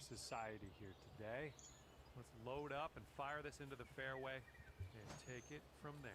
society here today. Let's load up and fire this into the fairway and take it from there.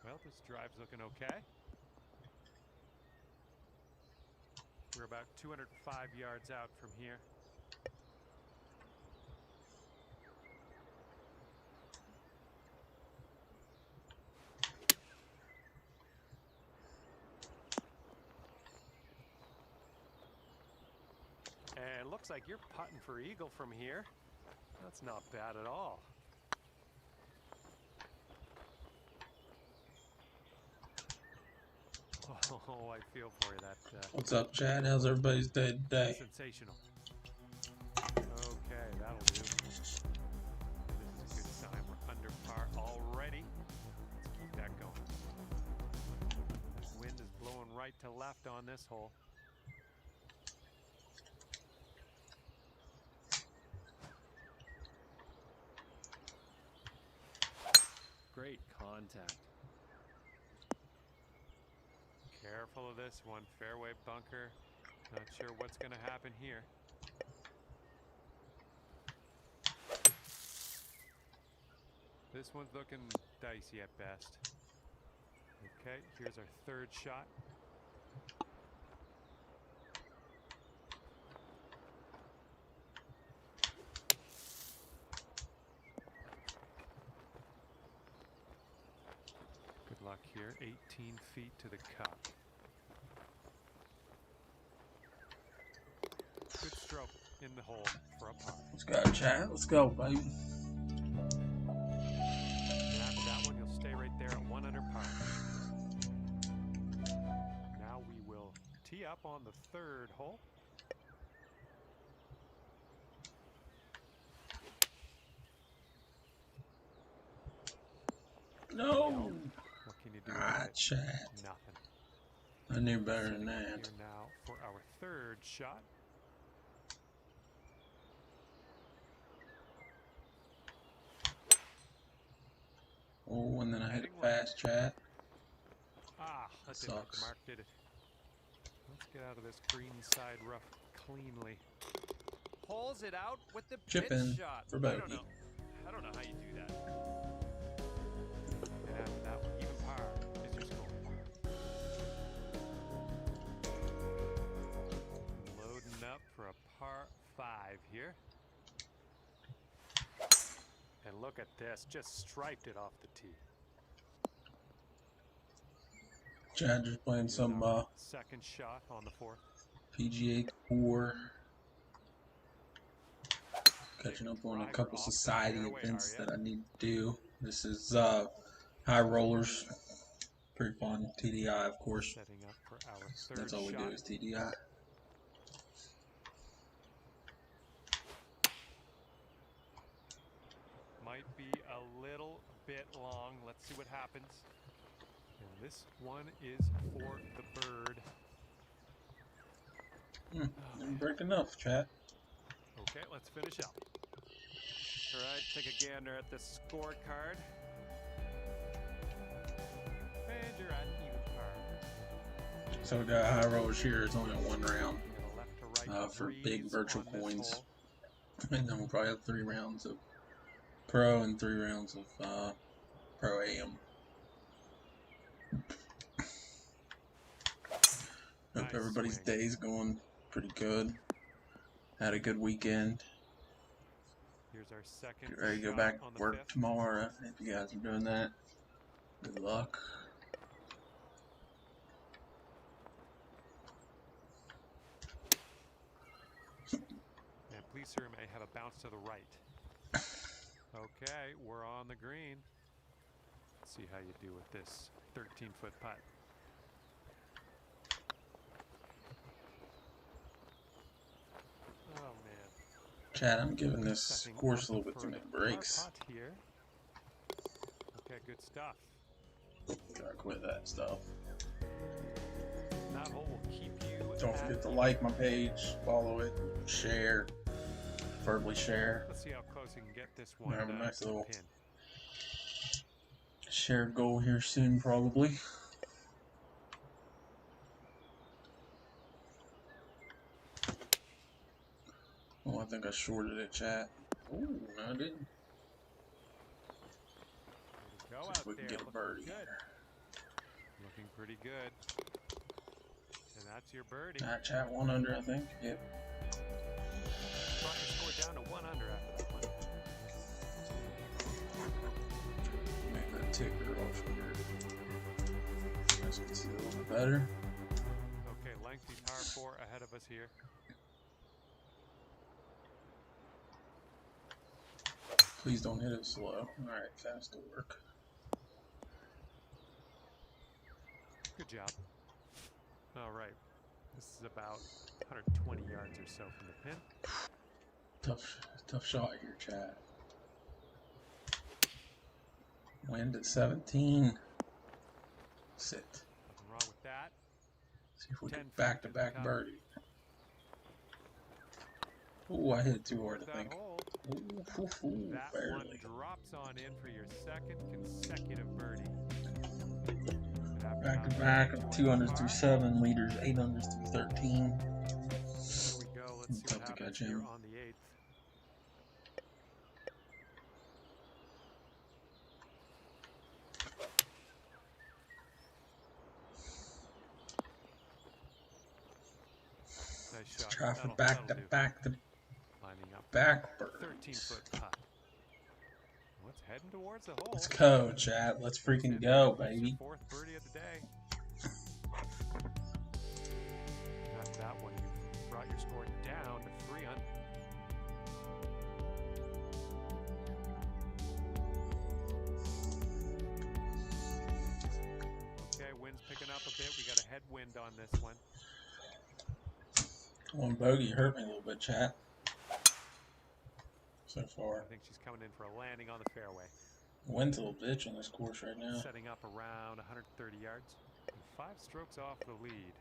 Well, this drive's looking okay. We're about 205 yards out from here. And it looks like you're putting for eagle from here. That's not bad at all. Oh, I feel for you. What's up, Chad? How's everybody's day today? Sensational. Okay, that'll do. This is a good sign. We're under par already. Let's keep that going. Wind is blowing right to left on this hole. Great contact. Careful of this one, fairway bunker. Not sure what's going to happen here. This one's looking dicey at best. Okay, here's our third shot. Good luck here, 18 feet to the cup. Good stroke in the hole for a par. Let's go, Chad. Let's go, baby. And after that one, you'll stay right there at 1 under par. Now we will tee up on the third hole. No. What can you do about it? Chad. Nothing. I knew better than that. Here now for our third shot. Oh, and then I hit it fast, Chad. Ah, that didn't hit the mark, did it? Let's get out of this green side rough cleanly. Pulls it out with the Chip pitch in shot. for bogey. I don't know how you do that. And after that one, even par is your score. Loading up for a par 5 here. And look at this, just striped it off the tee. Chad just playing some second shot on the fourth. PGA Tour. Catching up on a couple society events that I need to do. This is high rollers. Pretty fun. TDI, of course. Setting up for our third That's all we do is TDI. Might be a little bit long. Let's see what happens. And this one is for the bird. Didn't break enough, chat. Okay, let's finish up. All right, take a gander at the scorecard. And you're at even So we got high rollers here. It's only 1 round for big virtual coins. And then we'll probably have 3 rounds of Pro and 3 rounds of Pro AM. Hope everybody's day's going pretty good. Had a good weekend. Here's our second. Get ready to go back to work tomorrow. If you guys are doing that, good luck. And please, sir, may have a bounce to the right. Okay, we're on the green. Let's see how you do with this 13-foot putt. Oh, man. Chad, I'm giving this course a little bit too many breaks. Here. Okay, good stuff. Gotta quit that stuff. That hole will keep you. Don't forget to like my page, follow it, share, preferably share. Let's see how close you can get this one. We have a nice little shared goal here soon, probably. Oh, I think I shorted it, chat. Oh, no, I didn't. Go see if we can get a birdie here. Looking pretty good. And that's your birdie. Alright, chat, 1 under, I think. Yep. Brought your score down to 1 under after that one. Make that ticker off here. You guys can see a little bit better. Okay, lengthy par 4 ahead of us here. Please don't hit it slow. Alright, fast to work. Good job. Alright. This is about 120 yards or so from the pin. Tough shot here, Chad. Wind at 17. Sit. Nothing wrong with that. See if we can back-to-back birdie. Ooh, I hit it too hard, I think. Ooh, that barely. One drops on in for your second consecutive birdie. Back-to-back of 2 unders through 7, leaders 8 unders through 13. Here we go. Let's see Tough what to happens catch him. here on the 8th. Nice shot. Try for back-to-back birds. 13-foot putt. What's heading towards the hole? Let's go, chat. Let's freaking go, baby. 4th birdie of the day. Got that one. You brought your score down to 3 under. Okay, wind's picking up a bit. We got a headwind on this one. One bogey hurt me a little bit, chat. So far. I think she's coming in for a landing on the fairway. Wind's a little bitch on this course right now. Setting up around 130 yards. And 5 strokes off the lead.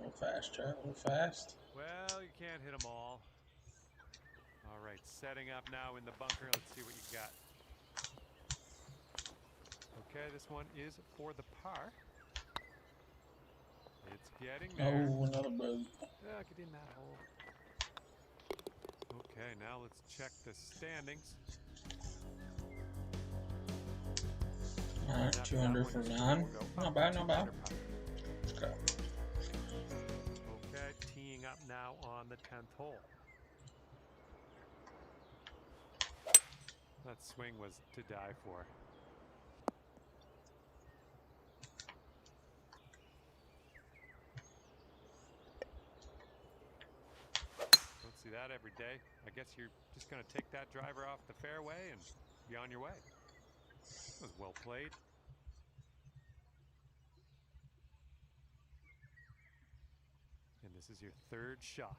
A little fast, chat. A little fast. Well, you can't hit them all. All right, setting up now in the bunker. Let's see what you got. Okay, this one is for the par. It's getting there. Oh, another bogey. Get in that hole. Okay, now let's check the standings. Alright, 2 under for 9. Not bad, not bad. Let's go. Okay, teeing up now on the 10th hole. That swing was to die for. See that every day. I guess you're just going to take that driver off the fairway and be on your way. That was well played. And this is your 3rd shot.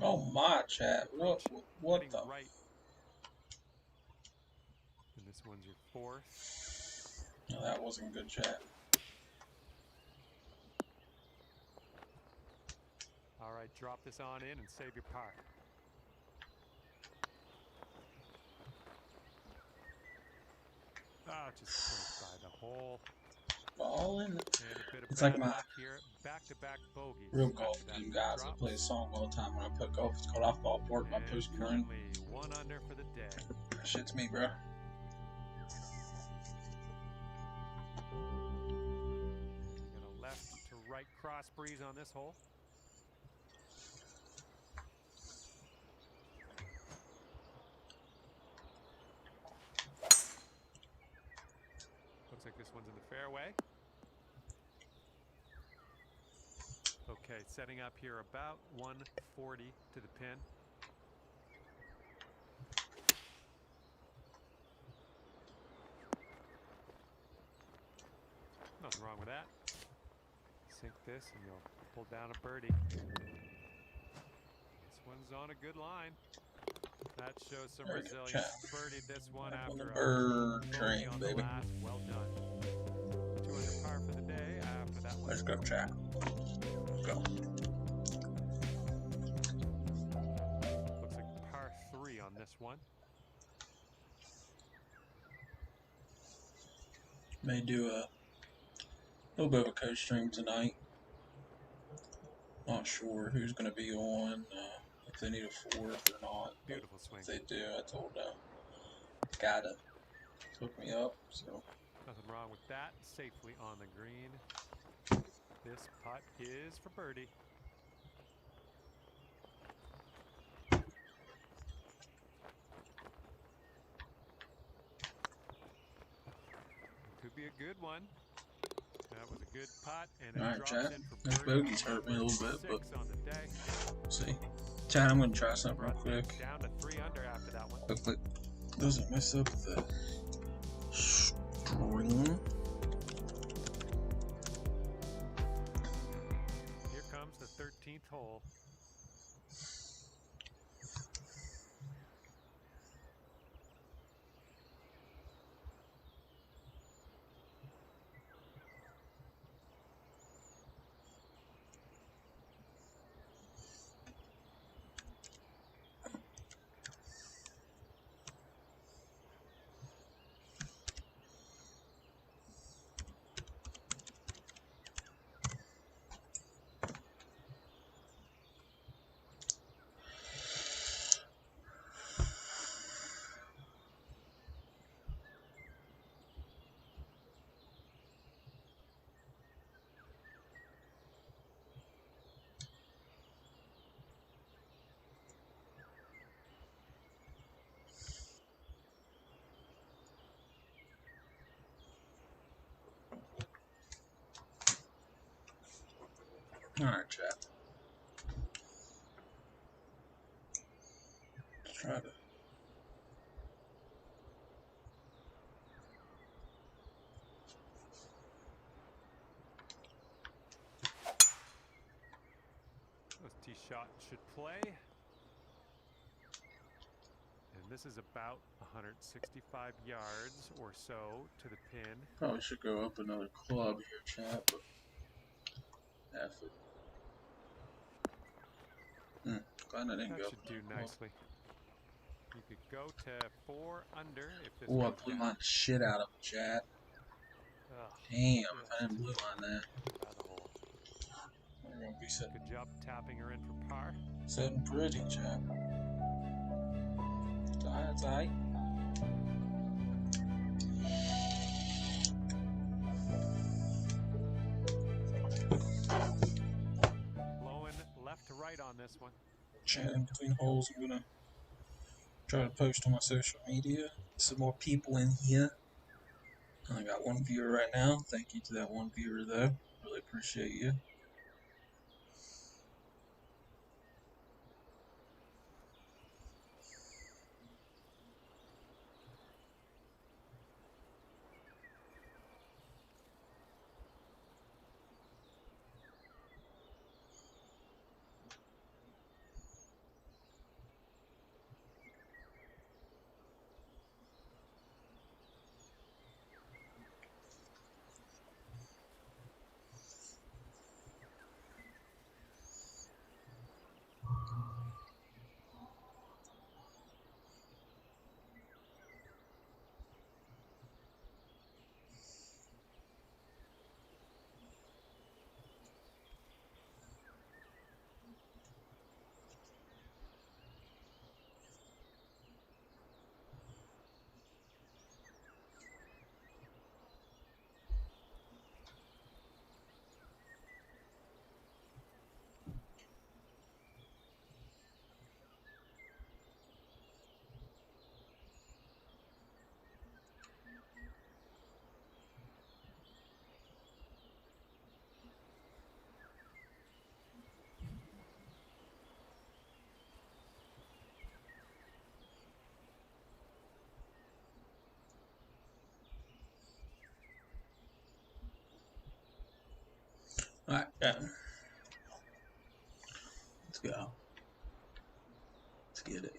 Oh my, chat. What the? Right. And this one's your 4th. No, that wasn't good, chat. All right, drop this on in and save your par. Oh, just scraped by the hole. Ball in. And a bit of It's bad like my luck here. Back-to-back bogeys. real golf After that game three guys. I drops. play a song all the time when I play golf. It's called Off Ball Pork by And Post Malone. currently 1 under for the day. That shit's me, bro. Got a left to right cross breeze on this hole. Looks like this one's in the fairway. Okay, setting up here about 140 to the pin. Nothing wrong with that. Sink this and you'll pull down a birdie. This one's on a good line. That shows some resilience. Birdied this one after a bird train, on baby. the last. Well done. 2 under par for the day after that one. Let's go, chat. Go. Looks like par 3 on this one. May do a little bit of a coach stream tonight. Not sure who's going to be on, if they need a fourth or not. Beautiful swing. If they do, I told guy to hook me up. So Nothing wrong with that. Safely on the green. This putt is for birdie. Could be a good one. That was a good putt, and it drops chat. in for Those birdie. bogeys hurt me a little bit, but On the day. we'll see. Chat, I'm going to try something real quick. Down to 3 under after that one. Hopefully it doesn't mess up the stream. Here comes the 13th hole. Alright, chat. Let's try to. This tee shot should play. And this is about 165 yards or so to the pin. Probably should go up another club here, chat, but F it. Glad I didn't That go. should do nicely. You could go to 4 under if this. Oh, I blew line the shit out of it, chat. Damn, if I didn't blue line that. We're gonna be setting. Good job tapping her in for par. Setting pretty, chat. It's alright. Blowing left to right on this one. Chatting between holes. I'm gonna try to post on my social media. Some more people in here. I only got 1 viewer right now. Thank you to that 1 viewer though. Really appreciate you. Yeah. Let's go. Let's get it.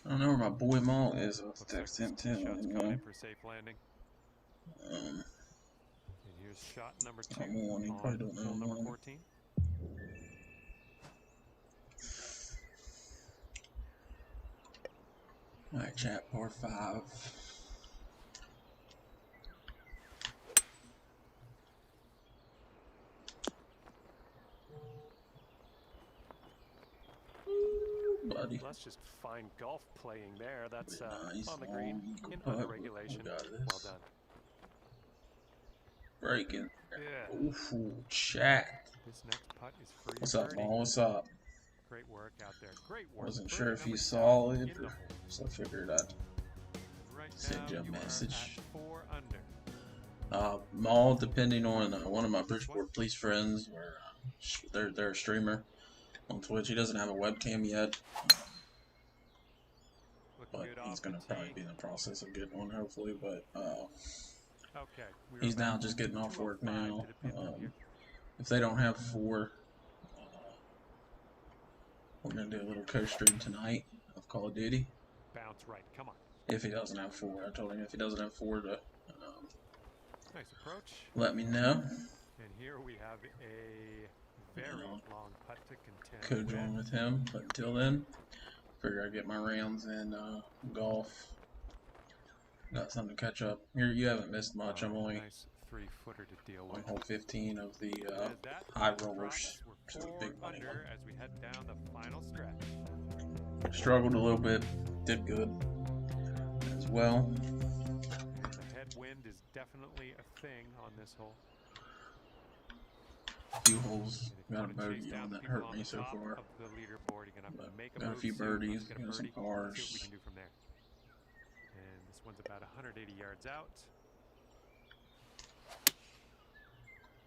I don't know where my boy Maul is. I'll text him too. Coming for safe landing. And here's shot number 2 on probably don't know hole number 14. Alright, chat, par 5. Buddy. That's just fine golf playing there. That's nice. on the green in under regulation. Well done. Breaking. Yeah. Ooh, chat. This next putt is for you. What's up, Maul? What's up? Great work out there. Great work. Wasn't sure if he's solid, so I figured I'd send you a message. 4 under. Maul, depending on one of my Bridgeport police friends, or they're a streamer on Twitch. He doesn't have a webcam yet, but he's gonna probably be in the process of getting one, hopefully. But he's now just getting off work now. If they don't have 4, we're gonna do a little co-stream tonight of Call of Duty. Bounce right, come on. If he doesn't have 4, I told him if he doesn't have 4 to nice approach. Let me know. And here we have a very long putt to contend. Could join with him, but until then, figure I'd get my rounds in golf. Got something to catch up. You haven't missed much. I'm only nice 3-footer to deal with. on hole 15 of the high rollers. So big money one. As we head down the final stretch. Struggled a little bit, did good as well. The headwind is definitely a thing on this hole. A few holes, got a bogey on that hurt me so far. Got a few birdies, got some pars. See what we can do from there. And this one's about 180 yards out.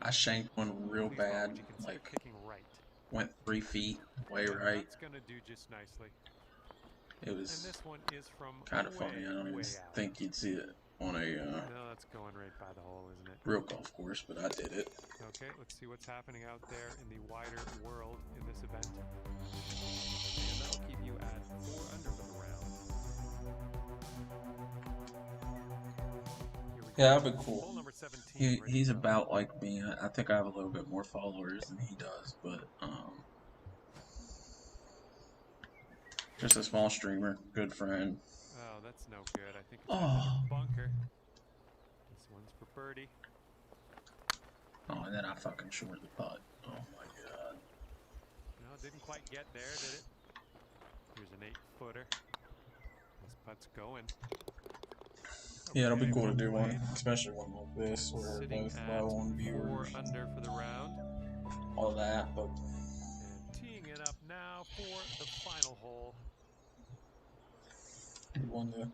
I shanked one real bad, like went 3 feet way right. That's gonna do just nicely. It was and this one is from kind of funny. I don't even think you'd see it on a no, that's going right by the hole, isn't it? Real golf course, but I did it. Okay, let's see what's happening out there in the wider world in this event. And that'll keep you at 4 under for the round. Yeah, that'd be cool. Hole number 17, he's about like me. I think I have a little bit more followers than he does, but just a small streamer, good friend. Oh, that's no good. I think it's a bunker. This one's for birdie. Oh, and then I fucking shorted the putt. Oh my god. No, didn't quite get there, did it? Here's an 8-footer. This putt's going. Yeah, it'll be cool to do one, especially one like this, where we're both low on viewers. 4 under for the round. All that, but. And teeing it up now for the final hole. I want to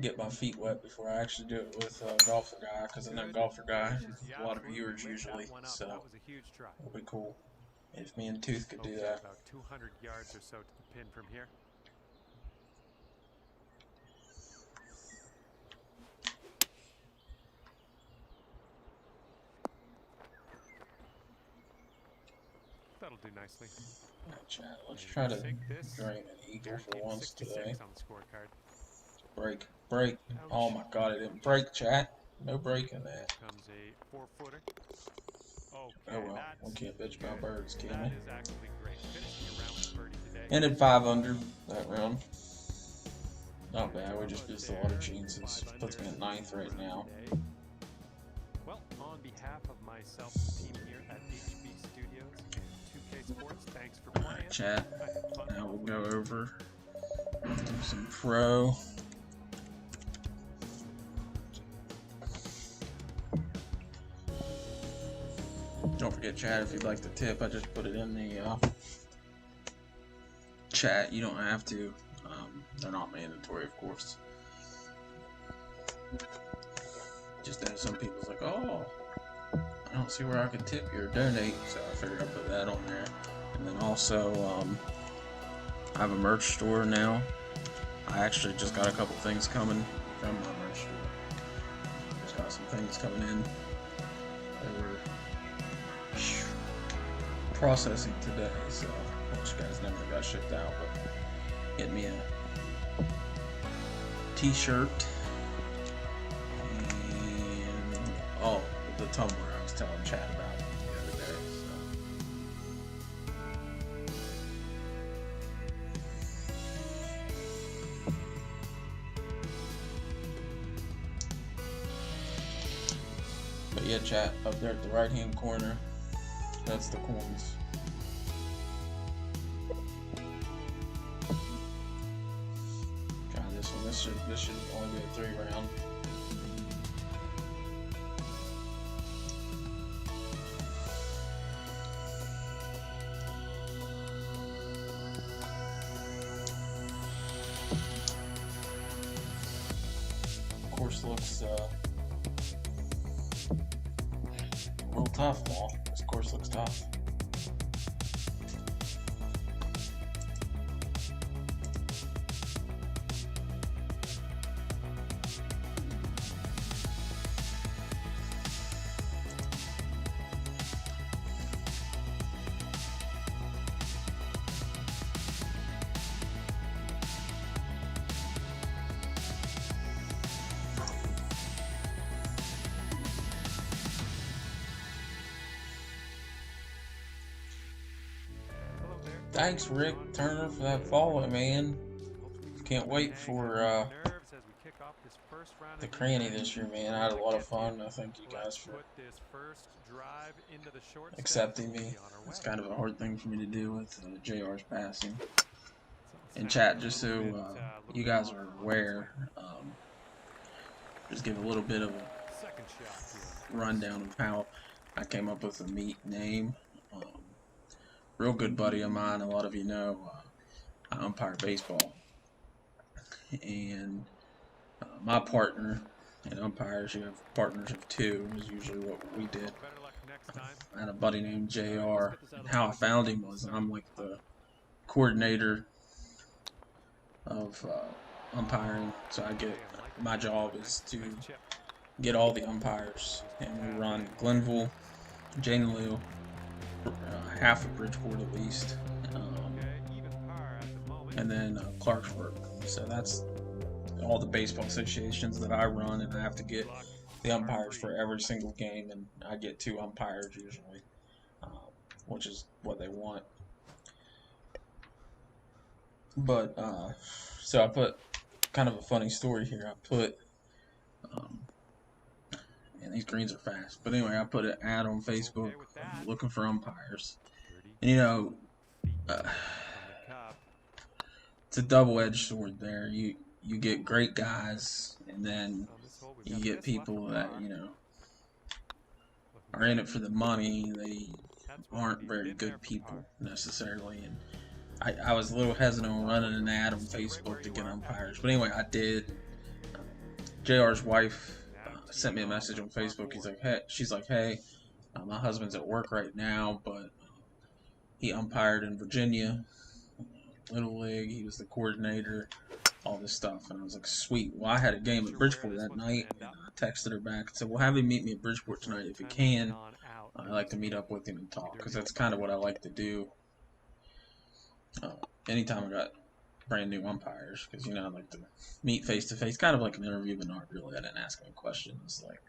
get my feet wet before I actually do it with Golfer Guy, because I know Golfer Guy has a lot of viewers usually, so it'll be cool if me and Tooth could do that. About 200 yards or so to the pin from here. That'll do nicely. Alright, chat, let's try to drain an eagle for once today. On the scorecard. Break. Oh my god, it didn't break, chat. No breaking that. Comes a 4-footer. Okay, oh well, we can't bitch about birds, can we? That is actually great. Finishing your round with birdie today. Ended 5 under that round. Not bad, we just missed a lot of chances. Puts me at 9th right now. Well, on behalf of myself and the team here at HB Studios and 2K Sports, thanks for playing. Alright, chat. Now we'll go over do some pro. Don't forget, chat, if you'd like to tip, I just put it in the chat. You don't have to. They're not mandatory, of course. Just that some people's like, oh, I don't see where I can tip you or donate, so I figured I'd put that on there. And then also, I have a merch store now. I actually just got a couple things coming from my merch store. Just got some things coming in. They were processing today, so most guys never got shipped out, but get me a t-shirt and the tumbler I was telling Chad about the other day. But yeah, chat, up there at the right hand corner, that's the coins. Try this one. This should only be a 3-round. Of course, looks a little tough, ball. This course looks tough. Thanks, Rick Turner, for that follow, man. Can't wait for the cranny this year, man. I had a lot of fun. I thank you guys for accepting me. It's kind of a hard thing for me to do with JR's passing. And chat, just so you guys are aware, just give a little bit of a rundown of how I came up with the meet name. Real good buddy of mine, a lot of you know, I umpire baseball. And my partner in umpires, you have partners of 2, is usually what we did. I had a buddy named JR, and how I found him was I'm like the coordinator of umpiring, so my job is to get all the umpires, and we run Glenville, Jane Lou, half of Bridgeport at least, and then Clarksburg. So that's all the baseball associations that I run, and I have to get the umpires for every single game, and I get 2 umpires usually, which is what they want. But so I put kind of a funny story here. I put and these greens are fast. But anyway, I put an ad on Facebook looking for umpires. And you know, it's a double-edged sword there. You get great guys, and then you get people that, you know, are in it for the money. They aren't very good people necessarily. And I was a little hesitant on running an ad on Facebook to get umpires. But anyway, I did. JR's wife sent me a message on Facebook. She's like, hey, my husband's at work right now, but he umpired in Virginia, Little League. He was the coordinator, all this stuff. And I was like, sweet. Well, I had a game at Bridgeport that night, and I texted her back and said, well, have him meet me at Bridgeport tonight if he can. I'd like to meet up with him and talk, because that's kind of what I like to do anytime I got brand new umpires, because, you know, I like to meet face to face, kind of like an interview, but not really. I didn't ask any questions like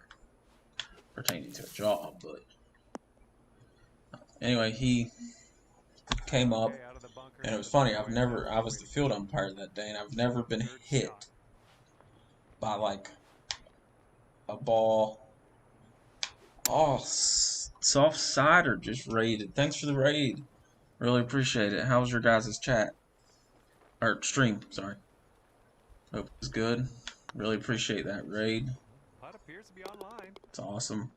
pertaining to a job. But anyway, he came up, and it was funny. I was the field umpire that day, and I've never been hit by like a ball. Oh, soft side or just raided. Thanks for the raid. Really appreciate it. How was your guys' chat? Or stream, sorry. Hope it's good. Really appreciate that raid. Putt appears to be online. It's awesome.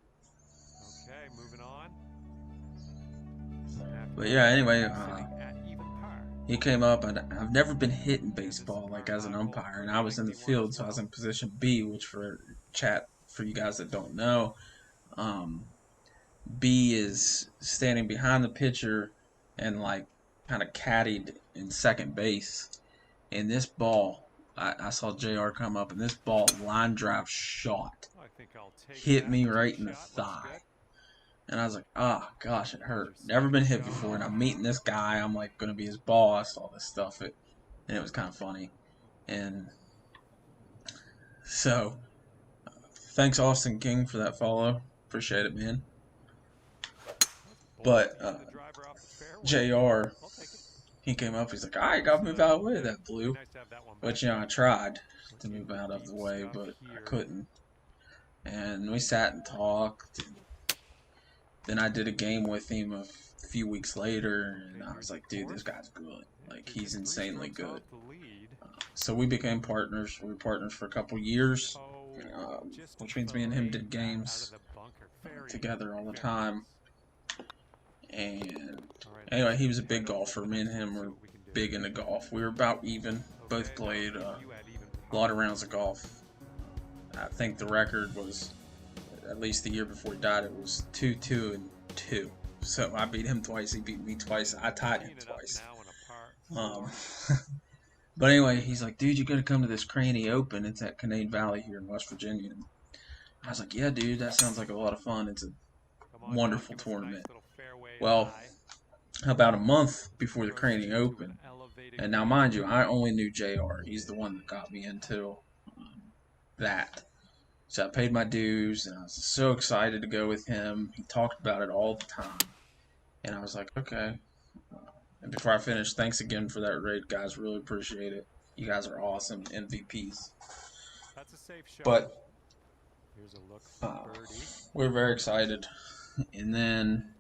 Okay, moving on. But yeah, anyway, he came up, and I've never been hit in baseball like as an umpire, and I was in the field, so I was in position B, which for chat, for you guys that don't know, B is standing behind the pitcher and like kind of caddied in second base. And this ball, I saw JR come up, and this ball line drive shot hit me right in the thigh. And I was like, ah, oh, gosh, it hurt. Never been hit before, and I'm meeting this guy. I'm like gonna be his boss, all this stuff. And it was kind of funny. And so, thanks Austin King for that follow. Appreciate it, man. But JR, he came up. He's like, "I got to move out of the way of that blue." Which, you know, I tried to move out of the way, but I couldn't. And we sat and talked. And then I did a game with him a few weeks later, and I was like, "Dude, this guy's good. Like, he's insanely good." So we became partners. We were partners for a couple years, which means me and him did games together all the time. And anyway, he was a big golfer. Me and him were big into golf. We were about even. Both played a lot of rounds of golf. I think the record was, at least the year before he died, it was 2-2-2. So I beat him twice. He beat me twice. I tied him twice. But anyway, he's like, "Dude, you gotta come to this Cranny Open. It's at Canade Valley here in West Virginia." And I was like, "Yeah, dude, that sounds like a lot of fun. It's a wonderful tournament." Well, about a month before the Cranny Open, and now mind you, I only knew JR. He's the one that got me into that. So I paid my dues, and I was so excited to go with him. He talked about it all the time, and I was like, okay. And before I finish, thanks again for that raid, guys. Really appreciate it. You guys are awesome MVPs. That's a safe shot. But here's a look for birdie. We're very excited. And then,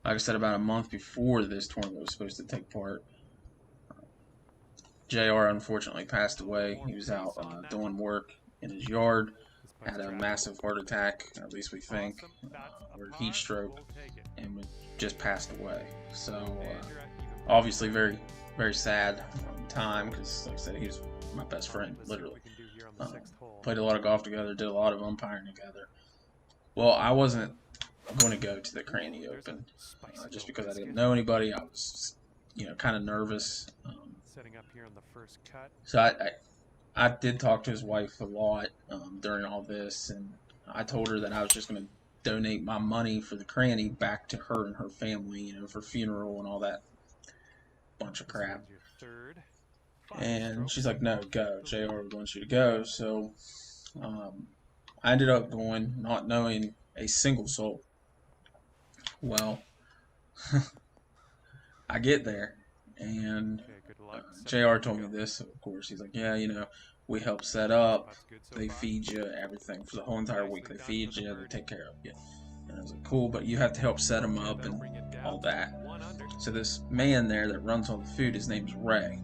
like I said, about a month before this tournament was supposed to take part, JR unfortunately passed away. He was out doing work in his yard, had a massive heart attack, at least we think, or heat stroke, and just passed away. So obviously very, very sad time, because like I said, he was my best friend, literally. Played a lot of golf together, did a lot of umpiring together. Well, I wasn't going to go to the Cranny Open just because I didn't know anybody. I was, kind of nervous. Setting up here on the first cut. So I did talk to his wife a lot during all this, and I told her that I was just going to donate my money for the Cranny back to her and her family, for funeral and all that bunch of crap. And she's like, "No, go. JR wants you to go." So I ended up going, not knowing a single soul. Well, I get there, and JR told me this, of course. He's like, "Yeah, we help set up. They feed you everything for the whole entire week. They feed you, they take care of you." And I was like, "Cool, but you have to help set them up and all that." So this man there that runs all the food, his name's Ray.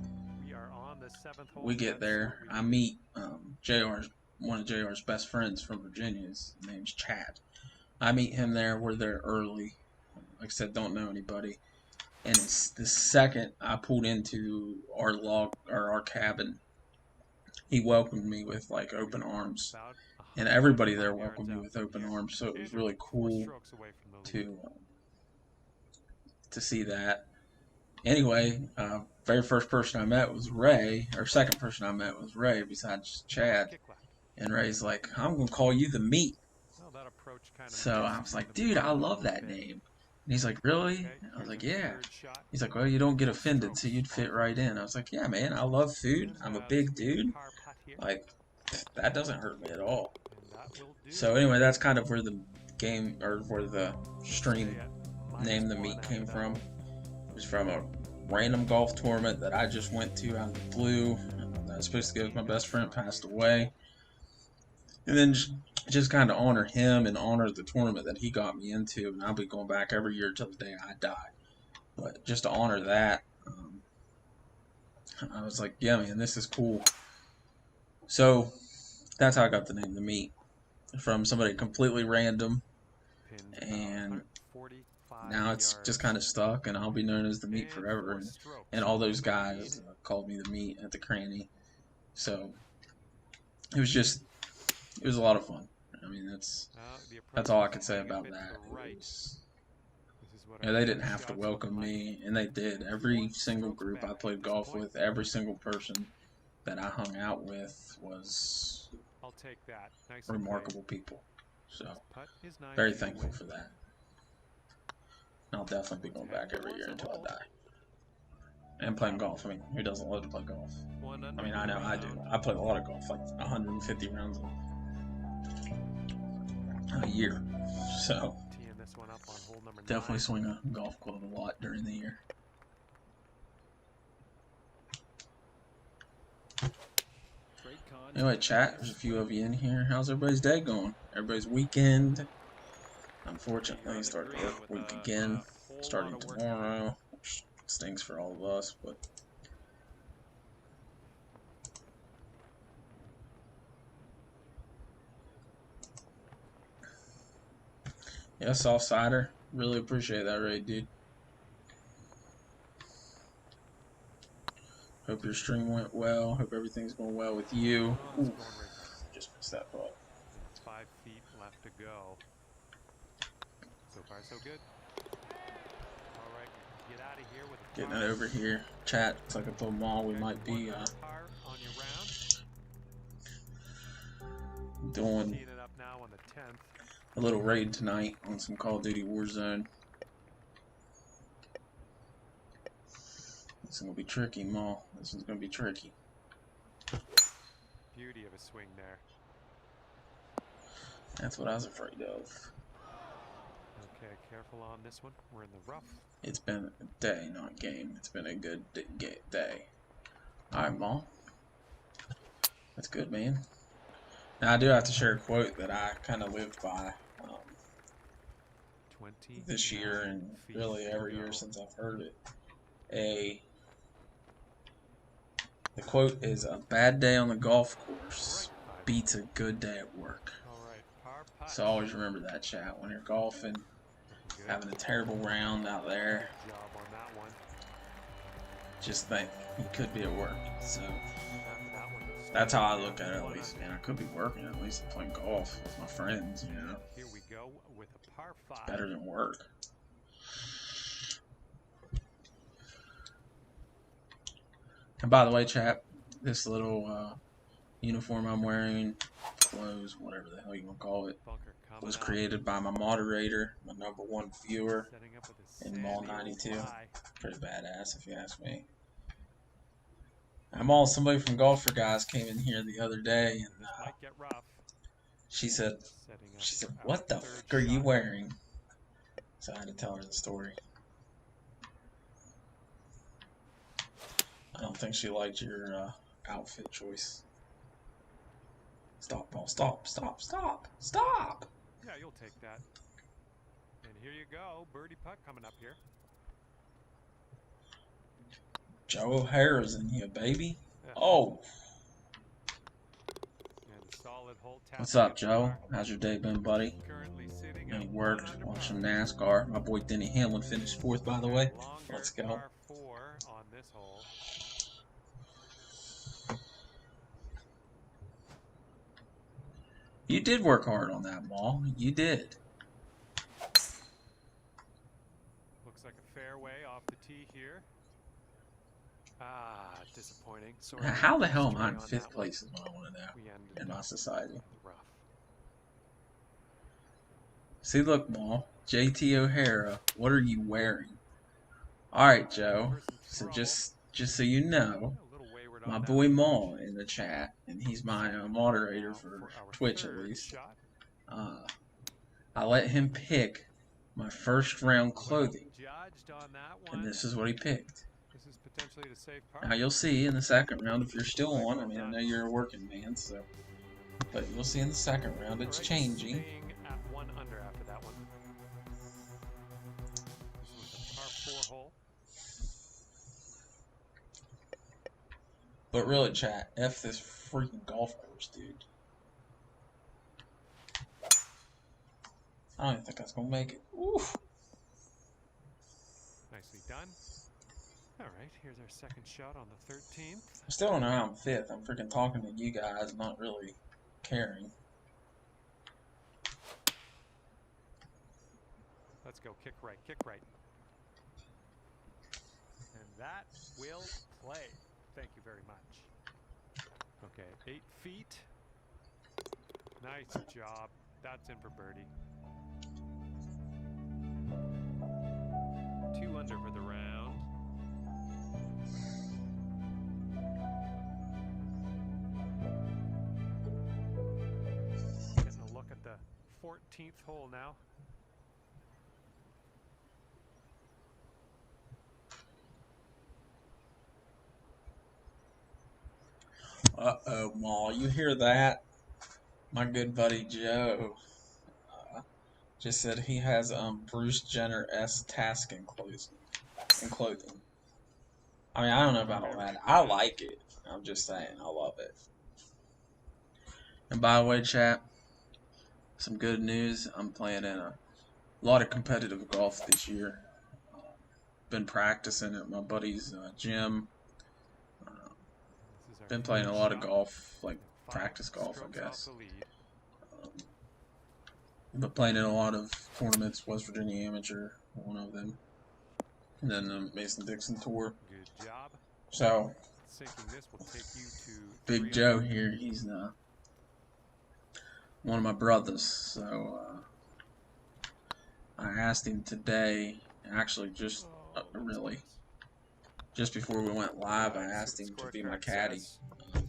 We get there. I meet one of JR's best friends from Virginia. His name's Chad. I meet him there. We're there early. Like I said, don't know anybody. And it's the second I pulled into our cabin, he welcomed me with like open arms, and everybody there welcomed me with open arms. So it was really cool to see that. Anyway, very first person I met was Ray, or second person I met was Ray besides Chad. And Ray's like, "I'm gonna call you the Meat." So I was like, "Dude, I love that name." And he's like, "Really?" I was like, "Yeah." He's like, "Well, you don't get offended, so you'd fit right in." I was like, "Yeah, man, I love food. I'm a big dude. Like, that doesn't hurt me at all." So anyway, that's kind of where the game, or where the stream name The Meat came from. It was from a random golf tournament that I just went to out of the blue. I was supposed to go with my best friend, passed away. And then just kind of honor him and honor the tournament that he got me into. And I'll be going back every year till the day I die. But just to honor that, I was like, "Yeah, man, this is cool." So that's how I got the name The Meat, from somebody completely random. And now it's just kind of stuck, and I'll be known as The Meat forever. And all those guys called me The Meat at the Cranny. So it was a lot of fun. I mean, that's all I can say about that. They didn't have to welcome me, and they did. Every single group I played golf with, every single person that I hung out with was remarkable people. So very thankful for that. I'll definitely be going back every year until I die. And playing golf. I mean, who doesn't love to play golf? I mean, I know I do. I play a lot of golf, like 150 rounds a year. So, definitely swing a golf club a lot during the year. Anyway, chat, there's a few of you in here. How's everybody's day going? Everybody's weekend? Unfortunately, start the work week again, starting tomorrow, which stinks for all of us, but yeah, soft cider. Really appreciate that raid, dude. Hope your stream went well. Hope everything's going well with you. Ooh, just missed that putt. 5 feet left to go. So far, so good. All right, get out of here with a getting it over here. Chat, it's like I told Maul we might be doing a little raid tonight on some Call of Duty Warzone. This is gonna be tricky, Maul. This is gonna be tricky. Beauty of a swing there. That's what I was afraid of. Okay, careful on this one. We're in the rough. It's been a day, not game. It's been a good day. Alright, Maul. That's good, man. Now, I do have to share a quote that I kind of lived by this year and really every year since I've heard it. The quote is, "A bad day on the golf course beats a good day at work." So always remember that, chat. When you're golfing, having a terrible round out there, just think you could be at work. So that's how I look at it, at least. Man, I could be working, at least playing golf with my friends, you know. Here we go with a par 5. It's better than work. And by the way, chat, this little uniform I'm wearing, clothes, whatever the hell you want to call it, was created by my moderator, my #1 viewer in Mall 92. Pretty badass, if you ask me. Somebody from Golfer Guys came in here the other day, and she said, "What the fuck are you wearing?" So I had to tell her the story. I don't think she liked your outfit choice. Stop, ball. Stop. Yeah, you'll take that. And here you go. Birdie putt coming up here. Joe O'Hara's in here, baby. Yeah. Oh. And a solid hole. What's up, Joe? How's your day been, buddy? Any work? Watching NASCAR. My boy Denny Hamlin finished 4th, by the way. Let's go. On this hole. You did work hard on that, Maul. You did. Looks like a fairway off the tee here. Ah, disappointing. Sorry. How the hell am I in 5th place is what I want to know in my society. See, look, Maul. JT O'Hara, what are you wearing? Alright, Joe. So just so you know, my boy Maul in the chat, and he's my moderator for Twitch at least. I let him pick my first round clothing, and this is what he picked. Now you'll see in the second round if you're still on. I mean, I know you're a working man, so, but you'll see in the second round it's changing. But really, chat, F this freaking golf course, dude. I don't even think that's gonna make it. Oof. Nicely done. Alright, here's our second shot on the 13th. I still don't know how I'm 5th. I'm freaking talking to you guys, not really caring. Let's go. Kick right. And that will play. Thank you very much. Okay, 8 feet. Nice job. That's in for birdie. 2 under for the round. Getting a look at the 14th hole now. Uh-oh, Ma, you hear that? My good buddy Joe just said he has Bruce Jenner-esque task in clothing. I mean, I don't know about all that. I like it. I'm just saying, I love it. And by the way, chat, some good news. I'm playing in a lot of competitive golf this year. Been practicing at my buddy's gym. Been playing a lot of golf, like practice golf, I guess. But playing in a lot of tournaments, West Virginia Amateur, one of them. And then the Mason-Dixon Tour. Good job. So, This will take you to Big Joe here, he's one of my brothers. So, I asked him today, actually just before we went live, I asked him to be my caddy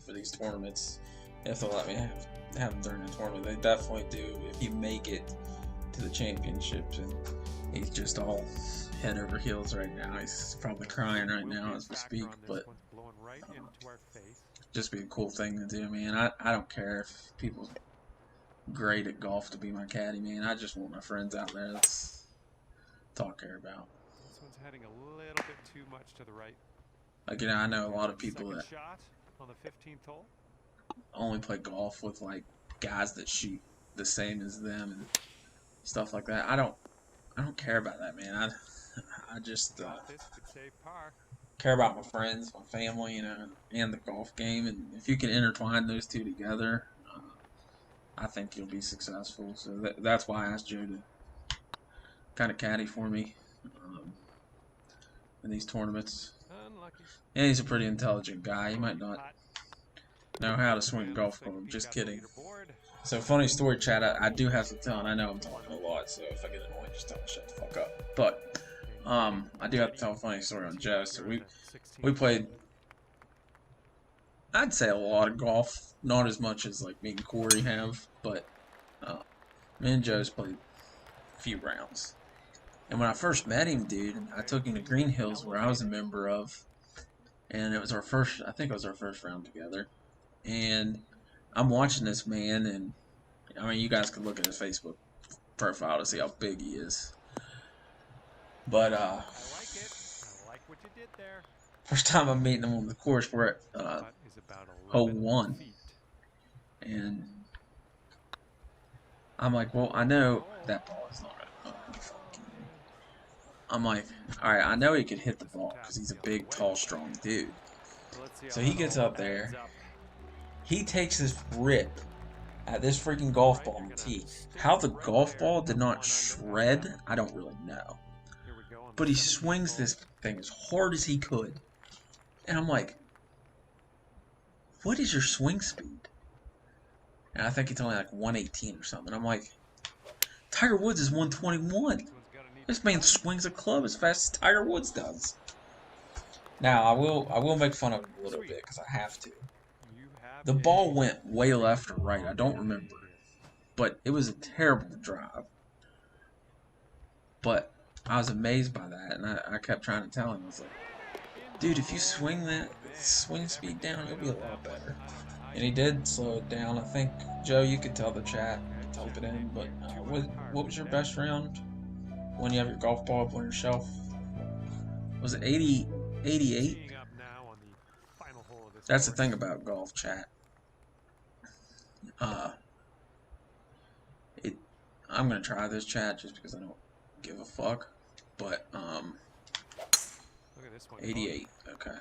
for these tournaments. If they'll let me have him during the tournament. They definitely do if you make it to the championships. And he's just all head over heels right now. He's probably crying right now as we speak, but just be a cool thing to do, man. I don't care if people great at golf to be my caddy, man. I just want my friends out there. That's all I care about. This one's heading a little bit too much to the right. Like, you know, I know a lot of people that shot on the 15th hole. Only play golf with like guys that shoot the same as them and stuff like that. I don't care about that, man. I just care about my friends, my family, you know, and the golf game. And if you can intertwine those two together, I think you'll be successful. So that's why I asked Joe to kind of caddy for me in these tournaments. Unlucky. And he's a pretty intelligent guy. He might not know how to swing a golf club. Just kidding. So, funny story, chat. I do have to tell, and I know I'm talking a lot, so if I get annoyed, just tell me shut the fuck up. But I do have to tell a funny story on Joe. So we played, I'd say, a lot of golf. Not as much as like me and Corey have, but me and Joe's played a few rounds. And when I first met him, dude, I took him to Green Hills, where I was a member of, and it was our first. I think it was our first round together. And I'm watching this man, and I mean, you guys could look at his Facebook profile to see how big he is. But I like it. I like what you did there. First time I'm meeting him on the course, we're at hole 1, and I'm like, well, I know that ball is not right. I'm like, all right, I know he could hit the ball because he's a big, tall, strong dude. So he gets up there. He takes this rip at this freaking golf ball on the tee. How the golf ball did not shred, I don't really know. But he swings this thing as hard as he could. And I'm like, what is your swing speed? And I think it's only like 118 or something. I'm like, Tiger Woods is 121. This man swings a club as fast as Tiger Woods does. Now, I will make fun of him a little bit because I have to. The ball went way left or right, I don't remember. But it was a terrible drive. But I was amazed by that, and I kept trying to tell him. I was like, dude, if you swing that swing speed down, it'll be a lot better. And he did slow it down. I think, Joe, you could tell the chat, type it in, but what was your best round when you have your golf ball up on your shelf? Was it 88? That's the thing about golf, chat. I'm gonna try this, chat, just because I don't give a fuck. But Look at this one. 88. Okay.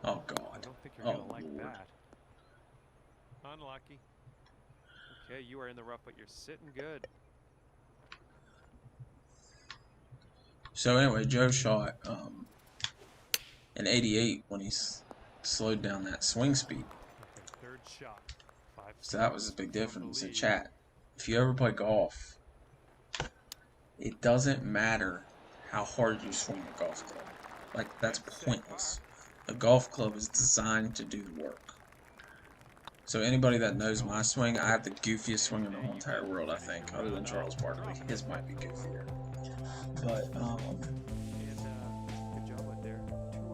Oh God. I don't think you're gonna like that. Unlucky. Okay, you are in the rough, but you're sitting good. So anyway, Joe shot an 88 when he slowed down that swing speed. Okay, third shot. So that was a big difference. So chat, if you ever play golf, it doesn't matter how hard you swing a golf club. Like, that's pointless. A golf club is designed to do the work. So anybody that knows my swing, I have the goofiest swing in the whole entire world, I think, other than Charles Barkley. His might be goofier. But,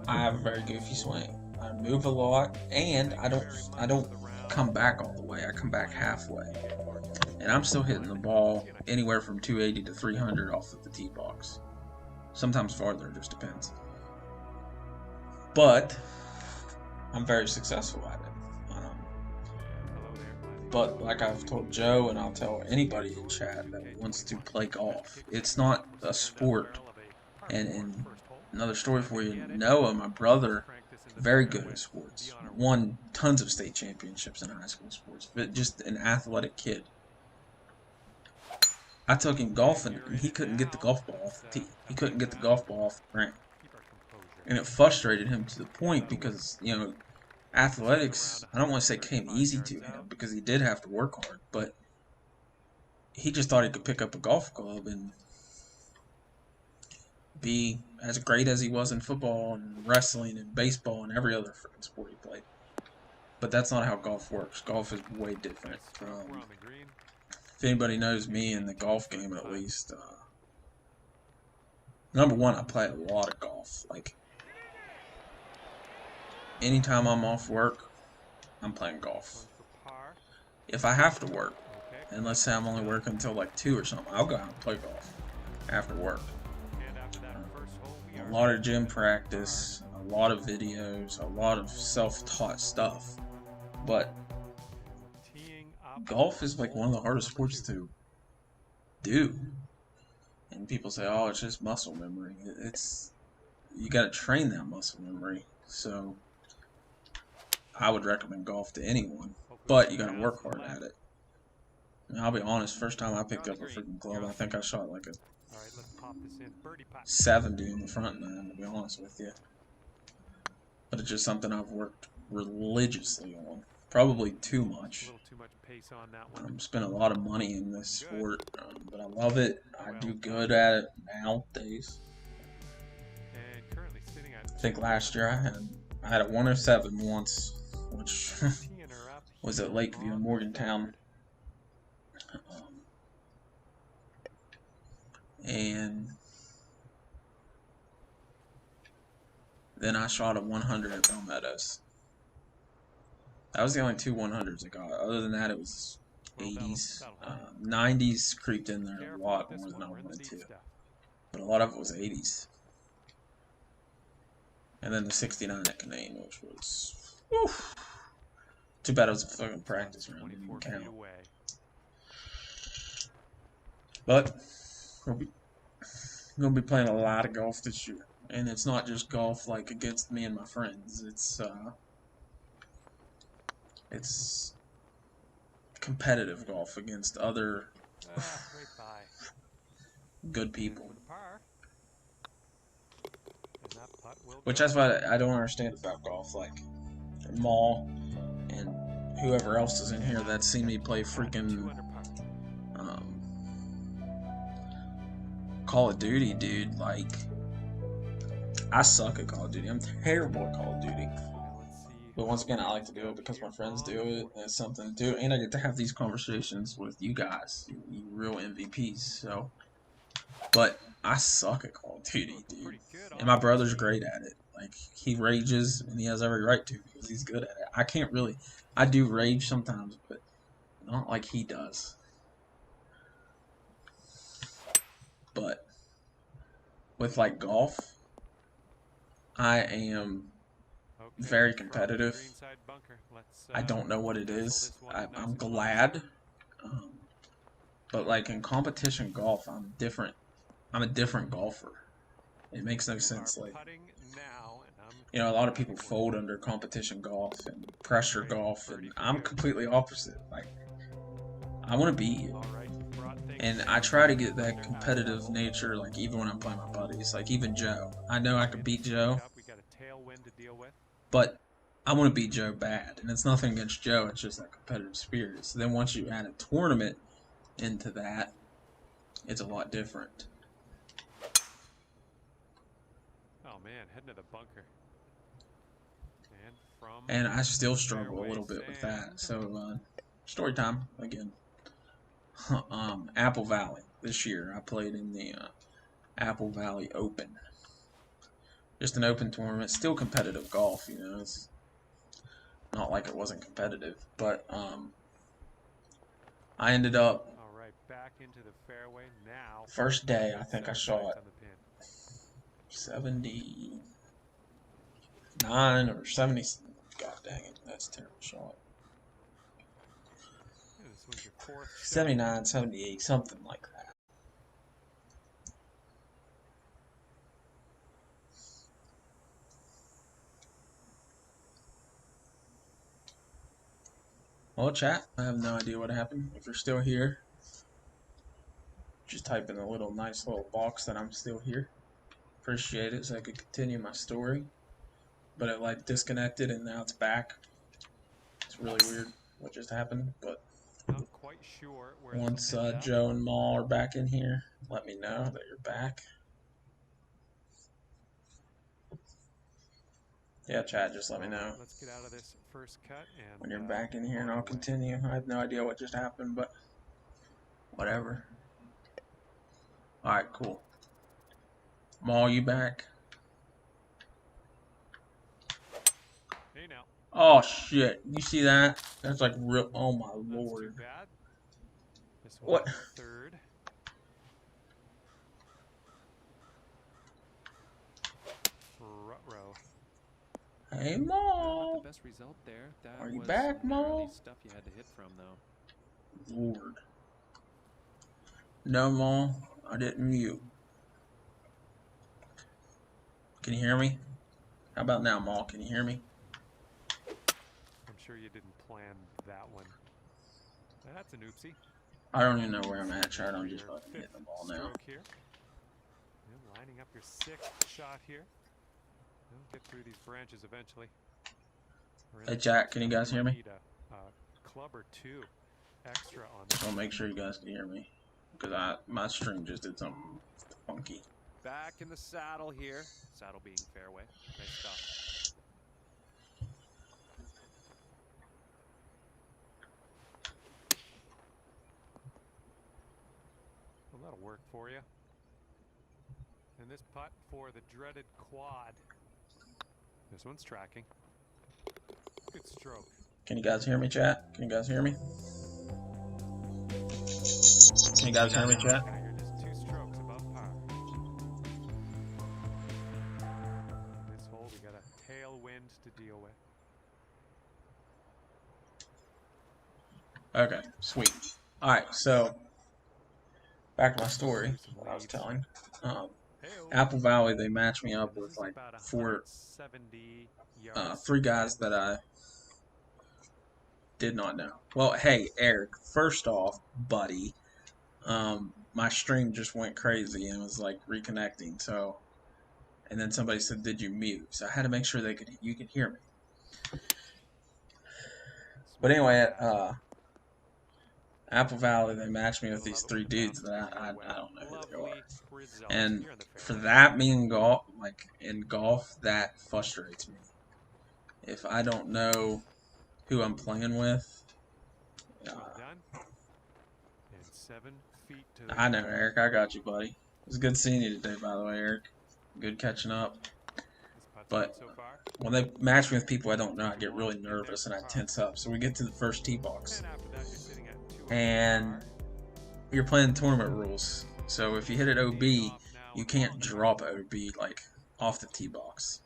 I have a very goofy swing. I move a lot, and I don't come back all the way. I come back halfway. And I'm still hitting the ball anywhere from 280 to 300 off of the tee box. Sometimes farther, it just depends. But I'm very successful at it. But like I've told Joe, and I'll tell anybody in chat that wants to play golf, it's not a sport. And another story for you, Noah, my brother, very good at sports. Won tons of state championships in high school sports, but just an athletic kid. I took him golfing, and he couldn't get the golf ball off the tee. He couldn't get the golf ball off the ground. And it frustrated him to the point because, you know, athletics, I don't want to say came easy to him because he did have to work hard, but he just thought he could pick up a golf club and be as great as he was in football and wrestling and baseball and every other freaking sport he played. But that's not how golf works. Golf is way different. If anybody knows me in the golf game, at least, number one, I play a lot of golf. Like, anytime I'm off work, I'm playing golf. If I have to work, and let's say I'm only working until like 2 or something, I'll go out and play golf after work. A lot of gym practice, a lot of videos, a lot of self-taught stuff. But golf is like one of the hardest sports to do. And people say, oh, it's just muscle memory. You got to train that muscle memory. So I would recommend golf to anyone, but you got to work hard at it. And I'll be honest, first time I picked up a freaking club, I think I shot like a 70 in the front nine, to be honest with you. But it's just something I've worked religiously on. Probably too much. Spent a lot of money in this sport, but I love it. I do good at it nowadays. I think last year I had a 107 once, which was at Lakeview in Morgantown. And then I shot a 100 at Bell Meadows. That was the only two 100s I got. Other than that, it was 80s. 90s creeped in there a lot more than I wanted to. But a lot of it was 80s. And then the 69 at Canaan, which was... Woof. Too bad it was a fucking practice round. Didn't even count. But we're going to be playing a lot of golf this year. And it's not just golf like against me and my friends. It's competitive golf against other good people. Which that's what I don't understand about golf. Like Maul and whoever else is in here that's seen me play freaking Call of Duty, dude. Like, I suck at Call of Duty. I'm terrible at Call of Duty. But once again, I like to do it because my friends do it, and it's something to do, and I get to have these conversations with you guys, you real MVPs, so. But I suck at Call of Duty, dude. And my brother's great at it. Like, he rages, and he has every right to, because he's good at it. I can't really, I do rage sometimes, but not like he does. But with, like, golf, I am very competitive. I don't know what it is. I'm glad. But like in competition golf, I'm different. I'm a different golfer. It makes no sense. Like, you know, a lot of people fold under competition golf and pressure golf, and I'm completely opposite. Like, I want to beat you. And I try to get that competitive nature, like even when I'm playing my buddies, like even Joe. I know I can beat Joe, but I want to beat Joe bad. And it's nothing against Joe, it's just that competitive spirit. So then once you add a tournament into that, it's a lot different. man, heading to the bunker. And from And I still struggle a little bit with that. So, story time again. Apple Valley. This year I played in the Apple Valley Open. Just an open tournament. Still competitive golf, you know. It's not like it wasn't competitive. But I ended up, all right, back into the fairway now. first day, I think I shot 79 or 70. God dang it, that's a terrible shot. Yeah, this one's your fourth shot. 79, 78, something like that. Well, chat, I have no idea what happened. If you're still here, just type in a little nice little box that I'm still here. Appreciate it so I could continue my story. But it like disconnected and now it's back. It's really weird what just happened, but not quite sure where once Joe and Maul are back in here, let me know that you're back. Yeah, chat, just let me know. Let's get out of this first cut and when you're back in here, and I'll continue. I have no idea what just happened, but whatever. Alright, cool. Maul, you back? Hey now. Oh shit! You see that? That's like real. Oh my lord! Too bad. This What? Third. Ruh-roh. Hey Maul! Not the best result there. That Are you was back, Maul? Stuff you had to hit from though. Lord. No, Maul. I didn't mute. Can you hear me? How about now, Maul? Can you hear me? I'm sure you didn't plan that one. That's an oopsie. I don't even know where I'm at, chat. I'm just fucking hitting the ball now. Here. And lining up your sixth shot here. You'll get through these branches eventually. Hey, Jack, can you guys hear me? Need a club or two extra on just want to make sure you guys can hear me, because my stream just did something funky. Back in the saddle here. Saddle being fairway. Nice stuff. Well, that'll work for you. And this putt for the dreaded quad. This one's tracking. Good stroke. Can you guys hear me, chat? Can you guys hear me? Can you guys hear me, chat? You're just 2 strokes above par. This hole, we got a tailwind to deal with. Okay, sweet. Alright, so back to my story, what I was telling. Apple Valley, they matched me up with like 3 guys that I did not know. Well, hey, Eric, first off, buddy, my stream just went crazy and was like reconnecting, so, and then somebody said, did you mute? So I had to make sure you could hear me. But anyway, at Apple Valley, they matched me with these 3 dudes that I don't know who they are. And for that, me in golf, that frustrates me. If I don't know who I'm playing with, I know, Eric. I got you, buddy. It was good seeing you today, by the way, Eric. Good catching up. But when they match me with people I don't know, I get really nervous and I tense up. So we get to the first tee box. And you're playing tournament rules. So if you hit it OB, you can't drop OB like off the tee box.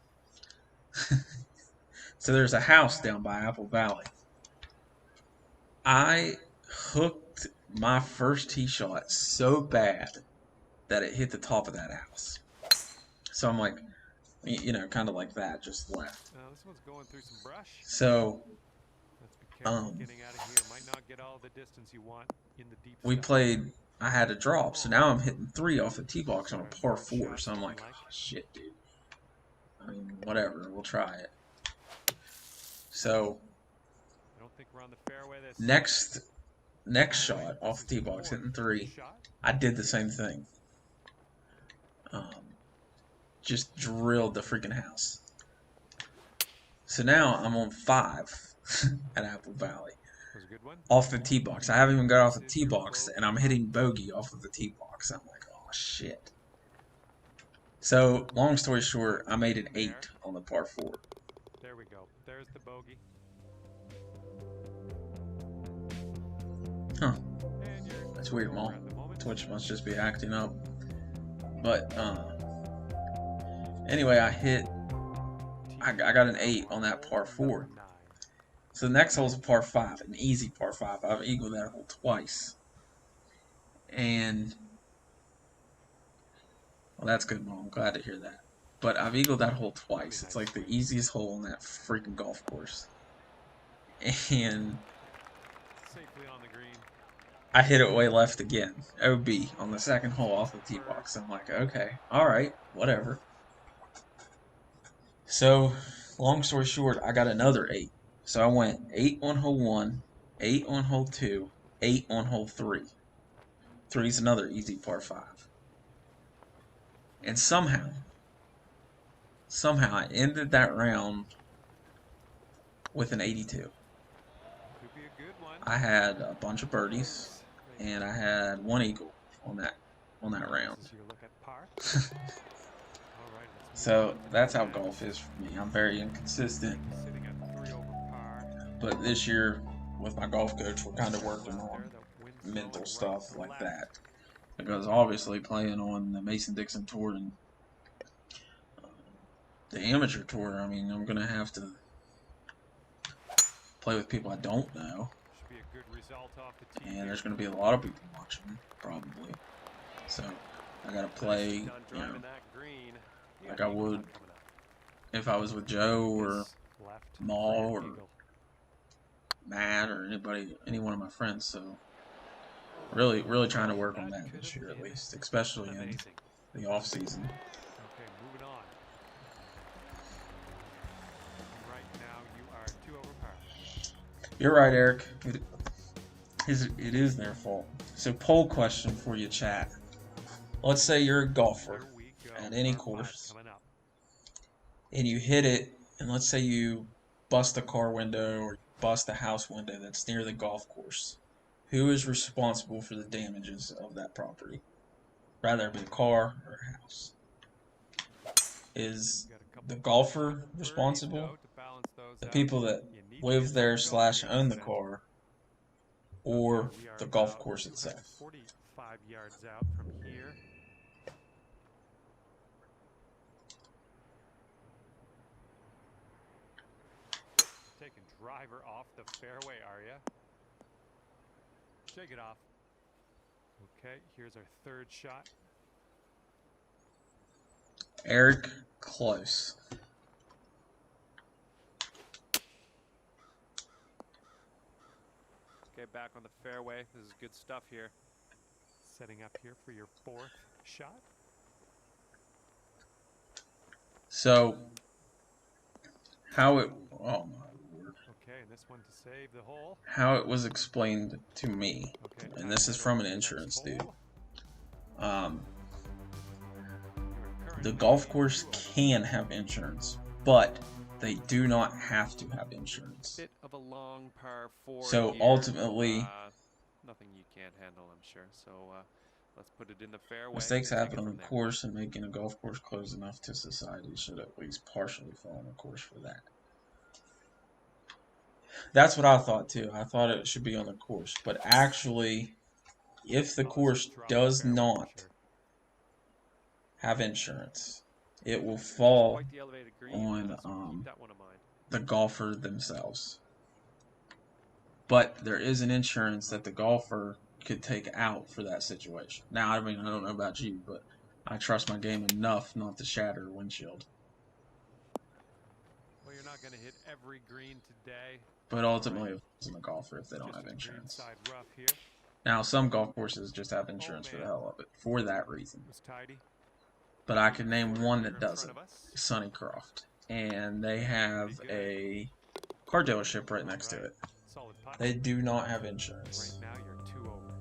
So there's a house down by Apple Valley. I hooked my first tee shot so bad that it hit the top of that house. So I'm like, you know, kind of like that, just left. This one's going through some brush. So, getting out of here. Might not get all the distance you want in the deep we stuff. played. I had a drop, so now I'm hitting 3 off the tee box on a par 4. So I'm like, oh, shit, dude. I mean, whatever. We'll try it. So, I don't think we're on the fairway. next shot off the tee box, hitting 3. I did the same thing. just drilled the freaking house. So now I'm on 5 at Apple Valley. Was a good one. Off the tee box. I haven't even got off the tee box, and I'm hitting bogey off of the tee box. I'm like, oh shit. So, long story short, I made an 8 on the par 4. There we go. There's the bogey. Huh. That's weird, Mom. Twitch must just be acting up. But, anyway, I got an 8 on that par 4. So the next hole's a par 5, an easy par 5. I've eagled that hole twice. And, well, that's good, Mom. I'm glad to hear that. But I've eagled that hole twice. It's like the easiest hole on that freaking golf course. And Safely on the green. I hit it way left again. OB on the second hole off the tee box. I'm like, okay, alright, whatever. So, long story short, I got another 8. So I went 8 on hole 1, 8 on hole 2, 8 on hole 3. 3 is another easy par 5. And somehow I ended that round with an 82. Could be a good one. I had a bunch of birdies, and I had 1 eagle on that round. This is your look at par. All right, So that's how golf is for me. I'm very inconsistent, sitting at 3 over par. but this year with my golf coach, we're kind of working on mental stuff like that. Because obviously playing on the Mason-Dixon Tour and the amateur tour, I mean, I'm going to have to play with people I don't know. Should be a good result off the tee. And there's going to be a lot of people watching, probably. So I got to play, you know, like I would if I was with Joe or Maul or Matt or any one of my friends. So really trying to work on that this year at least, especially in the off season. Okay, moving on. Right now you are 2 over par. You're right, Eric. It is their fault. So poll question for you, chat. Let's say you're a golfer at any course and you hit it, and let's say you bust a car window or bust a house window that's near the golf course. Who is responsible for the damages of that property? Rather it be a car or a house. Is the golfer responsible? The people that live there / own the car? Or the golf course itself? 45 yards out from here. Taking driver off the fairway, are ya? Shake it off. Okay, here's our 3rd shot. Eric, close. Okay, back on the fairway. This is good stuff here. Setting up here for your 4th shot. So, how it... Oh, my word. Okay, and this one to save the hole. How it was explained to me, Okay, and this is from an insurance dude. The golf course can have insurance, but they do not have to have insurance. Bit of a long par 4 So here. ultimately, nothing you can't handle, I'm sure. So let's put it in the fairway. mistakes Take it happen on from the there. course, and making a golf course close enough to society should at least partially fall on the course for that. That's what I thought too. I thought it should be on the course, but actually, if the course does not have insurance, it will fall Quite the elevated green, on so keep that one in mind. the golfer themselves. But there is an insurance that the golfer could take out for that situation. Now, I mean, I don't know about you, but I trust my game enough not to shatter a windshield. Well, you're not going to hit every green today. But ultimately, it falls on the golfer if they don't Just have a insurance. greenside rough here. Now, some golf courses just have insurance for the hell of it, for that reason. Was tidy. But I can name one that In front doesn't. of us. Sunnycroft. And they have a car dealership right next to it. Solid putt. They do not have insurance. Right now you're 2 over.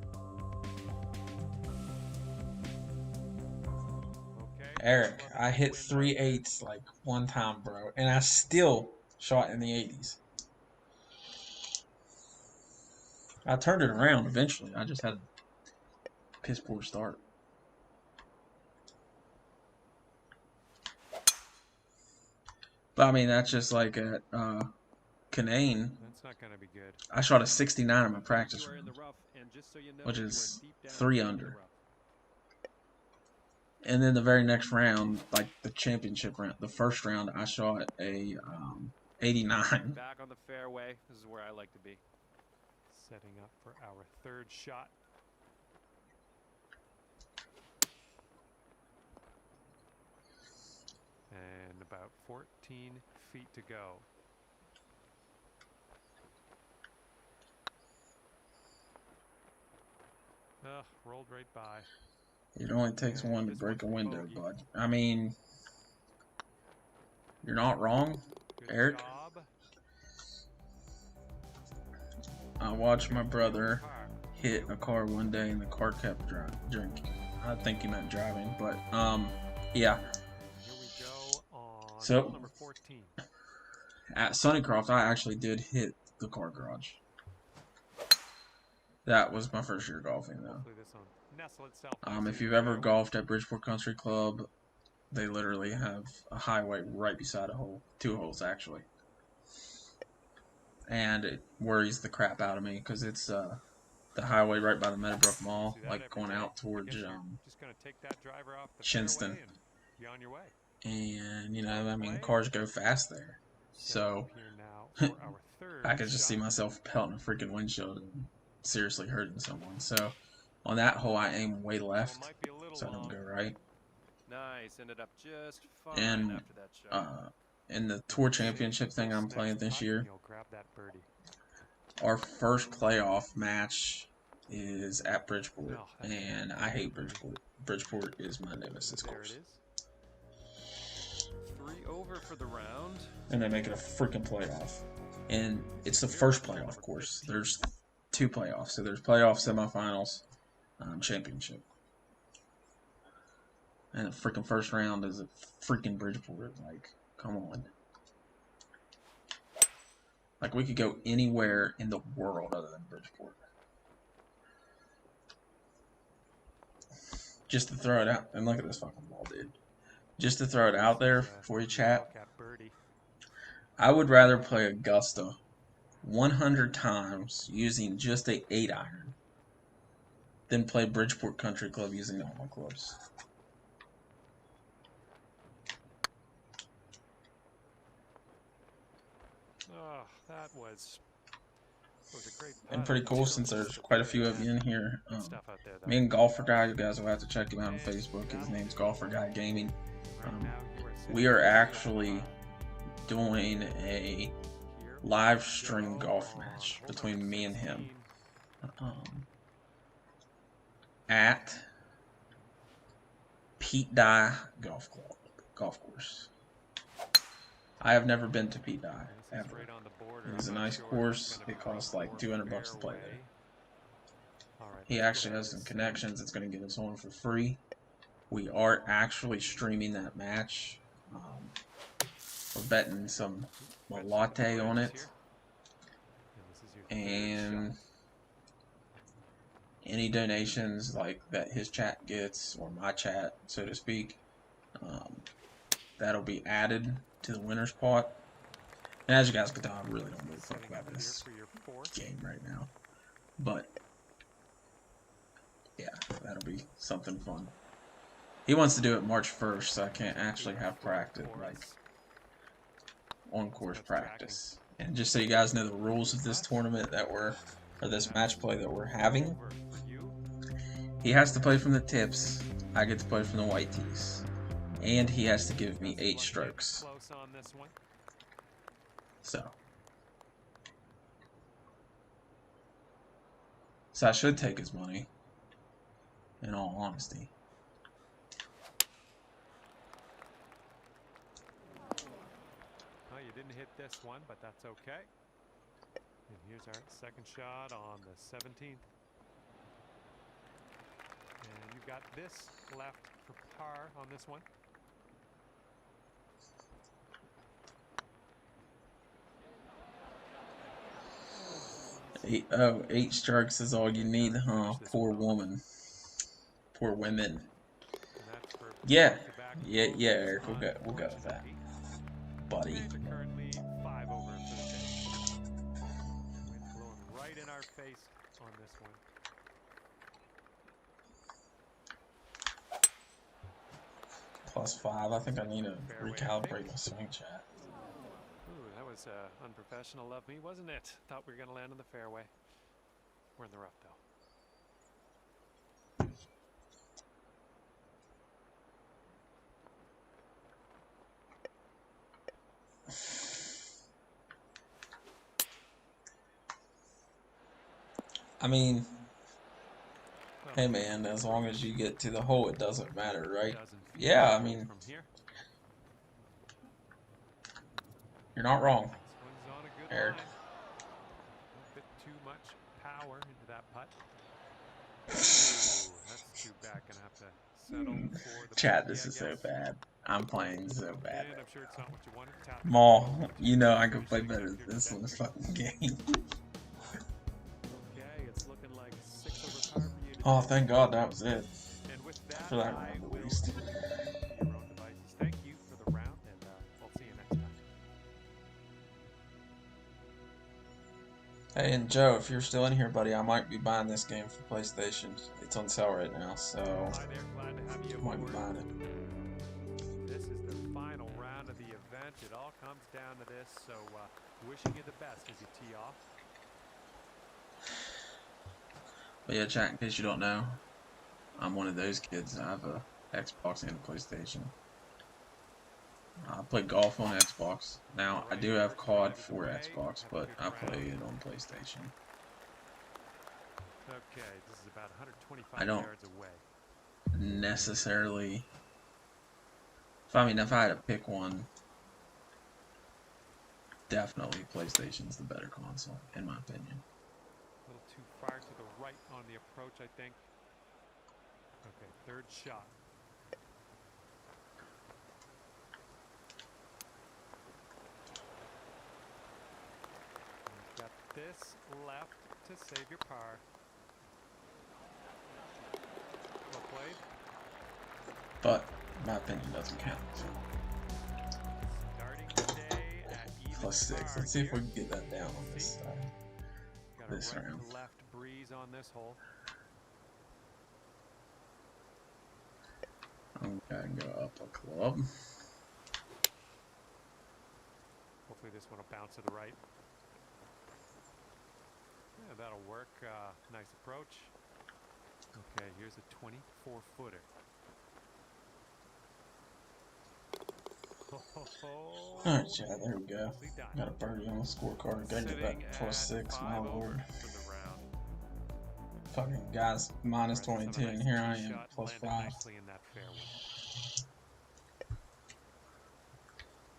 Okay. Eric, I hit 3/8 like one time, bro, and I still shot in the 80s. I turned it around eventually. I just had a piss poor start. But I mean, that's just like at Canaan. That's not gonna be good. I shot a 69 in my practice round, which is 3 under. And then the very next round, like the championship round, the first round, I shot a 89. Back on the fairway. This is where I like to be. Setting up for our third shot. And about 14 feet to go. Ugh, rolled right by. It only takes one to break a window, bud. I mean, you're not wrong, Good Eric. job. I watched my brother hit a car one day and the car kept drinking. I think he meant driving, but yeah. Here we go on So, hole number 14. At Sunnycroft, I actually did hit the car garage. That was my first year golfing, though. Hopefully this one nestle itself If you've ever golfed at Bridgeport Country Club, they literally have a highway right beside a hole. 2 holes, actually. And it worries the crap out of me because it's the highway right by the Meadowbrook Mall, like going out towards just gonna take that driver off the Chinston. fairway and be on your way. And, you know, I mean, cars go fast there. So, Here now for our third I could just see shot. myself pelting a freaking windshield and seriously hurting someone. So, on that hole, I aim way left, Might be a little so I don't long. go right. Nice. Ended up just fine And after that shot. in the tour championship thing I'm playing this year, You'll grab that birdie. our first playoff match is at Bridgeport, Oh, that's and I hate Bridgeport. Bridgeport is my nemesis There course. it is. 3 over for the round. And they make it a freaking playoff. And it's the first playoff course. There's 2 playoffs. So there's playoff, semifinals, championship. And the freaking first round is a freaking Bridgeport. Like, come on. Like, we could go anywhere in the world other than Bridgeport. Just to throw it out. And look at this fucking ball, dude. Just to throw it out there for you, chat. I would rather play Augusta 100 times using just a 8-iron than play Bridgeport Country Club using all my clubs. Oh, that was a great putt. And pretty cool since there's quite a few of you in here. Stuff out there, though. Me and Golfer Guy, you guys will have to check him out on Facebook. His name's Golfer Guy Gaming. We are actually doing a live stream golf match between me and him at Pete Dye Golf Course. I have never been to Pete Dye ever. It is a nice course. It costs like $200 to play there. He actually has some connections. It's going to get us on for free. We are actually streaming that match. We're betting some latte on it. And any donations like that his chat gets, or my chat, so to speak, that'll be added to the winner's pot. And as you guys can tell, I really don't give a fuck about this game right now. But yeah, that'll be something fun. He wants to do it March 1st, so I can't actually have practice, like on-course practice. And just so you guys know the rules of this tournament or this match play that we're having, he has to play from the tips, I get to play from the white tees. And he has to give me 8 strokes. So I should take his money, in all honesty. Oh, you didn't hit this one, but that's okay. And here's our second shot on the 17th. And you've got this left for par on this one. Eight strokes is all you need, huh? Poor woman. Poor women. Yeah, yeah, Eric, we'll go with that, buddy. And they're currently 5 over for the day. Wind's blowing right in our face on this one. +5. I think I need to recalibrate my swing, chat. Ooh, that was unprofessional of me, wasn't it? Thought we were going to land on the fairway. We're in the rough, though. I mean, hey man, as long as you get to the hole, it doesn't matter, right? Yeah, I mean, you're not wrong, Eric. A bit too much power into that putt. Ooh, that's too bad. Gonna have to settle for the Chat, bogey, this is I so guess. bad. I'm playing so bad. And I'm sure it's not what you wanted. Maul, you know I can play better than this in this fucking game. Okay, it's looking like 6 over par for you today. Oh, thank God that was it. And with that, For that round, at least. your own devices. Thank you for the round, and we'll see you next time. Hey, and Joe, if you're still in here, buddy, I might be buying this game for PlayStation. It's on sale right now, so Hi there, glad to have you I might be aboard. buying it. This is the final round of the event. It all comes down to this, so wishing you the best as you tee off. But yeah, chat, in case you don't know, I'm one of those kids. I have a Xbox and a PlayStation. I play golf on Xbox. Now, I do have COD for Xbox, but I play it on PlayStation. Okay, this is about 125 I don't yards away. necessarily... if I had to pick one, definitely PlayStation's the better console, in my opinion. A little too far to the right on the approach, I think. Okay, third shot. You've got this left to save your par. Well played. But, in my opinion, doesn't count. So. Starting today at even +6. Let's see if we can get that down on this got this a right round. to left breeze on this hole. I'm gonna go up a club. Hopefully this one will bounce to the right. Yeah, that'll work. Nice approach. Okay, here's a 24-footer. Alright, Chad, there we go. Got a birdie on the scorecard. Gotta get that +6, my lord. Fucking guys, -22, and here I am, +5.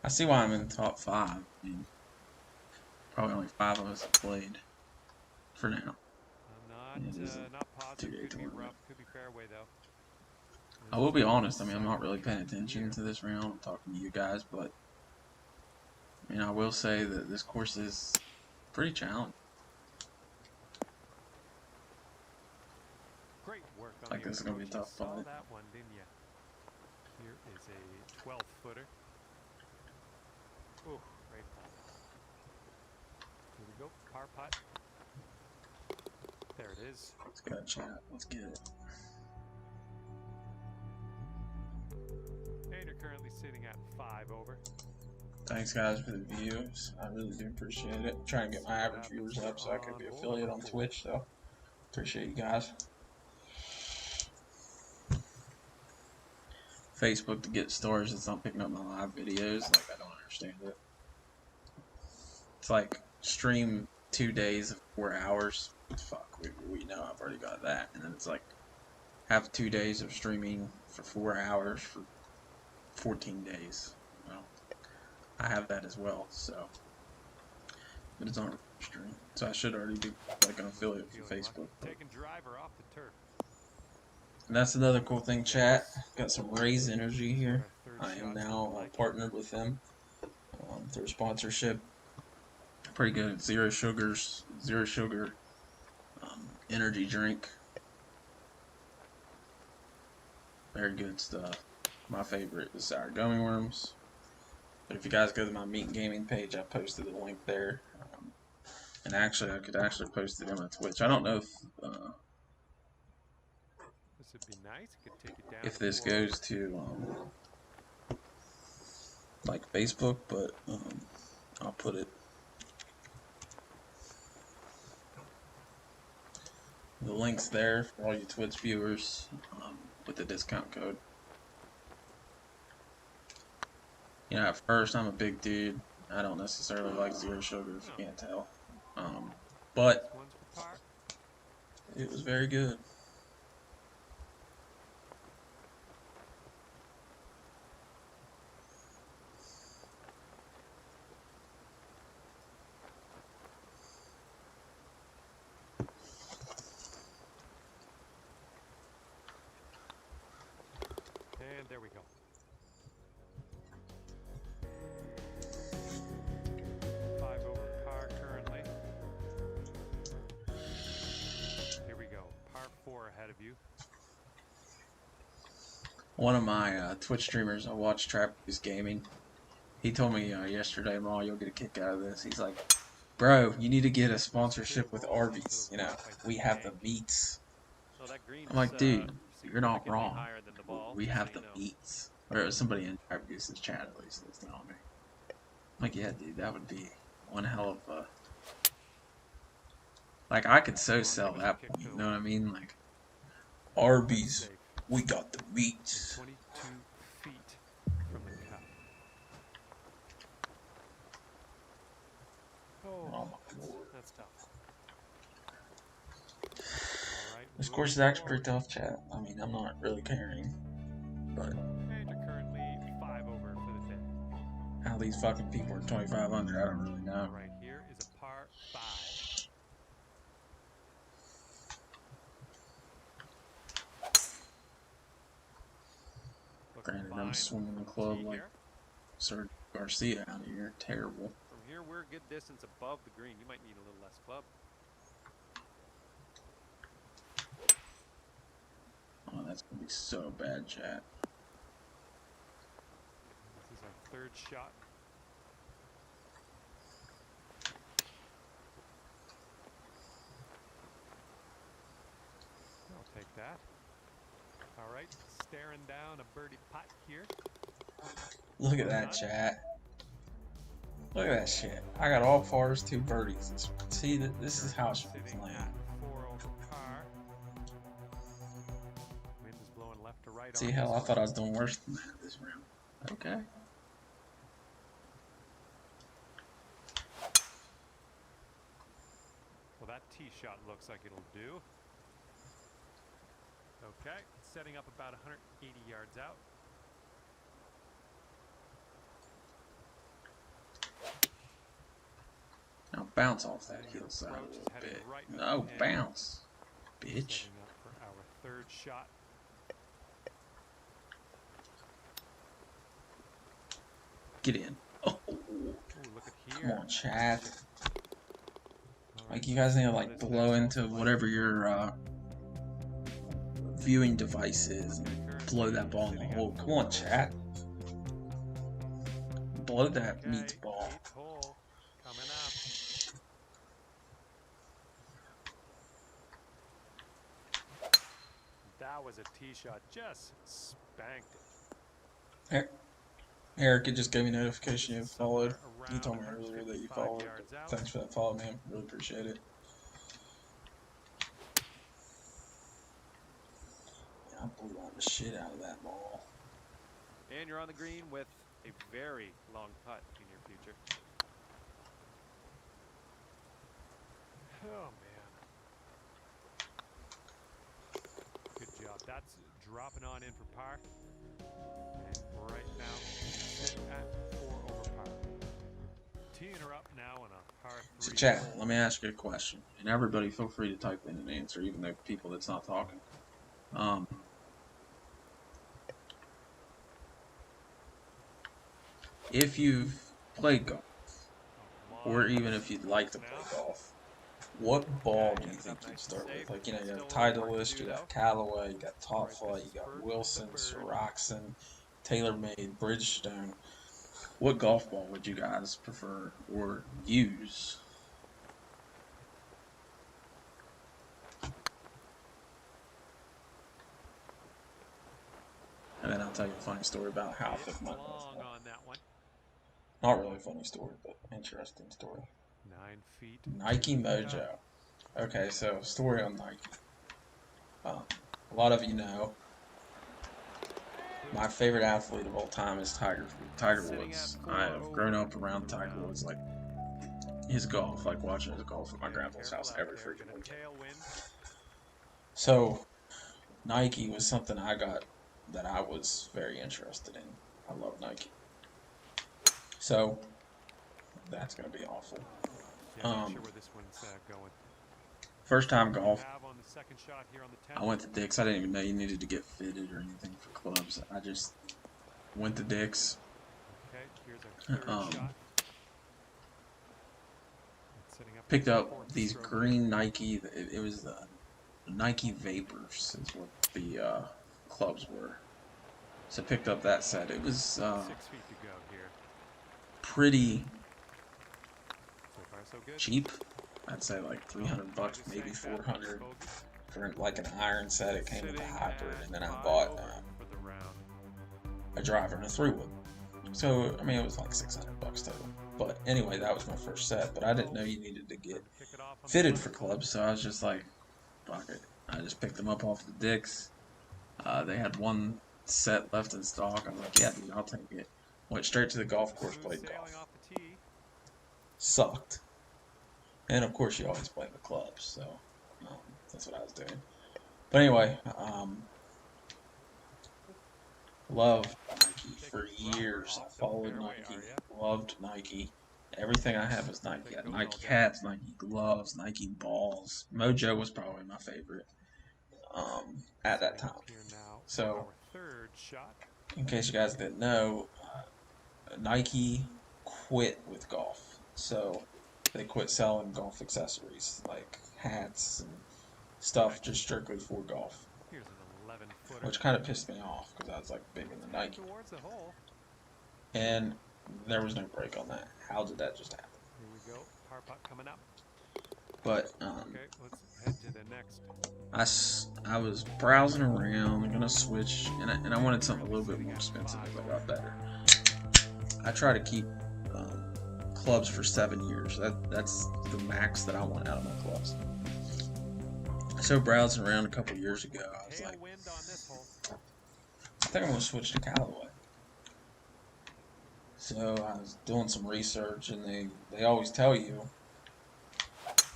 I see why I'm in the top 5. I mean, probably only 5 of us have played. For now. Not positive. Could be rough. Could be fairway though. I will be honest, I mean, I'm not really paying attention to this round. I'm talking to you guys, but I mean, I will say that this course is pretty challenging. Great work on Like this is gonna be a tough fight. fight. That one, didn't you? Here is a 12-footer. Ooh, great ball. Here we go, par putt. There it is. Let's go, chat. Let's get it. And you're currently sitting at 5 over. Thanks, guys, for the views. I really do appreciate it. I'm trying to get my average viewers up so I can be affiliate on Twitch, so appreciate you guys. Facebook to get stars, it's not picking up my live videos. Like, I don't understand it. It's like stream 2 days of 4 hours. Fuck, we know I've already got that. And then it's like have 2 days of streaming for 4 hours for 14 days. Well, I have that as well, so. But it's on stream. So I should already be like an affiliate for Facebook. Taking driver off the turf. And that's another cool thing, chat. Got some Raise Energy here. I am now partnered with them through sponsorship. Pretty good. Zero sugars, zero sugar energy drink. Very good stuff. My favorite is sour gummy worms. But if you guys go to my Meat and Gaming page, I posted a link there. And actually, I could actually post it on my Twitch. I don't know This would be nice. Could take it down if this goes to like Facebook, but I'll put it. The link's there for all you Twitch viewers with the discount code. You know, at first I'm a big dude. I don't necessarily like zero sugar, if you can't tell. But it was very good. And there we go. Five over par currently. Here we go. Par 4 ahead of you. One of my Twitch streamers, I watch Trappy's Gaming. He told me yesterday, "Ma, you'll get a kick out of this." He's like, "Bro, you need to get a sponsorship with Arby's. You know, we have the meats." I'm like, "Dude, you're not wrong. We have the meats." Or somebody in Trappy's chat at least was telling me. I'm like, "Yeah, dude, that would be one hell of a." Like, I could so sell that point. You know what I mean? Like, Arby's, we got the meats. 22 feet from the cup. Oh my lord. That's tough. Right, This course is actually pretty tough, chat. I mean, I'm not really caring, but and you're currently 5 over for the day. how these fucking people are 2,500, I don't really know. Right here is a par 5. Granted, I'm swinging the club like Sir Garcia out here. Terrible. From here, we're a good distance above the green. You might need a little less club. Oh, that's gonna be so bad, chat. This is our third shot. I'll take that. All right, staring down a birdie putt here. Look at that, chat. Look at that shit. I got all pars, 2 birdies. See, this is how it should be playing. 4 over par. Wind is blowing left to right. See, hell, I thought I was doing worse than that this round. Okay. Well, that tee shot looks like it'll do. Okay, setting up about 180 yards out. Now bounce off that hillside a little bit. No, bounce, bitch. Setting up for our third shot. Get in. Oh, Ooh, look at here. come on, chat. Like, you guys need to, like, blow into whatever your viewing device is and blow that ball in the hole. Come on, chat. Blow that meat ball. Coming up. That was a tee shot. Just spanked it. Eric, it just gave me notification you followed. You told me earlier that you followed. Thanks for that follow, man. Really appreciate it. Yeah, I blew out the shit out of that ball. And you're on the green with a very long putt in your future. Oh, man. Good job. That's dropping on in for par. And right now, sit at 4 over par. Teeing her up now on a par 3. So, chat, let me ask you a question. And everybody, feel free to type in an answer, even though people that's not talking. If you've played golf, or even if you'd like to play golf, what ball do you think you'd start with? Like, you know, you have Titleist, you got Callaway, you got Top Flight, you got Wilson, Soroxen, TaylorMade, Bridgestone. What golf ball would you guys prefer or use? And then I'll tell you a funny story about how I picked my golf ball. On that one. Not really a funny story, but interesting story. 9 feet. Nike Mojo. Okay, so story on Nike. A lot of you know my favorite athlete of all time is Tiger Woods. I have grown up around Tiger Woods, like his golf, like watching his golf at my grandpa's house every freaking weekend. So Nike was something I got that I was very interested in. I love Nike. So that's gonna be awful. First time golf, I went to Dick's. I didn't even know you needed to get fitted or anything for clubs. I just went to Dick's. Picked up these green Nike. It was the Nike Vapors is what the clubs were. So picked up that set. It was pretty cheap. I'd say like $300, maybe $400 for like an iron set. It came with a hybrid, and then I bought a driver and a 3-wood. So I mean, it was like $600 total. But anyway, that was my first set. But I didn't know you needed to get fitted for clubs, so I was just like, fuck it. I just picked them up off the Dick's. They had one set left in stock. I was like, yeah, dude, I'll take it. Went straight to the golf course, played golf. Sucked. And of course, you always blame the clubs, so that's what I was doing. But anyway, loved Nike for years. I followed Nike, loved Nike. Everything I have is Nike. I had Nike hats, Nike gloves, Nike balls. Mojo was probably my favorite at that time. So, in case you guys didn't know, Nike quit with golf. So they quit selling golf accessories like hats and stuff just strictly for golf, which kind of pissed me off because I was like big into Nike, and there was no break on that. How did that just happen? Here we go. Par putt coming up. But Okay, let's head to the next. I was browsing around, I'm gonna switch, and I wanted something a little bit more expensive as I got better. I try to keep clubs for 7 years. That's the max that I want out of my clubs. So browsing around a couple years ago, I was like, I think I'm gonna switch to Callaway. So I was doing some research, and they always tell you,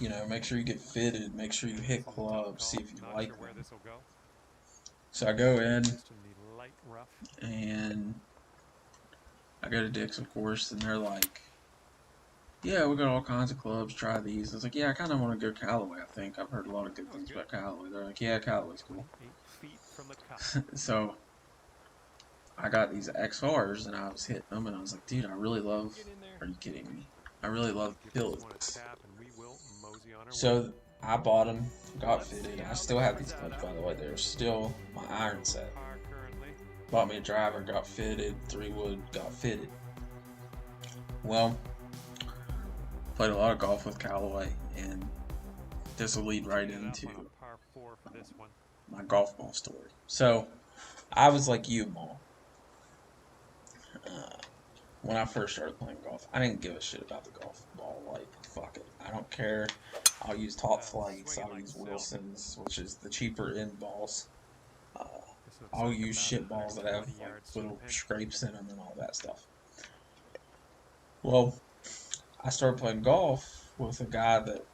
you know, make sure you get fitted, make sure you hit clubs, see if you like them. So I go in, and I go to Dick's, of course, and they're like, yeah, we got all kinds of clubs, try these. I was like, yeah, I kind of want to go Callaway, I think. I've heard a lot of good things about Callaway. They're like, yeah, Callaway's cool. So I got these XRs, and I was hitting them, and I was like, dude, I really love, are you kidding me? I really love Pillars. So I bought them, got fitted. I still have these clubs, by the way. They're still my iron set. Bought me a driver, got fitted, 3-wood, got fitted. Well, played a lot of golf with Callaway, and this will lead right into my golf ball story. So I was like you, Maul. When I first started playing golf, I didn't give a shit about the golf ball. Like, fuck it, I don't care. I'll use Top Flights, I'll use Wilsons, which is the cheaper end balls. I'll use shit balls that have like little scrapes in them and all that stuff. Well, I started playing golf with a guy that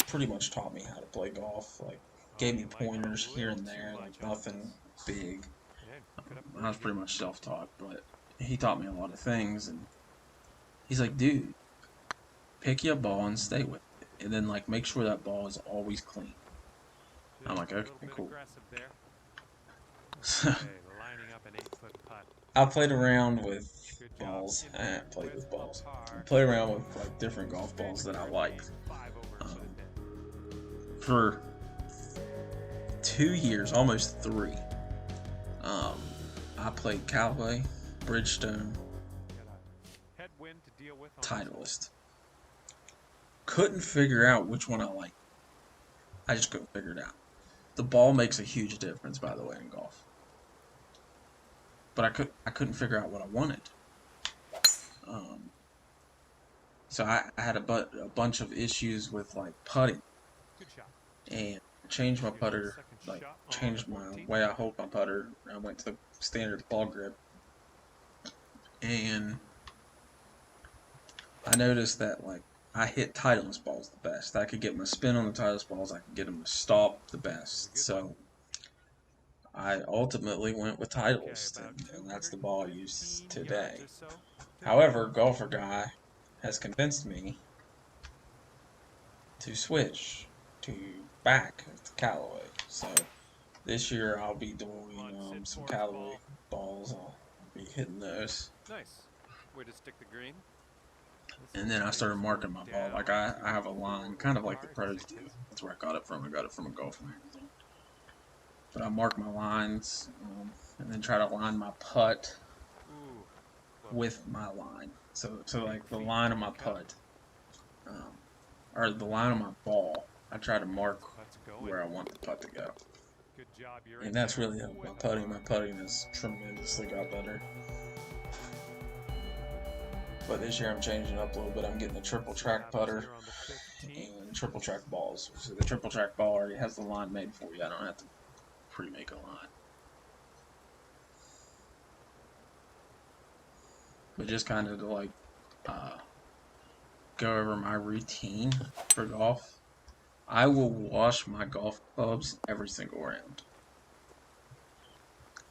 pretty much taught me how to play golf. Like, gave me pointers here and there, like nothing big. I was pretty much self-taught, but he taught me a lot of things. And he's like, dude, pick your ball and stay with it, and then like make sure that ball is always clean. I'm like, okay, cool. an 8-foot putt. I played around with Good job. balls. In there Played with a balls. par. I played around with like different golf balls that I liked. 5 over to the pin. For 2 years, almost 3. I played Callaway, Bridgestone, Got a headwind to deal with on this hole. Titleist. Couldn't figure out which one I liked. I just couldn't figure it out. The ball makes a huge difference, by the way, in golf. But I couldn't figure out what I wanted. So I had a bunch of issues with like putting, Good shot. and changed my putter, like changed my way I hold my putter. I went to standard ball grip, and I noticed that like I hit Titleist balls the best. I could get my spin on the Titleist balls. I could get them to stop the best. So I ultimately went with Titleist, and that's the ball I use today. However, Golfer Guy has convinced me to switch back to Callaway. So this year I'll be doing some Callaway balls. I'll be hitting those. Nice. Way to stick the green. And then I started marking my ball. Like I have a line, kind of like the pros do. That's where I got it from. I got it from a golf magazine. But I mark my lines, and then try to line my putt with my line. So like the line of my putt, or the line of my ball, I try to mark where I want the putt to go. Good job. And that's really helped my putting. My putting has tremendously got better. But this year I'm changing up a little bit. I'm getting a triple track putter and triple track balls. So the triple track ball already has the line made for you. I don't have to pre-make a line. But just kind of to like go over my routine for golf. I will wash my golf clubs every single round.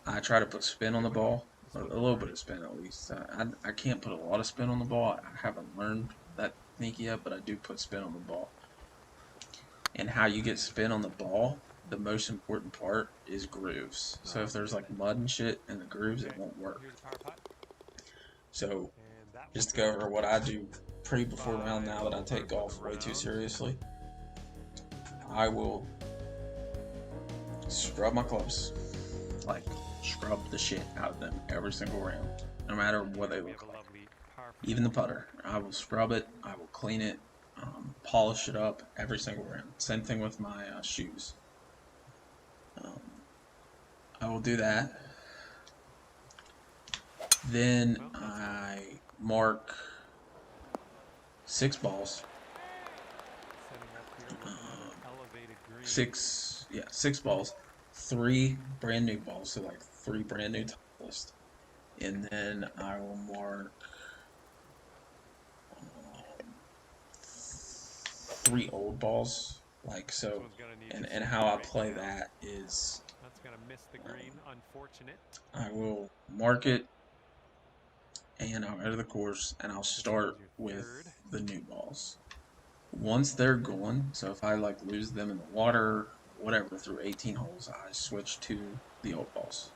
I try to put spin on the ball, a little bit of spin at least. I can't put a lot of spin on the ball. I haven't learned that technique yet, but I do put spin on the ball. And how you get spin on the ball, the most important part is grooves. So if there's like mud and shit in the grooves, it won't work. So just to go over what I do pre before round now that I take golf way too seriously, I will scrub my clubs, like scrub the shit out of them every single round, no matter what they look like. Even the putter, I will scrub it, I will clean it, polish it up every single round. Same thing with my shoes. I will do that. Then I mark 6 balls. 6 balls. 3 brand new balls, so like 3 brand new Titleist. And then I will mark 3 old balls, like so. And how I play that is, that's gonna miss the green. Unfortunate. I will mark it, and I'll go to the course, and I'll start with the new balls. Once they're gone, so if I like lose them in the water, whatever, through 18 holes, I switch to the old balls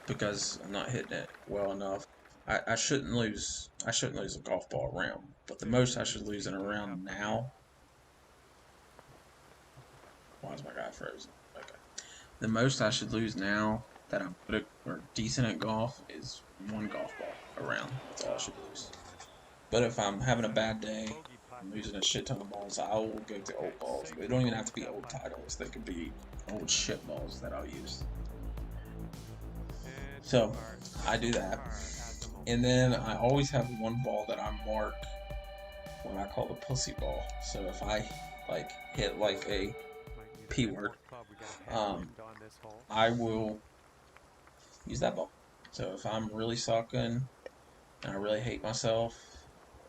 because I'm not hitting it well enough. I shouldn't lose a golf ball round, but the most I should lose in a round now. Why is my guy frozen? Okay. The most I should lose now that I'm good at, or decent at golf, is 1 golf ball a round. That's all I should lose. But if I'm having a bad day, I'm losing a shit ton of balls, I will go to old balls. They don't even have to be old Titles. They could be old shit balls that I'll use. So I do that. And then I always have 1 ball that I mark what I call the pussy ball. So if I like hit like a P word, I will use that ball. So if I'm really sucking and I really hate myself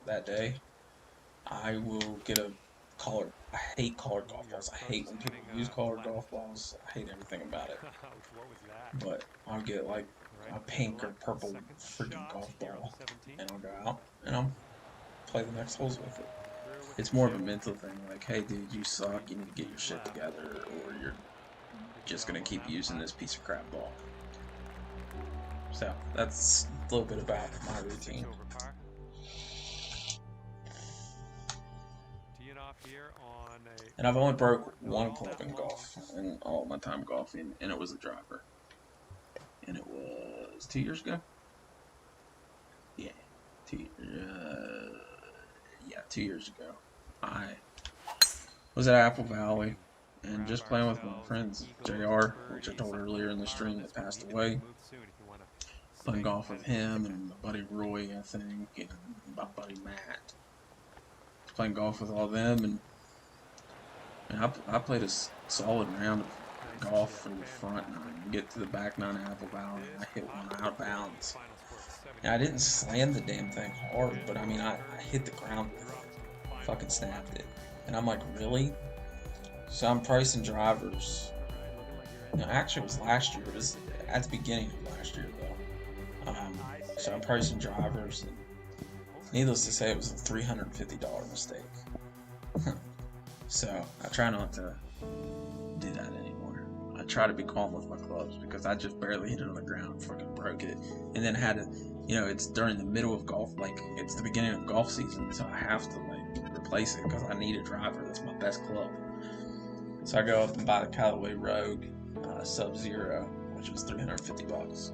that day, I will get a collared. I hate collared golf balls. I hate when people use collared golf balls. I hate everything about it. But I'll get like a pink or purple freaking golf ball, and I'll go out and I'll play the next holes with it. It's more of a mental thing, like, hey dude, you suck, you need to get your shit together, or you're just gonna keep using this piece of crap ball. So that's a little bit about my 6 routine. over par. Teeing off here on a. And I've only broke not one all club that in long. golf in all my time golfing, and it was a driver. And it was 2 years ago. Yeah, 2 years ago. I was at Apple Valley and just playing with my friends, JR, which I told earlier in the stream that passed away. Playing golf with him and my buddy Roy, I think, and my buddy Matt. Playing golf with all them, and I played a solid round of golf from the front nine. Get to the back nine of Apple Valley, and I hit one out of bounds. Now, I didn't slam the damn thing hard, but I mean, I hit the ground with it. Fucking snapped it. And I'm like, really? So I'm pricing drivers. No, actually, it was last year. It was at the beginning of last year, though. So I'm pricing drivers, and needless to say, it was a $350 mistake. So I try not to do that anymore. I try to be calm with my clubs because I just barely hit it on the ground, fucking broke it, and then had to, it's during the middle of golf, like it's the beginning of golf season, so I have to like replace it because I need a driver. That's my best club. So I go up and buy the Callaway Rogue Sub-Zero, which was $350.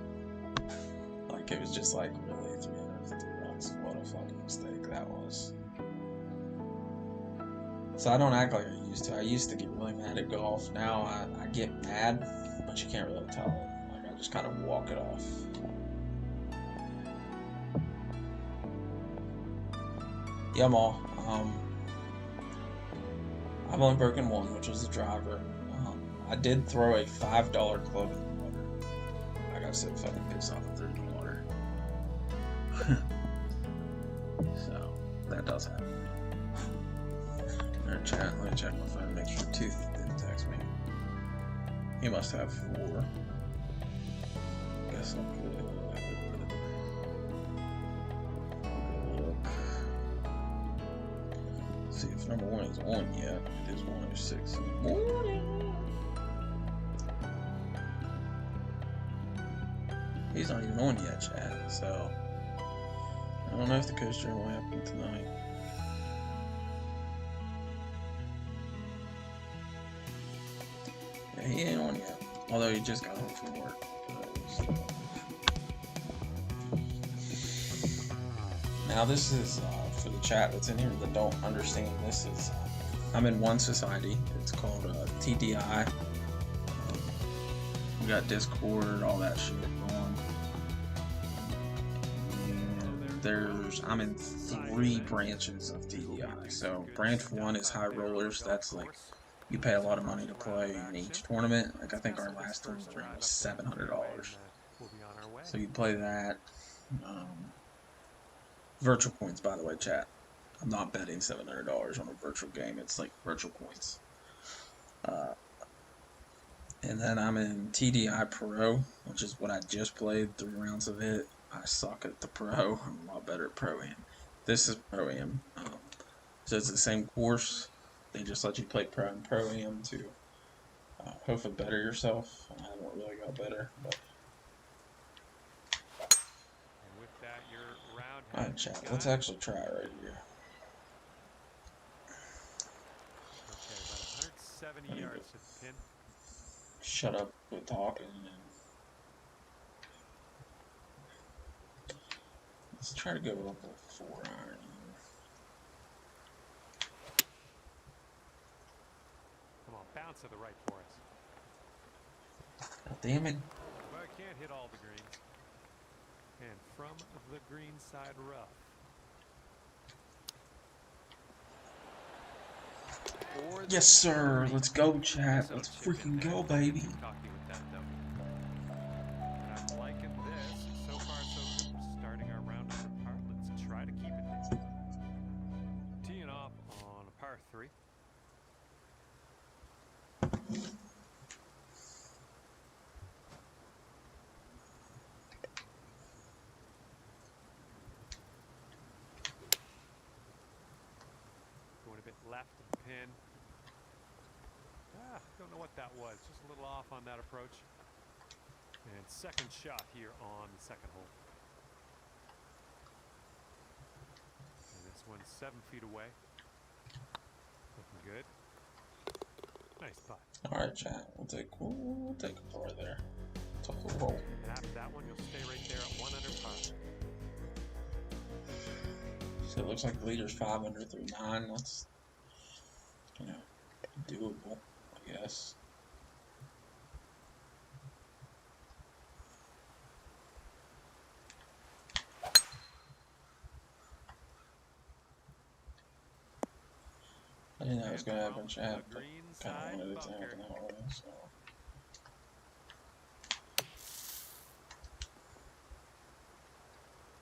Like it was just like really $350. What a fucking mistake that was. So I don't act like I used to. I used to get really mad at golf. Now I get mad, but you can't really tell it. Like I just kind of walk it off. Yeah, I'm all. I've only broken one, which was the driver. I did throw a $5 club in the water. Like I said, fucking piss off if they're in the water. So that does happen. Let me check my phone, make sure Tooth didn't text me. He must have 4. Guess I'm good. Let's see if number 1 is on yet. It is 1:06 in the morning. He's not even on yet, chat. So I don't know if the coach will happen tonight. He ain't on yet, although he just got home from work. Now this is for the chat that's in here that don't understand. This is I'm in one society. It's called TDI. We got Discord, all that shit going. And I'm in 3 branches of TDI. So branch 1 is high rollers. That's like you pay a lot of money to play in each tournament. Like I think our last tournament was $700. So you play that. Virtual points, by the way, chat. I'm not betting $700 on a virtual game. It's like virtual points. And then I'm in TDI Pro, which is what I just played. 3 rounds of it. I suck at the Pro. I'm a lot better at Pro-Am. This is Pro-Am. So it's the same course. They just let you play Pro and Pro-Am to hopefully better yourself. I haven't really got better, but. And with that, your round Alright, chat. Let's actually try it right here. Okay, about 170 yards to the pin. Shut up with talking. Let's try to go up a 4 iron. Come on, bounce to the right for us. God damn it. But I can't hit all the greens. And from the green side rough. Yes, sir. Let's go, chat. Let's freaking go, baby. I'm liking this. So far, so good. We're starting our round on the par. Let's try to keep it there. Teeing off on a par 3. Going a bit left of the pin. Don't know what that was. Just a little off on that approach. And second shot here on the second hole. And this one's 7 feet away. Looking good. Nice putt. All right, chat. We'll take a par there. Tough roll. And after that one, you'll stay right there at 1 under par. So it looks like the leader's 5 under through 9. That's, you know, doable, I guess. I didn't know it was going to happen, chat, but kind of wanted it to happen that way, so.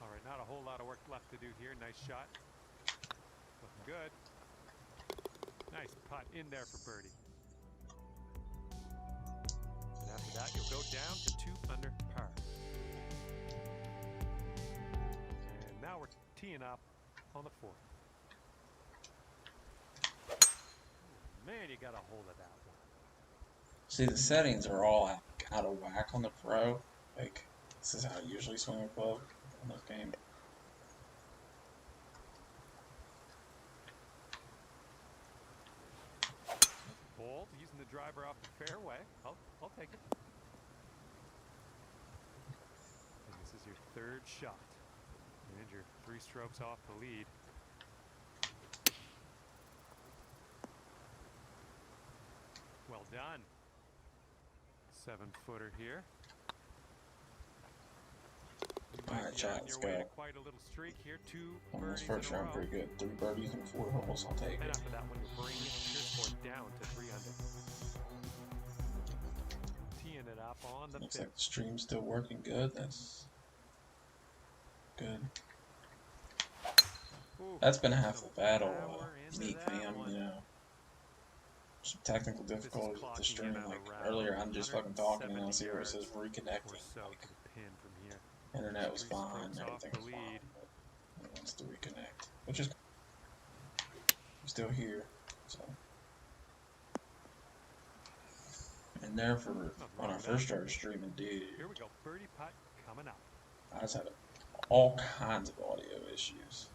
All right, not a whole lot of work left to do here. Nice shot. Looking good. Nice putt in there for birdie. And after that, you'll go down to 2 under par. And now we're teeing up on the 4th. Man, you got a hold of that one. See, the settings are all out of whack on the Pro. Like, this is how I usually swing a club in this game. Bold, using the driver off the fairway. I'll take it. And this is your 3rd shot. And you're 3 strokes off the lead. Well done. 7-footer here. Alright, chat, let's go. Quite a little streak here. 2 On this birdies first in a round, row. pretty good. 3 birdies and 4 holes, I'll take And it. after that one, you'll bring your score down to 3 under. Teeing it up on the Looks 5th. like the stream's still working good. That's good. Ooh, That's been half the some battle, power into Meek that fam, one. you know. Some technical difficulties with the clocking stream. in at Like around earlier, I'm just fucking talking and I 170 see where it says Or reconnecting. so Like, to the pin from here. internet was 3 fine, strokes off everything the was lead. fine. But it wants to reconnect, which is I'm still here. So, and there for when I first started streaming, dude, Here we go. Birdie putt coming up. I just had all kinds of audio issues.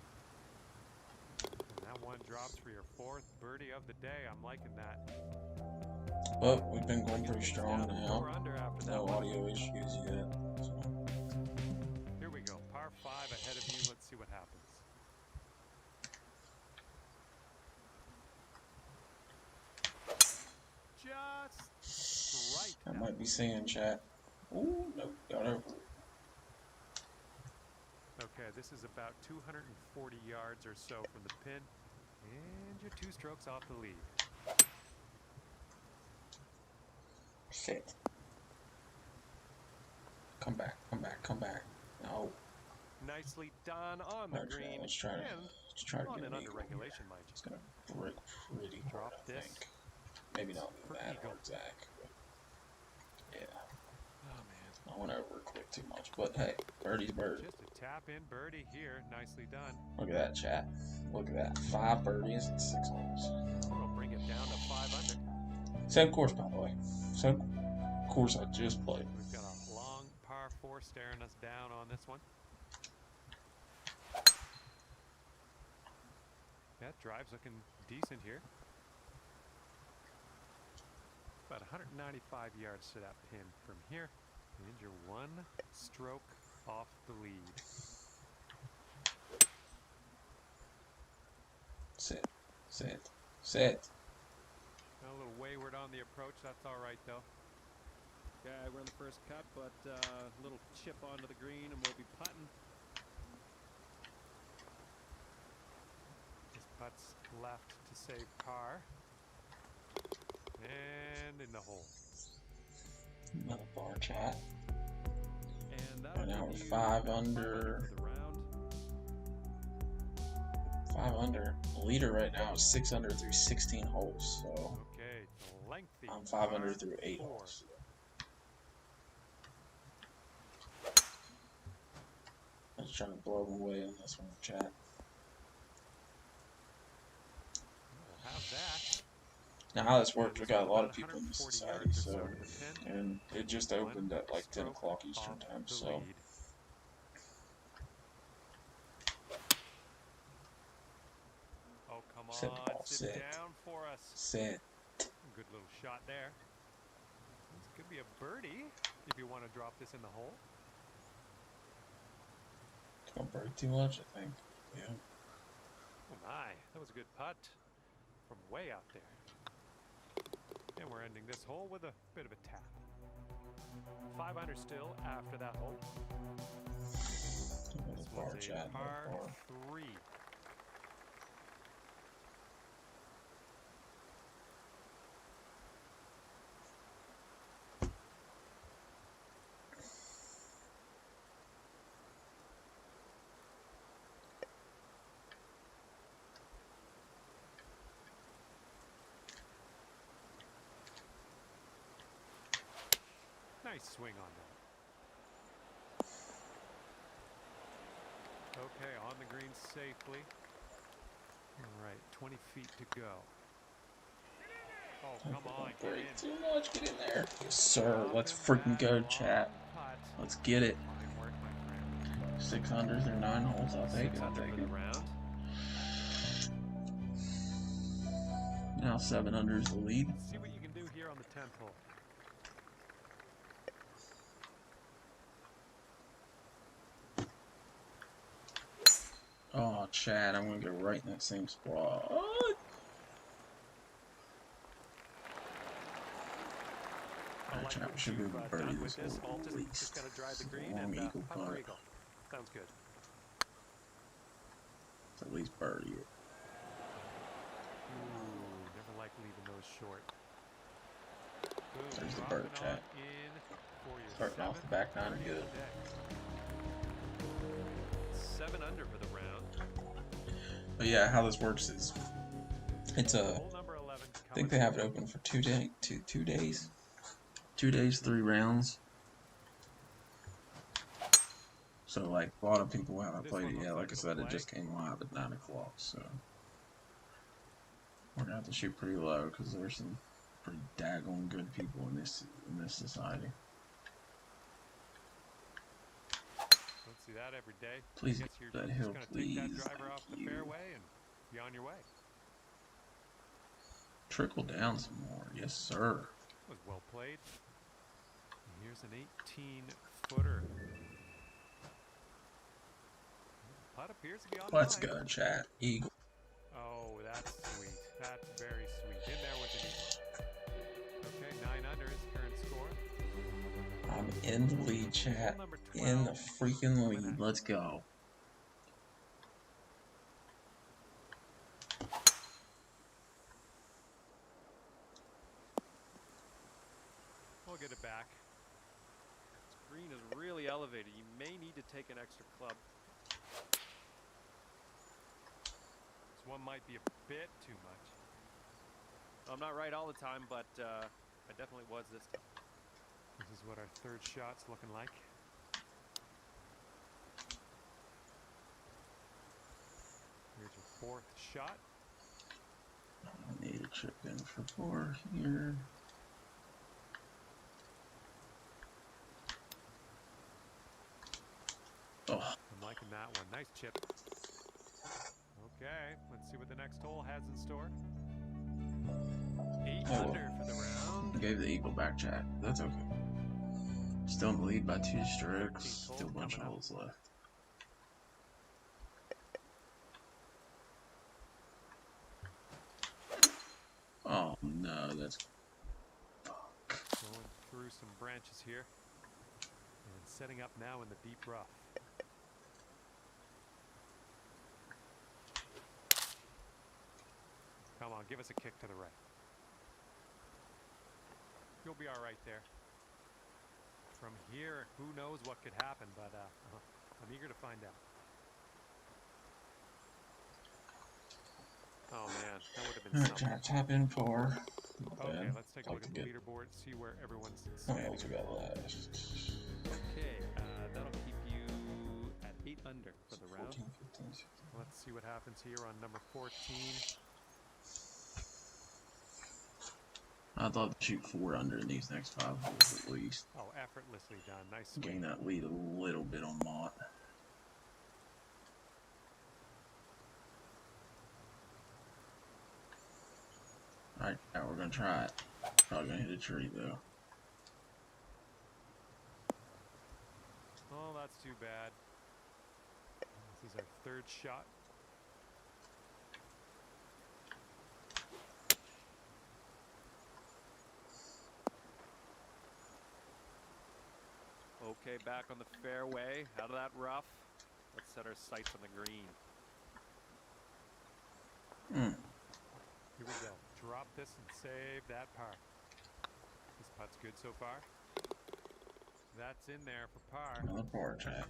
And that one drops for your 4th birdie of the day. I'm liking that. But we've been going pretty Things strong down to now. 4 under after that No one. audio issues yet. So. Here we go. Par 5 ahead of you. Let's see what happens. Just right. I might be seeing chat. Ooh, nope, got over it. Okay, this is about 240 yards or so from the pin. And you're 2 strokes off the lead. Shit. Come back, come back, come back. No. Nicely done on the Okay, green. let's try to on get an an under eagle regulation, here. mind you. It's gonna break pretty hard, Drop I this think. Maybe not for that eagle. hard, Zach. But yeah, Oh, man. I went over it quick too much. But hey, birdie's birdie. Just a tap-in birdie here. Nicely done. Look at that, chat. Look at that. 5 birdies and 6 holes. We'll bring it down to 5 under. Same course, by the way. Same course I just played. We've got a long par 4 staring us down on this one. That drive's looking decent here. About 195 yards to that pin from here. And you're 1 stroke off the lead. Sit, sit, sit. A little wayward on the approach. That's all right, though. Yeah, we're in the first cut, but a little chip onto the green, and we'll be putting. This putt's left to save par. And in the hole. Another bar, chat. And Right now we're 5 under. for the round. 5 under. The leader right now is 6 under through 16 holes. So Okay, lengthy. I'm 5 under par through 8 4. holes. I'm just trying to blow them away on this one, chat. We'll have that. Now how this And works, we this got one's a lot about of people in this 140 society, yards or so, so to the pin. and it just One opened at like 10 stroke o'clock Eastern off time, the so lead. Oh, come set the on, ball, sit set, down for us. set. Good little shot there. This could be a birdie if you want to drop this in the hole. Don't break too much, I think. Yeah. Oh my, that was a good putt from way out there. And we're ending this hole with a bit of a tap. 5 under still after that hole. This one's a par 3. Nice swing on that. Okay, on the green safely. All right, 20 feet to go. Oh, come on, get in. Too much, get in there. Yes, sir. Let's freaking go, chat. Let's get it. Fine work, my friend. 6 unders or 9 holes. I'll take it. I'll take it. Round. Now 7 unders the lead. Let's see what you can do here on the 10th hole. Oh, Chad, I'm gonna go right in that same spot. Alright, Chad, we should be able to birdie this hole at least. Just gotta drive the green Long and eagle putt or putt. eagle. Sounds good. At least birdie it. Ooh, never like leaving those short. Boom, There's the drop bird, it Chad. on in for your Starting off the 7th back nine birdie of good. the day. 7 under for the round. But yeah, how this works is it's a. Hole number 11. I think they have it open for 2 days. 2 days. 2 days, 3 rounds. So like a lot of people haven't played it yet. Like I said, it just came live at 9 o'clock. So we're gonna have to shoot pretty low because there's some pretty daggone good people in this society. Don't see that every day. Please Guess get you're that just hill, gonna please. take that driver off the Thank you. fairway and be on your way. Trickle down some more, yes sir. That was well played. And here's an 18-footer. Putt appears to be on Let's line. go, chat. Eagle. Oh, that's sweet. That's very sweet. In there with an eagle. Okay, 9 under is current score. I'm in the lead, chat. Hole number 12. In the freaking lead. Let's go. We'll get it back. This green is really elevated. You may need to take an extra club. This one might be a bit too much. I'm not right all the time, but I definitely was this time. This is what our 3rd shot's looking like. Here's your 4th shot. I need a chip in for 4 here. Oh. I'm liking that one. Nice chip. Okay, let's see what the next hole has in store. 8 under for the round. Gave the eagle back, chat. That's okay. Still in the lead by 2 strokes. Still a bunch of holes left. Oh no, that's Going through some branches here. And setting up now in the deep rough. Come on, give us a kick to the right. You'll be all right there. From here, who knows what could happen, but I'm eager to find out. Oh man, that would have been something. tap in 4. Okay, let's take a look at the leaderboard, see where everyone's How many standing. holes we got left? Okay, that'll keep you at 8 under for the round. 14, 15, 16. Let's see what happens here on number 14. I'd love to shoot 4 under in these next 5 holes at least. Oh, effortlessly done. Nice swing. Gain that lead a little bit on Mott. Alright, now we're gonna try it. Probably gonna hit a tree though. Oh, that's too bad. This is our third shot. Okay, back on the fairway, out of that rough. Let's set our sights on the green. Here we go. Drop this and save that par. This putt's good so far. That's in there for par. Another par track.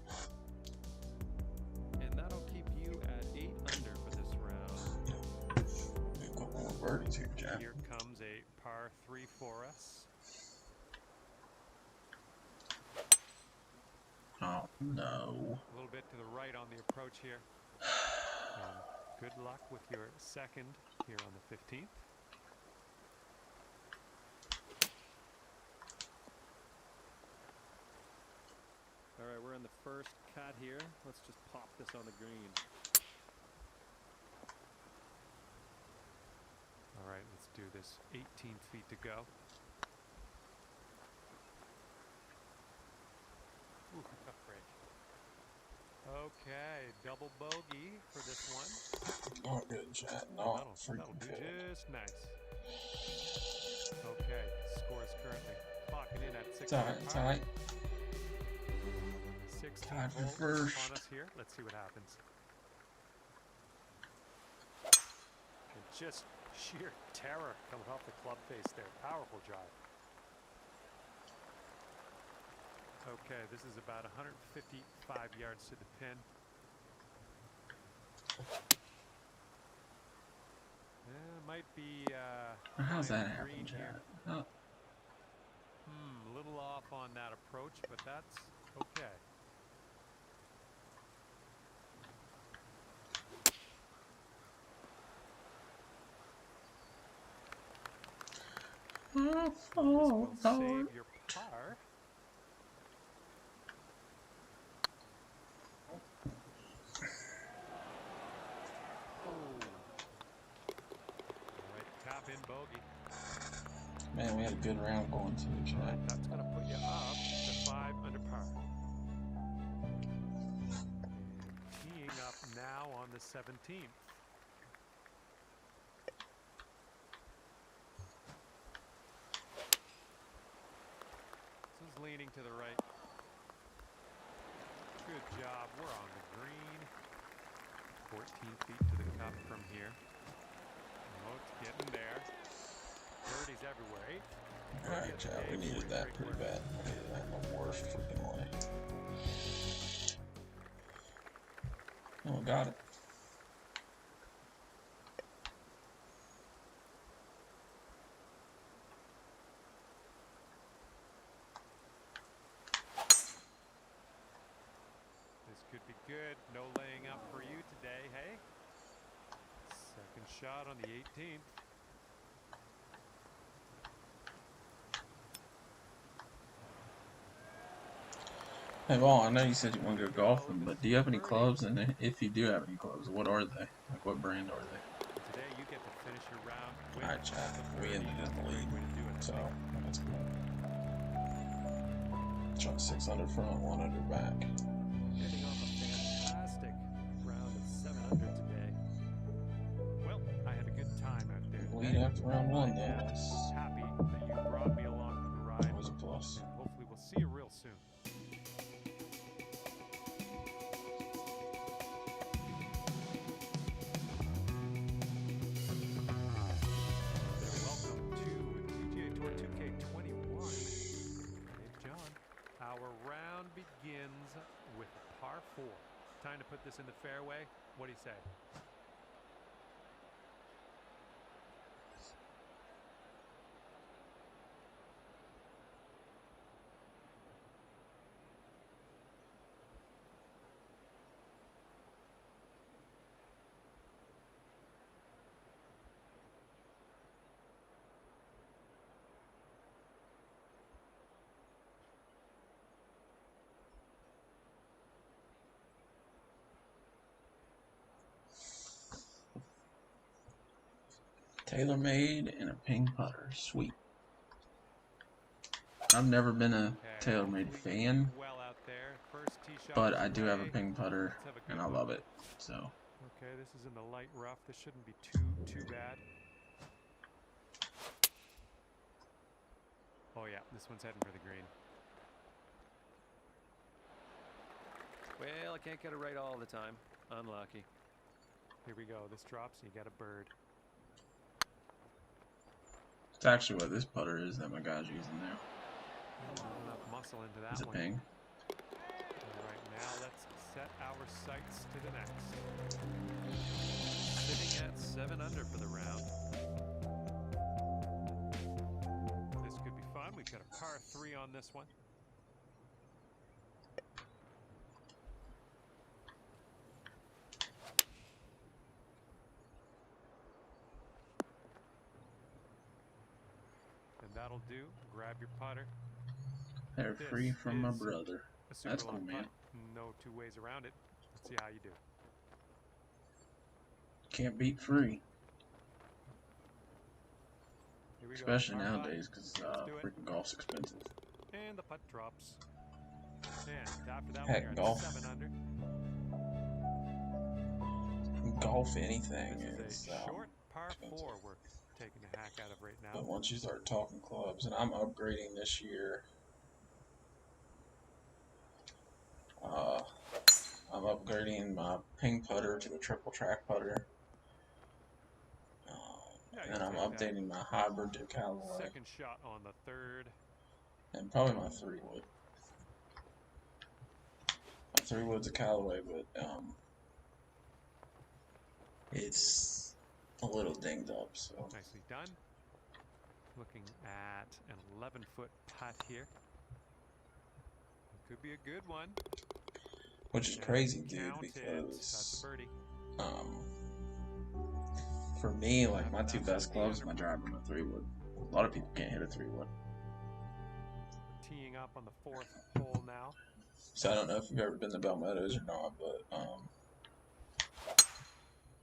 And that'll keep you at 8 under for this round. We've got more birdies here, Jack. Here comes a par 3 for us. Oh, no. A little bit to the right on the approach here. And good luck with your second here on the 15th. All right, we're in the first cut here. Let's just pop this on the green. All right, let's do this. 18 feet to go. Ooh, tough break. Okay, double bogey for this one. Not good, Jack. Not That'll freaking do good. just nice. Okay, score is currently clocking in at 6. It's alright, it's alright. 16 Tied for holes first. on us here. Let's see what happens. And just sheer terror coming off the club face there. Powerful drive. Okay, this is about 155 yards to the pin. Might be How's that flying happen, green Jack? here. Oh. A little off on that approach, but that's okay. This will save your par. Alright, tap in bogey. Man, we had a good round going too, Jack. Alright, that's going to put you up to 5 under par. And teeing up now on the 17th. This is leaning to the right. Good job. We're on the green. 14 feet to the cup from here. Oh, it's getting there. Birdies everywhere. Alright, Jack, we needed that pretty bad. We needed that in the worst freaking way. Oh, got it. This could be good. No laying up for you today, hey? Second shot on the 18th. Hey, Paul, I know you said you want to go golfing, but do you have any clubs? And if you do have any clubs, what are they? Like, what brand are they? Today you get to finish your round with Alright, Jack, we ended in the great lead, way to do it. so that's cool. Shot 6 under front, 1 under back. Ending off a fantastic round of 7 under today. Well, I had a good time out there. Lead after round 1, though. I'm That's happy that you brought me along for the ride. always a plus. And hopefully we'll see you real soon. Welcome to PGA Tour 2K21. Hey, John. Our round begins with par 4. Time to put this in the fairway. What do you say? TaylorMade and a ping putter. Sweet. I've never been a TaylorMade fan, well out there. First tee shot but is I do have a away. ping putter, Let's have a and good I one. love it. So. Okay, this is in the light rough. This shouldn't be too bad. Oh yeah, this one's heading for the green. Well, I can't get it right all the time. Unlucky. Here we go. This drops and you got a bird. It's actually what this putter is that my guy's using now. Enough muscle into that It's a one. ping. All right, now let's set our sights to the next. Sitting at 7 under for the round. This could be fun. We've got a par 3 on this one. And that'll do. Grab your putter. They're This free from my is brother. A super That's long cool, man. putt. No two ways around it. Let's see how you do. Can't beat free. Here we Especially go. Par 5. nowadays, because Let's do it. freaking golf's expensive. And the putt drops. And after that Heck, one, you're golf. at 7 under. Golf anything This is is a short par expensive. 4 we're taking the hack out of right now. But once you start talking clubs, and I'm upgrading this year. I'm upgrading my ping putter to a triple track putter. And then I'm updating my hybrid to Callaway. Second shot on the 3rd. And probably my 3-wood. My 3-wood's a Callaway, but it's a little dinged up. So Nicely done. Looking at an 11-foot putt here. Could be a good one. which is crazy, dude, Count it. That's because a birdie. for me, like my two best clubs, my driver and my 3-wood. A lot of people can't hit a 3-wood. Teeing up on the 4th hole now. So I don't know if you've ever been to Bell Meadows or not, but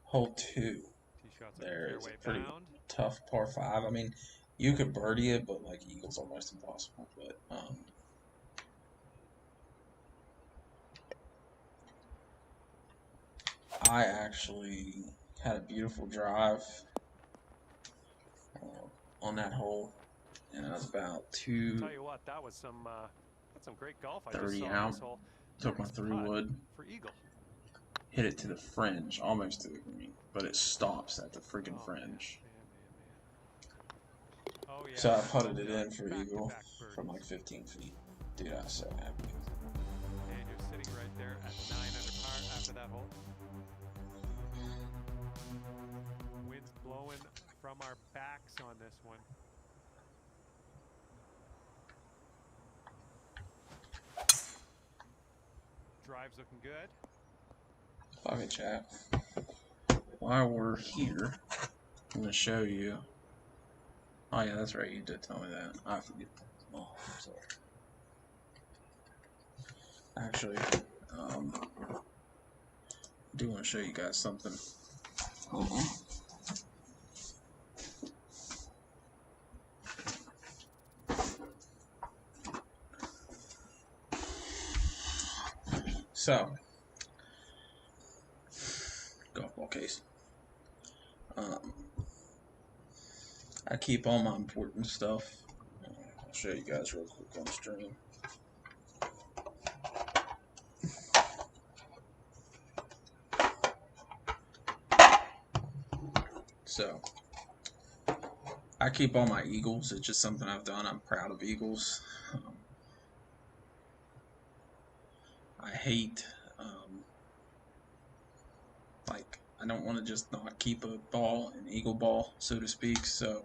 hole 2 Tee shots there is a fairway pretty bound. tough par 5. I mean, you could birdie it, but like eagle's almost impossible. But I actually had a beautiful drive on that hole, and I was about Tell you what, that was some great golf I just 30 saw on out. this hole. Took my Nice 3-wood, putt for eagle. hit it to the fringe, almost to the green, but it stops at the freaking fringe. Man. Oh, yeah. So I putted it in for Back-to-back eagle birdies. from like 15 feet. Dude, I was so happy. And you're sitting right there at 9 under par after that hole. Wind's blowing from our backs on this one. Drive's looking good. Okay, chat. While we're here, I'm going to show you. Oh, yeah, that's right. You did tell me that. I forget. Oh, I'm sorry. Actually, I do want to show you guys something. Hold on. So, golf ball case. I keep all my important stuff. I'll show you guys real quick on stream. So, I keep all my eagles. It's just something I've done. I'm proud of eagles. I hate, like, I don't want to just not keep a ball, an eagle ball, so to speak. So,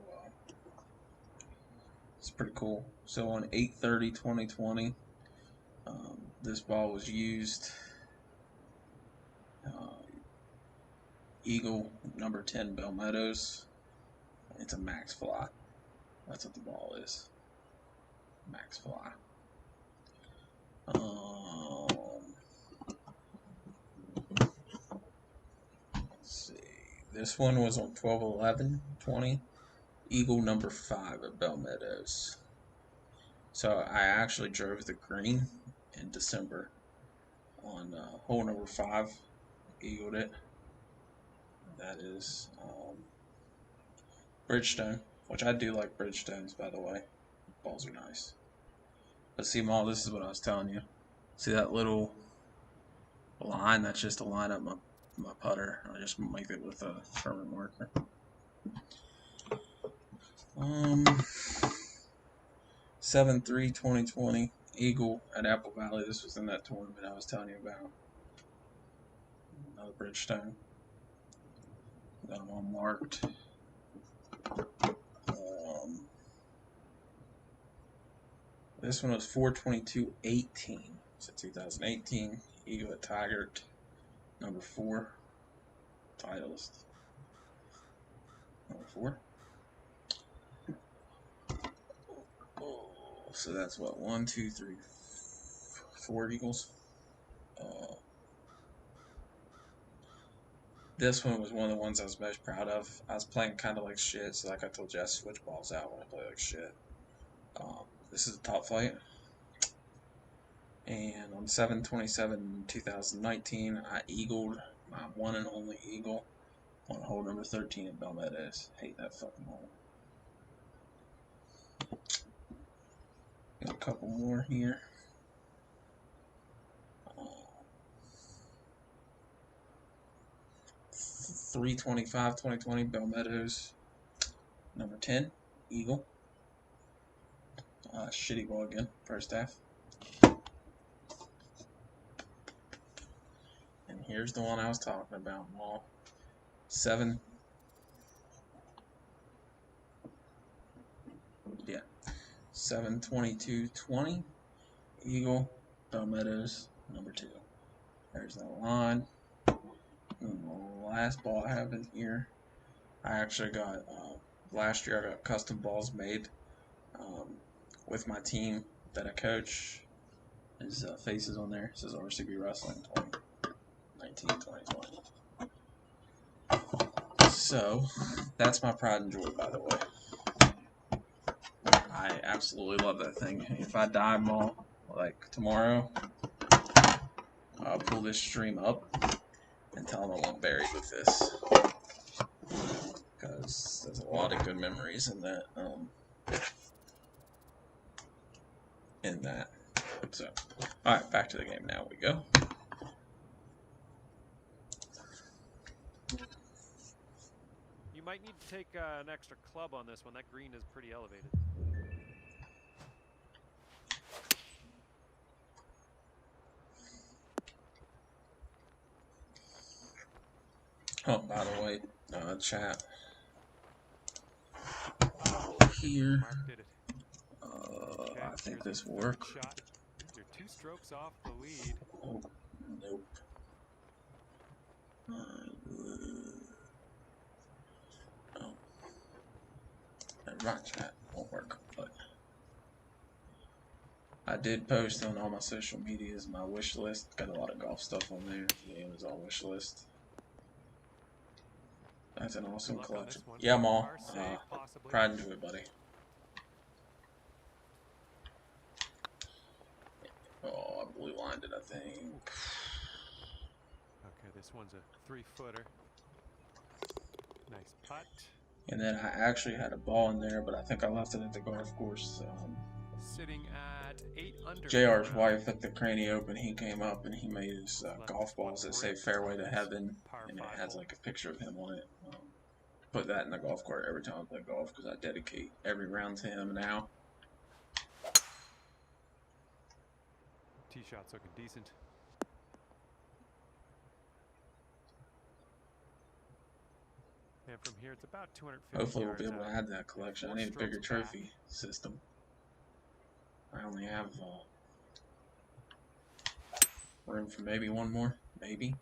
it's pretty cool. So, on 8/30/2020, this ball was used. Eagle number 10 Bell Meadows. It's a max fly. That's what the ball is. Max fly. Let's see. This one was on 12/11/20. Eagle number 5 at Bell Meadows. So I actually drove the green in December on hole number 5. Eagled it. That is Bridgestone, which I do like Bridgestones, by the way. Balls are nice. But see, Maul, this is what I was telling you. See that little line? That's just to line up my putter. I just make it with a permanent marker. 7/3/2020 Eagle at Apple Valley. This was in that tournament I was telling you about. Another Bridgestone. Got them all marked. This one was 4/22/18. So 2018. Eagle at Tigert. Number 4. Titleist. Number 4. So that's what, 1, 2, 3, 4 Eagles. This one was one of the ones I was most proud of. I was playing kind of like shit, so like I told you, I switch balls out when I play like shit. This is a top flight. And on 7/27/2019, I eagled my one and only eagle on hole number 13 at Bell Meadows. Hate that fucking hole. Got a couple more here. 3/25/2020 Bell Meadows, number 10, eagle. Shitty ball again, first half. And here's the one I was talking about, Maul. 7. Yeah. 7/22/20 eagle, Bell Meadows, number 2. There's that line. And the last ball I have in here, I actually got, last year I got custom balls made with my team that I coach. His face is on there. It says RCB Wrestling 2019-2020. So, that's my pride and joy, by the way. I absolutely love that thing. If I die, Maul, like tomorrow, I'll pull this stream up and tell them I'm buried with this. Because there's a lot of good memories in that. So, alright, back to the game now we go. You might need to take an extra club on this one. That green is pretty elevated. Oh, by the way, chat. Here. Mark did it. Okay, I think this will work. Shot. You're 2 strokes off the lead. Oh, nope. Oh. Right, chat won't work, but I did post on all my social medias my wish list. Got a lot of golf stuff on there. The Amazon wish list. That's an awesome collection. Yeah, Maul. Pride and joy, buddy. Oh, I blue lined it, I think. Okay, this one's a 3-footer. Nice putt. And then I actually had a ball in there, but I think I left it at the golf course. Sitting at 8 under. JR's wife at the Cranny Open, he came up and he made his golf balls that say "Fairway to Heaven," and it has like a picture of him on it. Put that in the golf cart every time I play golf because I dedicate every round to him now. Tee shot's looking decent. And from here, it's about 250 Hopefully, we'll yards be able to out. add that collection. I need a bigger trophy system. I only have room for maybe one more, maybe.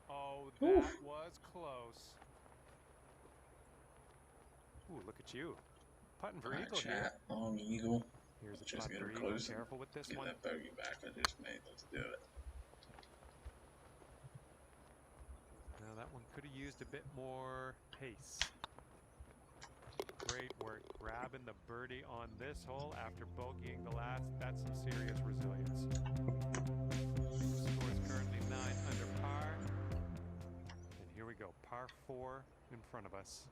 Oh, that was close. Ooh, look at you. Putting for eagle here. Long eagle. Here's a Just putt get for her eagle. close. Careful with this Get one. that bogey back I just made. Let's do it. that one could have used a bit more pace. Great work grabbing the birdie on this hole after bogeying the last. That's some serious resilience. Score is currently 9 under par. And here we go, par 4 in front of us.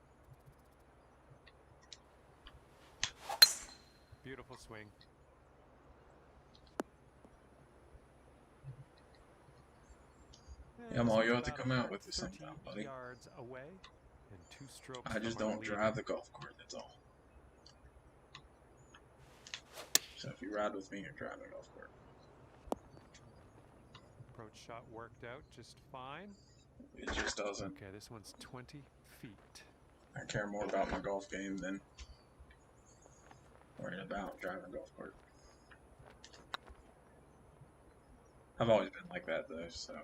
Beautiful swing. Yeah, Maul, you have to come out with this sometime, buddy. Yards away and 2 strokes. I just don't drive the golf cart, that's all. So if you ride with me, you're driving a golf cart. Approach shot worked out just fine. It just doesn't. Okay, this one's 20 feet. I care more about my golf game than worrying about driving a golf cart. I've always been like that though, so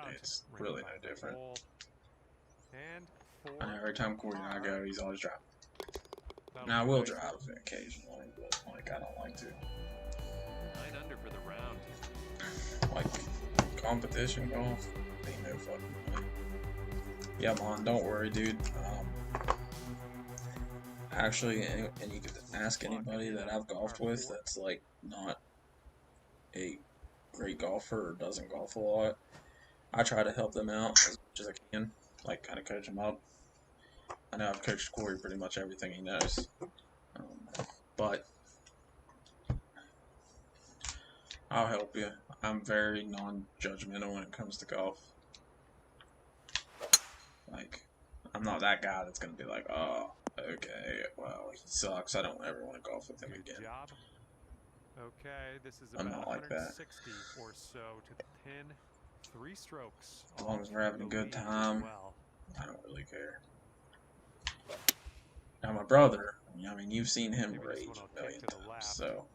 it's really no different. And I know every time Corey and I go, he's always driving. Now I will drive occasionally, but like I don't like to. 9 under for the round. Like competition golf, ain't no fucking way. Yeah, man, don't worry, dude. Actually, and you could ask anybody that I've golfed with that's like not a great golfer or doesn't golf a lot. I try to help them out as much as I can, like kind of coach them up. I know I've coached Corey pretty much everything he knows, but I'll help you. I'm very non-judgmental when it comes to golf. Like, I'm not that guy that's gonna be like, oh, okay, well, he sucks. I don't ever want to golf with him good again. job. Okay, this is I'm about not like that. 160 or so to the pin. 3 strokes. As long as we're having a good time, I don't really care. Now my brother, I mean, you've seen him rage a million times, so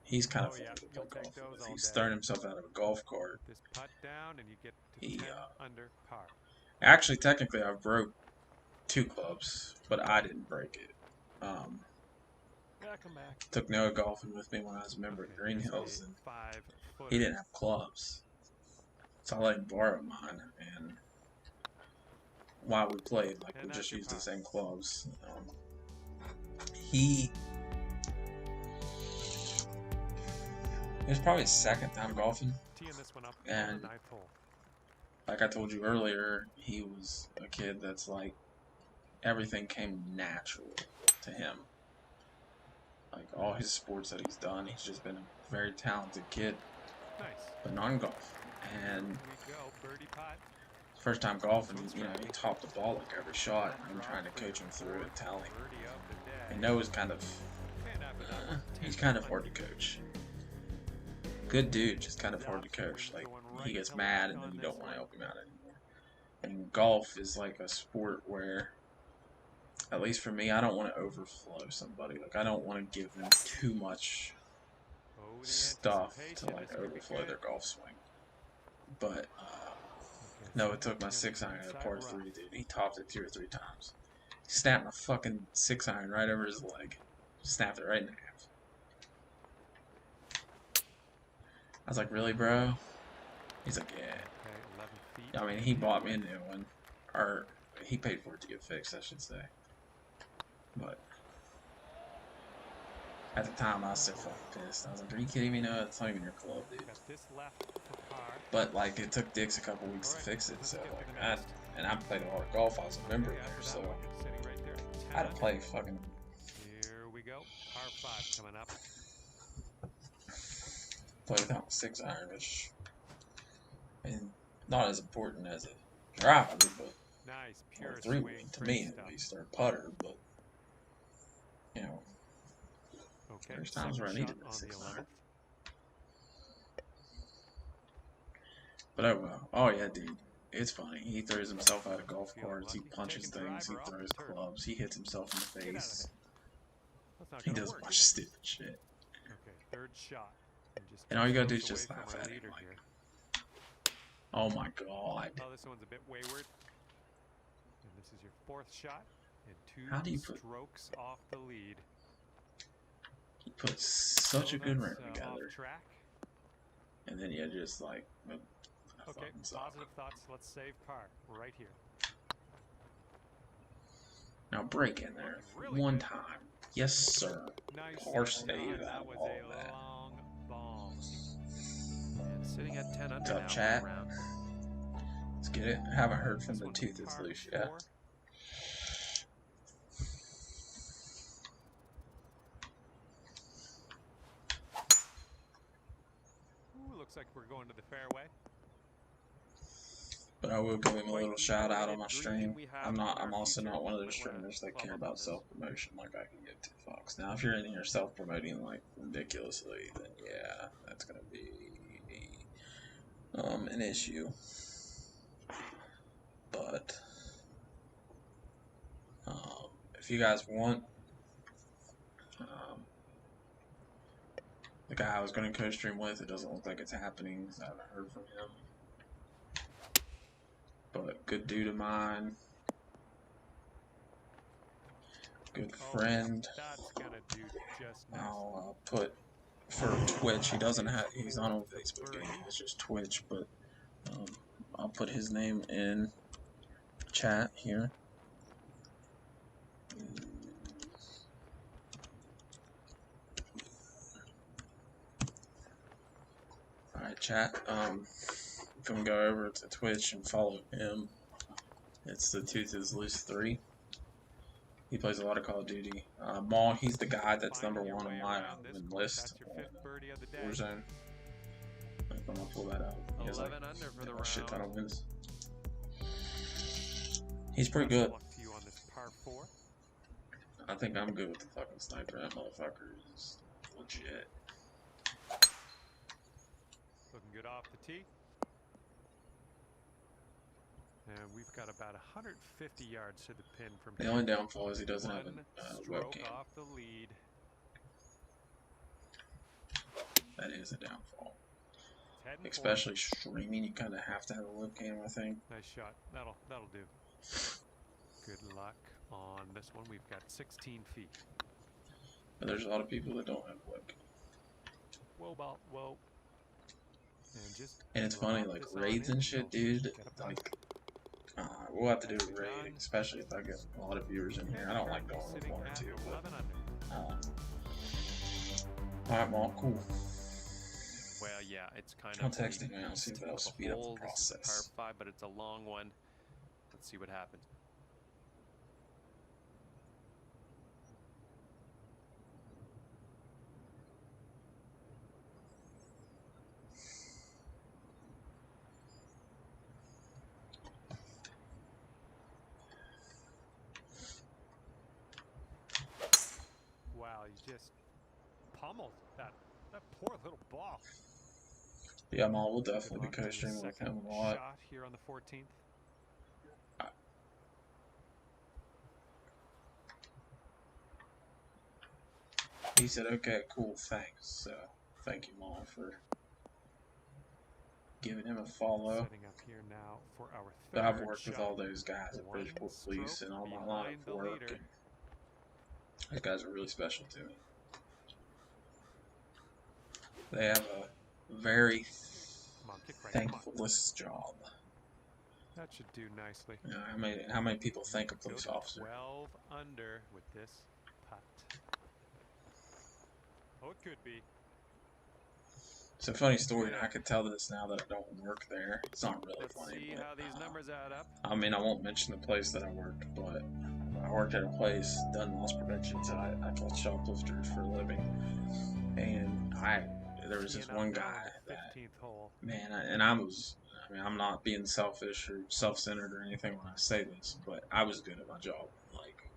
he's kind of fun to play golf with. He's thrown himself out of a golf cart. This putt down and you get to 10 under par. Actually, technically, I broke 2 clubs, but I didn't break it. Took Noah golfing with me when I was a member at Green Hills, and he didn't have clubs, so I let him borrow mine. And while we played, like we just used the same clubs. It was probably his 2nd time golfing, and like I told you earlier, he was a kid that's like everything came natural to him. Like all his sports that he's done, he's just been a very talented kid, but non-golf. And first time golfing, you know, he topped the ball like every shot, and I'm trying to coach him through it, tell him. And Noah's kind of, he's kind of hard to coach. Good dude, just kind of hard to coach. Like, he gets mad and then you don't want to help him out anymore. And golf is like a sport where, at least for me, I don't want to overflow somebody. Like, I don't want to give them too much stuff to like overflow their golf swing. But no, it took my 6-iron at a par 3, dude. He topped it 2 or 3 times. He snapped my fucking 6-iron right over his leg. Snapped it right in half. I was like, really, bro? He's like, yeah. I mean, he bought me a new one. Or, he paid for it to get fixed, I should say. But at the time, I was so fucking pissed. I was like, are you kidding me? No, it's not even your club, dude. But, like, it took Dix a couple weeks to fix it, so, like, I played a lot of golf. I was a member there, so I had to play fucking... Here we go. Par 5 coming up. Play without a 6-iron, which is not as important as a driver, but nice, or a 3-wood to me at least, or a putter, but you know, there's times where I needed a 6-iron. But oh well. Oh yeah, dude. It's funny. He throws himself out of golf carts, he punches things, he throws clubs, he hits himself in the face. He does a bunch of stupid shit. Okay, 3rd shot. And all you gotta do is just laugh at it, like, oh my god. Oh, this one's a bit wayward. And this is your 4th shot, and How do you 2 strokes off the lead. He puts such a good round together. Track. And then you just like a Okay, fucking suck. positive thoughts. Let's save par right here. Now break in there. Really One good. time. Yes, sir. Nice Par settle, save and out that of was all a that. long bomb. And sitting at 10 What's under up, now for chat? the round. Let's get it. Haven't heard from This the one Tooth is par Loose yet. 4. Ooh, looks like we're going to the fairway. But I will give him a Quite little the shout out elevated on my green stream. we have I'm on our also future not one of those Whitwell streamers that club care up about on this. self-promotion like I can give two fucks. Now, if you're in here self-promoting like ridiculously, then yeah, that's gonna be an issue. But if you guys want the guy I was going to co-stream with, it doesn't look like it's happening because I haven't heard from him. But good dude of mine, good friend. That's gonna do just nice. I'll put for Twitch. He doesn't have. He's not on Facebook anymore. It's just Twitch. But I'll put his name in chat here. Alright, chat. You can go over to Twitch and follow him. It's the Tooth is Loose 3. He plays a lot of Call of Duty. Maul, he's the guy that's number one on my list on Warzone. I'm gonna pull that out. He has like a shit ton of wins. He's pretty good. I think I'm good with the fucking sniper. That motherfucker is legit. Looking good off the tee. And we've got about 150 yards to the pin from The here. only downfall is he doesn't have a stroke webcam. off the lead. That is a downfall. Especially streaming, you kind of have to have a webcam, I think. Nice shot. That'll do. Good luck on this one. We've got 16 feet. But there's a lot of people that don't have a webcam. Whoa. And it's funny, like raids and shit, dude. Like, we'll have to do a raid, especially if I get a lot of viewers in here. I don't like going with 1 or 2. Alright, Maul, cool. Well, yeah, it's kind I'll of text him and I'll see if that'll speed up the This is a process. par 5, but it's a long one. Let's see what happens. Wow, he just pummeled that poor little ball. Yeah, Maul, we'll definitely be co-streaming with him a lot. Shot here on the 14th. He said, okay, cool, thanks. So, thank you, Maul, for giving him a follow. Setting up here now for our But I've third worked with shot. all those guys at Bridgeport Police and all my line behind of the work. leader. And those guys are really special to me. They have a very thankless job. That should do nicely. You know, how many people thank a police officer? 12 under with this putt. Oh, it could be. It's a funny story, and I could tell this now that I don't work there. It's not really Let's funny. see But, how these numbers add up. I mean, I won't mention the place that I worked, but I worked at a place done loss prevention, so I caught shoplifters for a living. And there was this one guy that, man, I'm not being selfish or self-centered or anything when I say this, but I was good at my job. Like,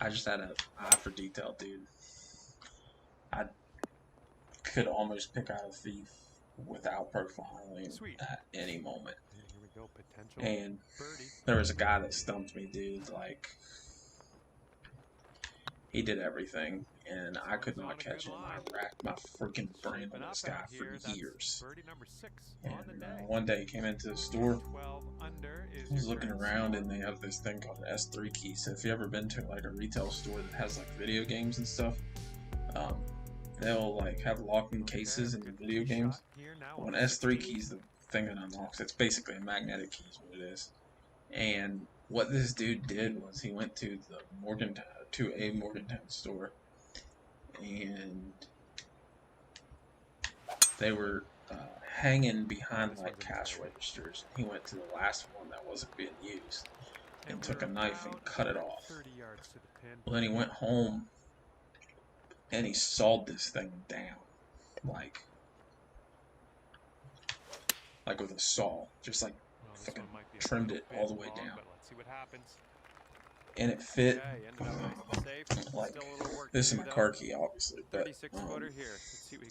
I just had an eye for detail, dude. I could almost pick out a thief without profiling at any moment. Here we go, potential And birdie. there was a guy that stumped me, dude. Like, he did everything, and I could not catch him. I racked my freaking brain on this guy for years. Birdie number 6 And on the day. one day he came into the store. 12 under is I was your looking current around, score. and they have this thing called an S3 key. So if you ever been to like a retail store that has like video games and stuff, they'll like have locking cases in the video games. Well, an S3 key is the thing that unlocks. It's basically a magnetic key is what it is. And what this dude did was he went to a Morgantown store, and they were hanging behind like cash registers. He went to the last one that wasn't being used and took a knife and cut it off. Well, then he went home and he sawed this thing down, like with a saw, just like fucking trimmed it all the way down. And it fit, like, this is my car key, obviously, but,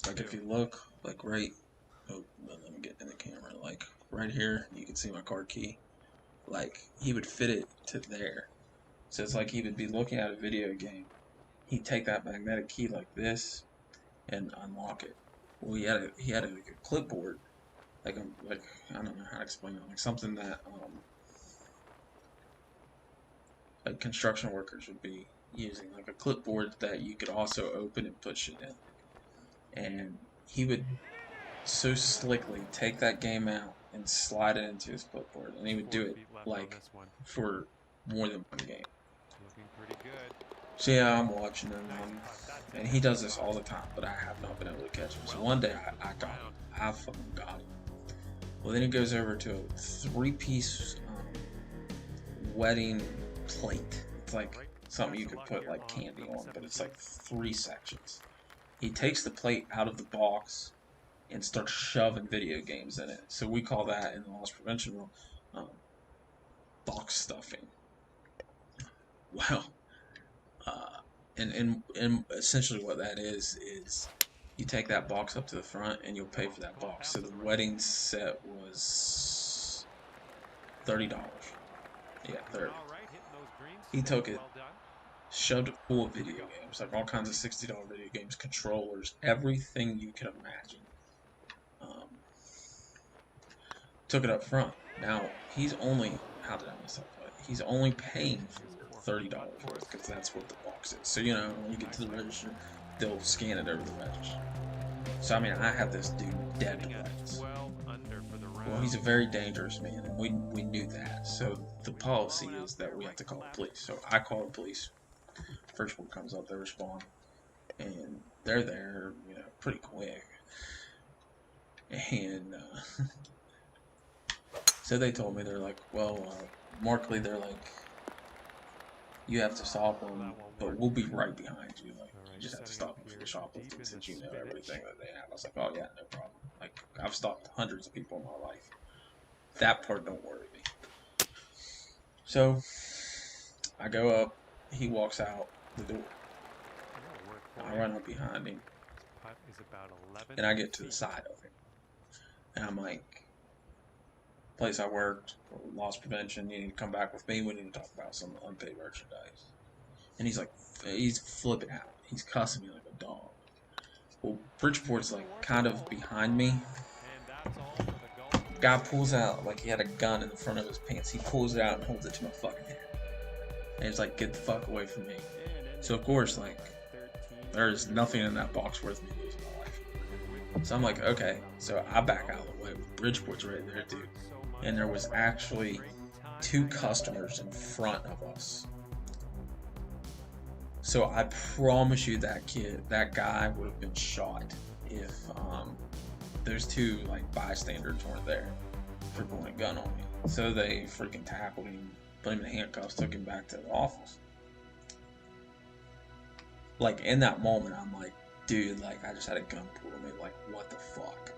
like, if you look, like, right, oh, let me get in the camera, like, right here, you can see my car key, like, he would fit it to there, so it's like he would be looking at a video game, he'd take that magnetic key like this, and unlock it. Well, he had a clipboard, like, I don't know how to explain it, like, something that, like construction workers would be using, like a clipboard that you could also open and put shit in. And he would so slickly take that game out and slide it into his clipboard, and he would do it like for more than one game. So yeah, I'm watching him, and he does this all the time, but I have not been able to catch him. So one day I got him. I fucking got him. Well, then he goes over to a 3-piece wedding plate. It's like something you could put like candy on, but it's like 3 sections. He takes the plate out of the box and starts shoving video games in it. So we call that in the loss prevention room box stuffing. Well, and essentially what that is you take that box up to the front and you'll pay for that box. So the wedding set was $30. Yeah, 30. He took it, shoved it full of video games, like all kinds of $60 video games, controllers, everything you can imagine. Took it up front. Now, he's only, how did I mess up? He's only paying for $30 worth, because that's what the box is. So, you know, when you get to the register, they'll scan it over the register. So, I mean, I have this dude dead to rights. Well, he's a very dangerous man, and we knew that. So the policy is that we have to call the police. So I call the police. First one comes up, they respond, and they're there, you know, pretty quick. And so they told me, they're like, well, Markley, they're like, you have to stop them, but we'll be right behind you. Like, you just have to stop them for the shoplifting since you know everything that they have. I was like, oh yeah, no problem. Like, I've stopped hundreds of people in my life. That part don't worry me. So, I go up, he walks out the door. I run up behind him, and I get to the side of him. And I'm like, place I worked, loss prevention, you need to come back with me, we need to talk about some unpaid merchandise. And he's like, he's flipping out. He's cussing me like a dog. Well, Bridgeport's like kind of behind me. Guy pulls out, like he had a gun in the front of his pants. He pulls it out and holds it to my fucking head. And he's like, get the fuck away from me. So of course, like, there's nothing in that box worth me losing my life. So I'm like, okay. So I back out of the way. Bridgeport's right there, dude. And there was actually 2 customers in front of us. So I promise you that guy would have been shot if those 2 like bystanders weren't there for pulling a gun on me. So they freaking tackled him, put him in handcuffs, took him back to the office. Like in that moment, I'm like, dude, like I just had a gun pulled on me. Like what the fuck?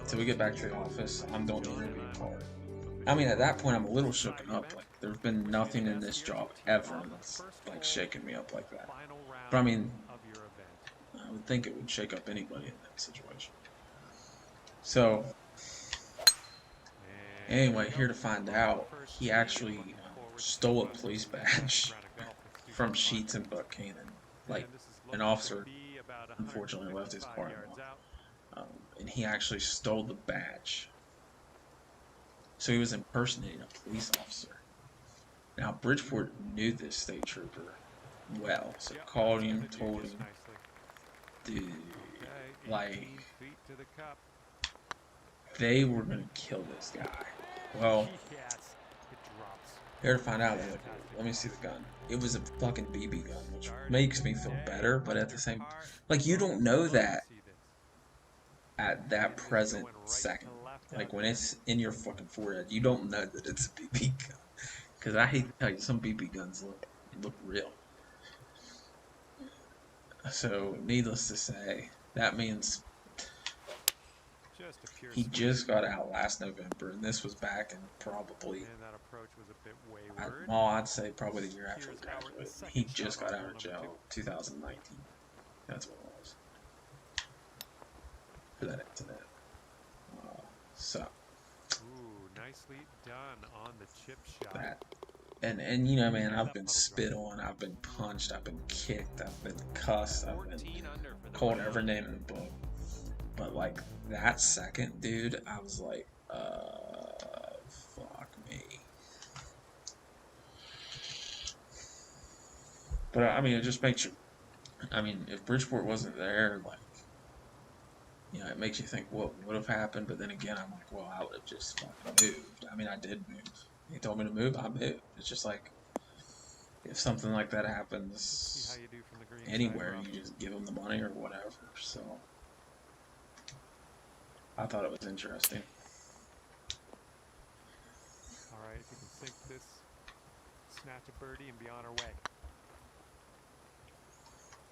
So we get back to the office. I'm doing the interview part. I mean, at that point, I'm a little shooken up. Like, there's been nothing in this job ever that's, like, shaking me up like that. But, I mean, I would think it would shake up anybody in that situation. So, anyway, here to find out, he actually stole a police badge from Sheets and Buchanan. Like, an officer, unfortunately, left his car in and he actually stole the badge. So he was impersonating a police officer. Now, Bridgeport knew this state trooper well, so called him, told him, dude, like, they were gonna kill this guy. Well, Yes, it drops. here to find out, they're like, let me see the gun. It was a fucking BB gun, which makes me feel better, but at the same, like, you don't know that at that present second. Like, when it's in your fucking forehead, you don't know that it's a BB gun. Because I hate to tell you, some BB guns look real. So, needless to say, that means he just got out last November, and this was back in probably, that approach was a bit wayward. I'd say probably the year after we graduated. He just got out of jail, 2019. That's what it was. For that incident. So. Ooh, nicely done on the chip shot. That. And you know, man, I've been spit on, I've been punched, I've been kicked, I've been cussed, I've been called every name in the book. But like that second, dude, I was like, fuck me. But I mean, it just makes you. I mean, if Bridgeport wasn't there, like, you know, it makes you think what would have happened. But then again, I'm like, well, I would have just fucking moved. I mean, I did move. He told me to move, I moved. It's just like, if something like that happens anywhere, you just give them the money or whatever. So, I thought it was interesting. Alright, if you can sink this, snatch a birdie and be on our way.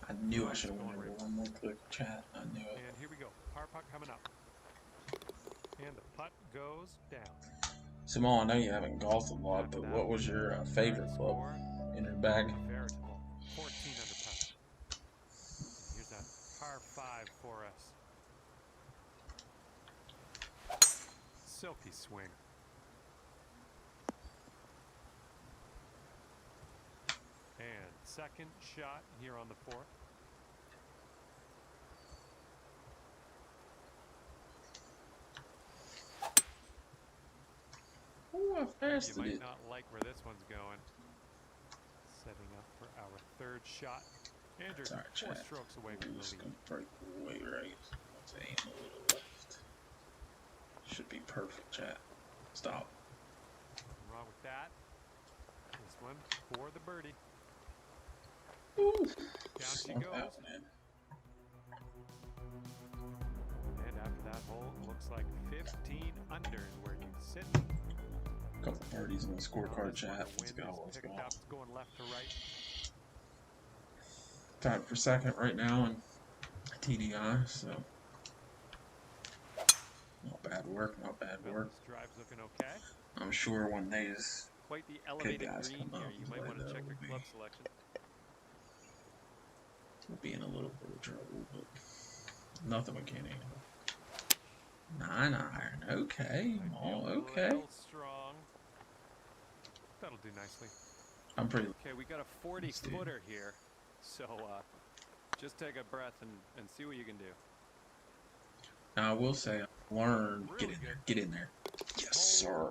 I knew I should have went over one more quick chat. I knew it. And here we go. Par putt coming up. And the putt goes down. Simone, I know you haven't golfed a lot, but what was your favorite club in your bag? Veritable 14 under putt. Here's that par 5 for us. Silky swing. And second shot here on the 4th. Ooh, I fasted You might it. not like where this one's going. Setting up for our third shot. Andrew, Sorry, 4 chat. strokes away from the Just lead. gonna break way right. Let's aim a little left. Should be perfect, chat. Stop. Nothing wrong with that. This one for the birdie. Ooh. Down she goes. Out, man. And after that hole, it looks like 15 under is where you sit. Couple birdies on the scorecard, chat. Let's go. Let's go. It's going left to right. Tied for second right now in TDI, so not bad work, not bad work. This drive's looking okay. I'm sure when these Quite the good elevated guys green come here. up, You might want to check your club selection. we'll be in a little bit of trouble, but nothing we can't handle. 9 iron, okay, oh, okay. Strong. That'll do nicely. I'm pretty. Okay, we got a 40-footer here, so just take a breath and see what you can do. Now I will say, I've learned. Get in there, get in there. Yes, sir.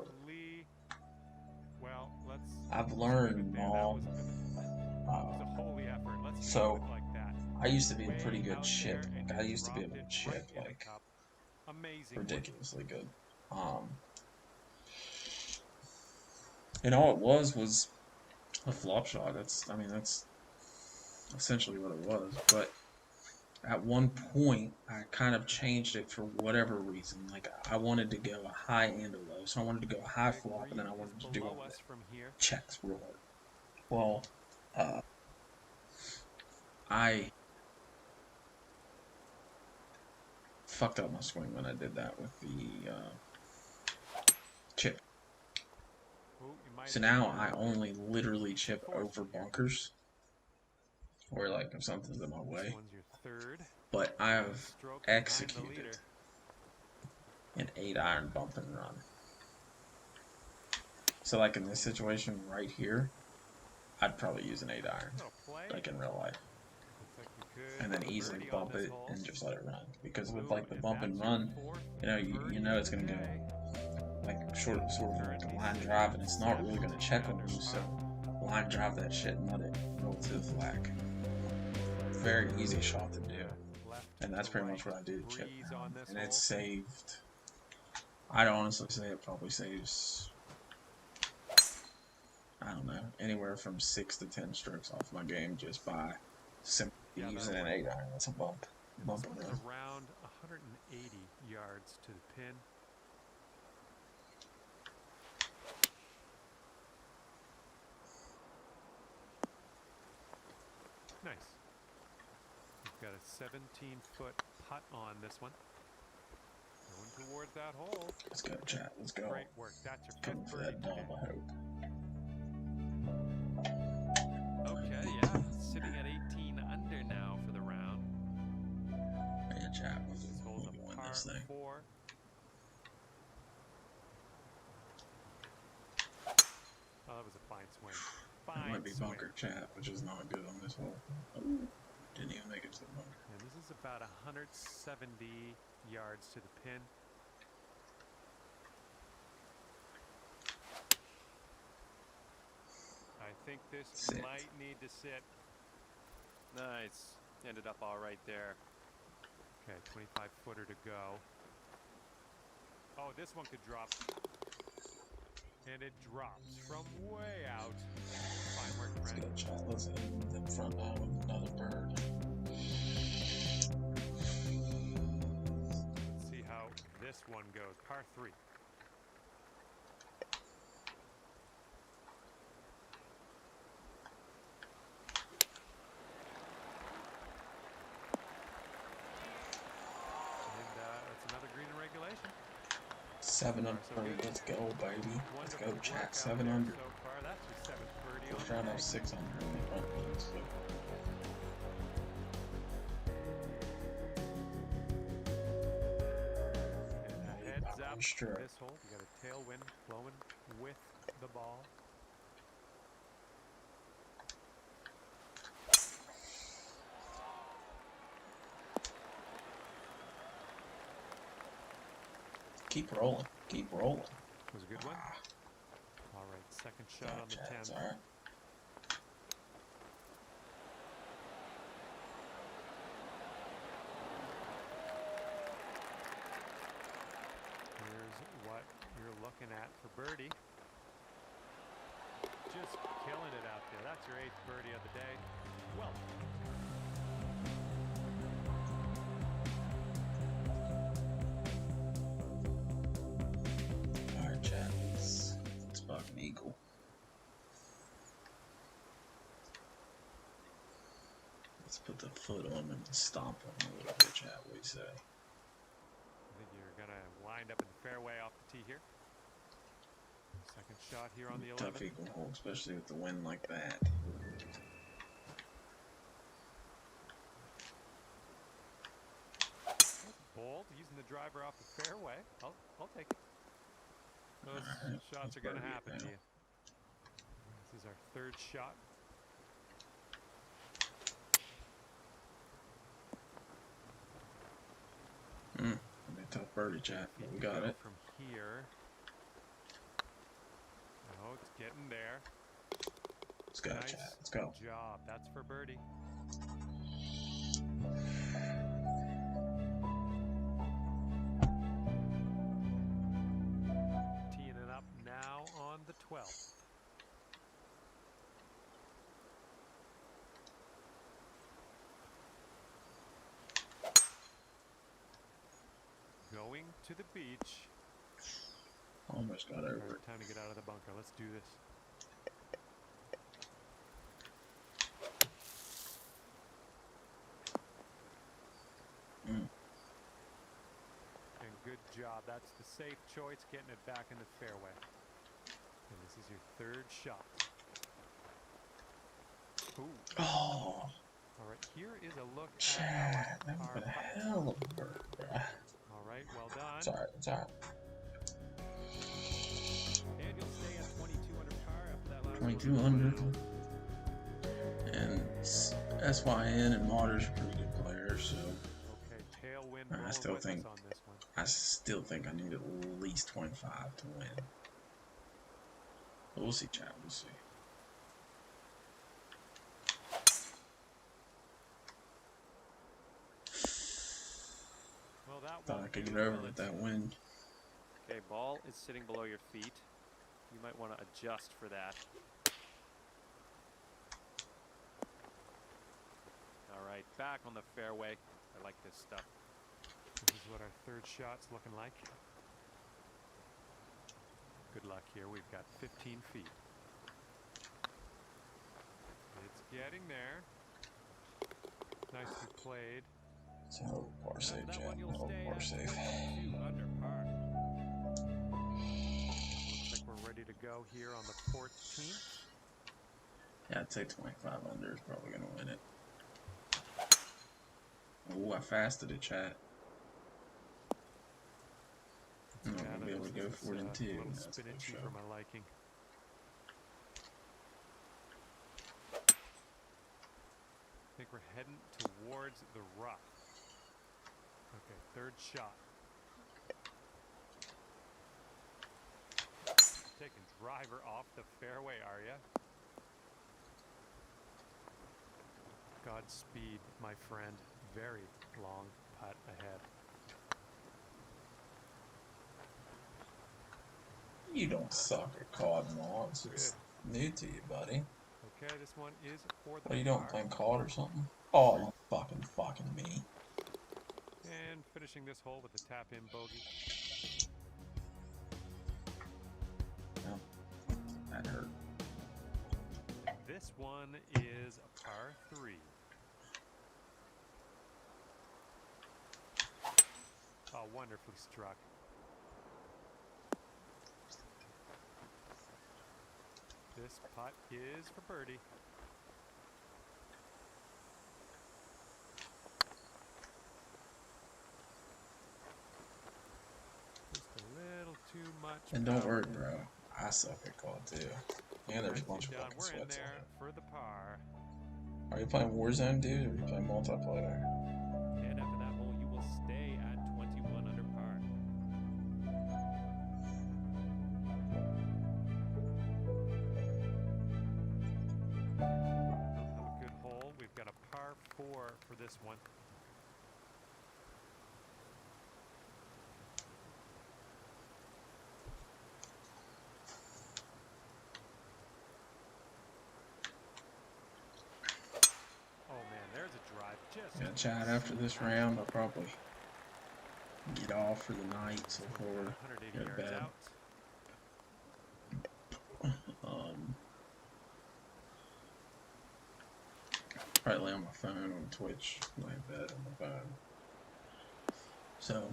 Well, I've learned, Mom. holy effort. Let's So, like that. I used to be a pretty good chip. Like, I used to be able to chip like amazing, ridiculously good. And all it was a flop shot. That's essentially what it was. But at one point, I kind of changed it for whatever reason. Like, I wanted to go a high and a low. So I wanted to go a high flop, and then I wanted to do all the checks real hard. Well, I fucked up my swing when I did that with the chip. So now I only literally chip over bunkers, or like if something's in my way. But I have executed an 8 iron bump and run. So like in this situation right here, I'd probably use an 8 iron, like in real life, and then easily bump it and just let it run. Because with like the bump and run, you know it's gonna go like sort of like a line drive, and it's not really gonna check on you. So line drive that shit and let it roll to the flag. Very easy shot to do, and that's pretty much what I do to chip now. And it saved I'd honestly say it probably saves, I don't know, anywhere from 6 to 10 strokes off my game just by simply using an 8-iron. That's a bump. And this one is around 180 yards to the pin. Nice. We've got a 17-foot putt on this one. Going towards that hole. Let's go, chat. Let's go. Great work. That's your Coming fifth for birdie that dub, today. I hope. Okay, yeah. Sitting at 18 under now for the round. Yeah, chat. This hole's We'll a win par this thing. 4. Oh, that was a fine swing. It might be bunker, chat, which is not good on this hole. Ooh, didn't even make it to the bunker. And this is about 170 yards to the pin. I think this might need to sit. Nice. Ended up all right there. Okay, 25-footer to go. Oh, this one could drop. And it drops from way out. Fine work, Let's Trent. go, chat. Let's end in front now with another bird. Let's see how this one goes. Par 3. And that's another green in regulation. 7 under. Let's go, baby. Let's go, chat. 7 under. So far, that's your 7th birdie. First round of 6 under. Heads up Sure. this hole. You got a tailwind blowing with the ball. Keep rolling. Keep rolling. Was a good one. All right, second shot on the 10th. All right. Here's what you're looking at for birdie. Just killing it out there. That's your 8th birdie of the day. Well done. All right, chat. Let's buck an eagle. Let's put the foot on him and stomp him a little bit, chat. What do you say? I think you're going to wind up in the fairway off the tee here. Second shot here on the 11th. Tough eagle hole, especially with the wind like that. Bold, using the driver off the fairway. I'll take it. Those shots are going to happen to you. This is our 3rd shot. It'll be a tough birdie, chat. But we got it. From here. Oh, it's getting there. Let's go, Nice chat. Let's go. job. That's for birdie. Teeing it up now on the 12th. Going to the beach. Almost got over it. Right, time to get out of the bunker. Let's do this. And good job. That's the safe choice, getting it back in the fairway. And this is your 3rd shot. Ooh. Oh, All right, here is a look chat. at That our was a hell of a bird, bruh. All right, well done. It's alright, it's alright. And you'll stay at 2200 par after that last 2200. And SYN and Martyrs are pretty good players, so Okay, tailwind I blowing still with think us on this one. I need at least 25 to win. But we'll see, chat. We'll see. Well, that Thought I won't could do. get over Well, with it's that win. Okay, ball is sitting below your feet. You might want to adjust for that. All right, back on the fairway. I like this stuff. This is what our third shot's looking like. Good luck here. We've got 15 feet. It's getting there. Nicely played. It's a little par safe, That Chad. one A you'll little stay par at safe. 22 under par. Looks like we're ready to go here on the 14th. Yeah, I'd say 25 under is probably going to win it. Oh, I fasted it, chat. I'm not going to be able to go for it in two. A little That's for spinachy sure. for my liking. I think we're heading towards the rough. Okay, third shot. Taking driver off the fairway, are ya? Godspeed, my friend. Very long putt ahead. You don't suck at COD mods. It's new to you, buddy. Okay, this one is for the What are you doing, par. playing COD or something? Oh, you fucking me. And finishing this hole with a tap-in bogey. Well, that hurt. This one is a par 3. Oh, wonderfully struck. This putt is for birdie. Just a little too much. And don't power. worry, bro. I suck at COD too. And there's a bunch of Done. fucking We're in sweats on there it. for the par. Are you playing Warzone, dude, or are you playing multiplayer? And after that hole, you will stay at 21 under par. Another good hole. We've got a par 4 for this one. Oh man, there's a drive. Just Yeah, Chad, after this round, I'll probably get off for the night so before 180 go to yards bed. out. Probably lay on my phone on Twitch, lay in bed on my phone. So,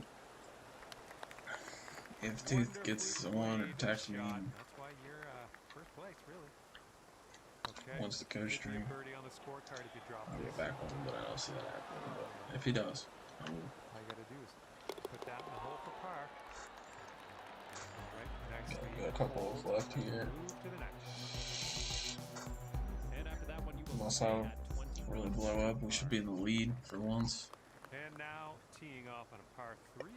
if Tooth gets on or texts me That's why you're first place, really. Okay. once the coach Could be a stream, birdie on the scorecard if you drop I'll this. get back on, but I don't see that happening. But if he does, I will. All you gotta do is put that in the hole for par. All right, next Got a couple holes left here. Move to the next. And after that one, you will Unless stay I at 21 really blow up, we should be in the lead for once. And now teeing off on a par 3.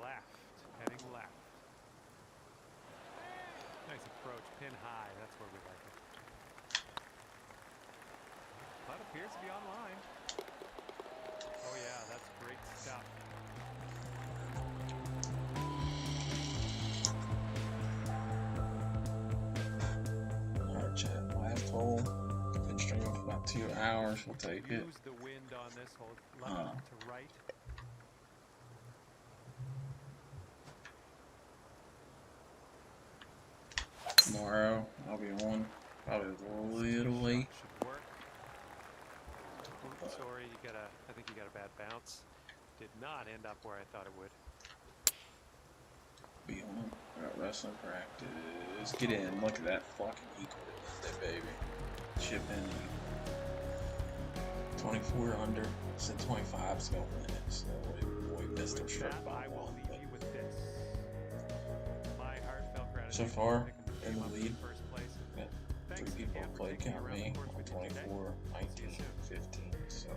Left, heading left. Nice approach, pin high. That's where we like it. Putt appears to be online. Oh yeah, that's great stuff. Alright, Chad, last hole. Been streaming for about 2 hours. We'll take it. Use the wind on this hole, left to right. Tomorrow, I'll be on. Probably a little late. Should work. Oops, sorry, I think you got a bad bounce. Did not end up where I thought it would. Be on. I got wrestling practice. Get in. Look at that fucking equal that baby. Chip in. 24 under. Said 25 is gonna win it. So we missed him With short that, by I will one. leave But you with this. My heartfelt gratitude so for far, picking in the up lead, first place. got Thanks 3 people again for played, taking count around me, the course on with you today. 24, See you 19, soon. 15. So,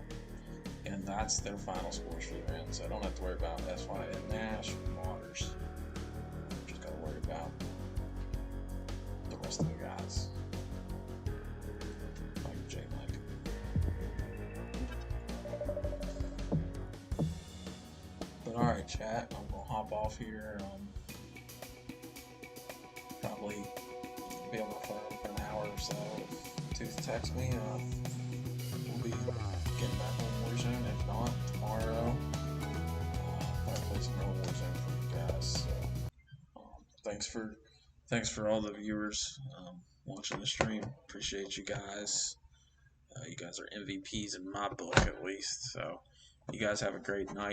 and that's their final scores for the round. So I don't have to worry about SY and Nash or Waters. Just gotta worry about the rest of the guys. Like J Mike. Alright, chat, I'm gonna hop off here. Probably be on my phone for an hour or so. If Tooth texts me, we'll be getting back on Warzone. If not, tomorrow, I'll play some more Warzone for you guys. So, thanks for all the viewers watching the stream. Appreciate you guys. You guys are MVPs in my book, at least. So, you guys have a great night.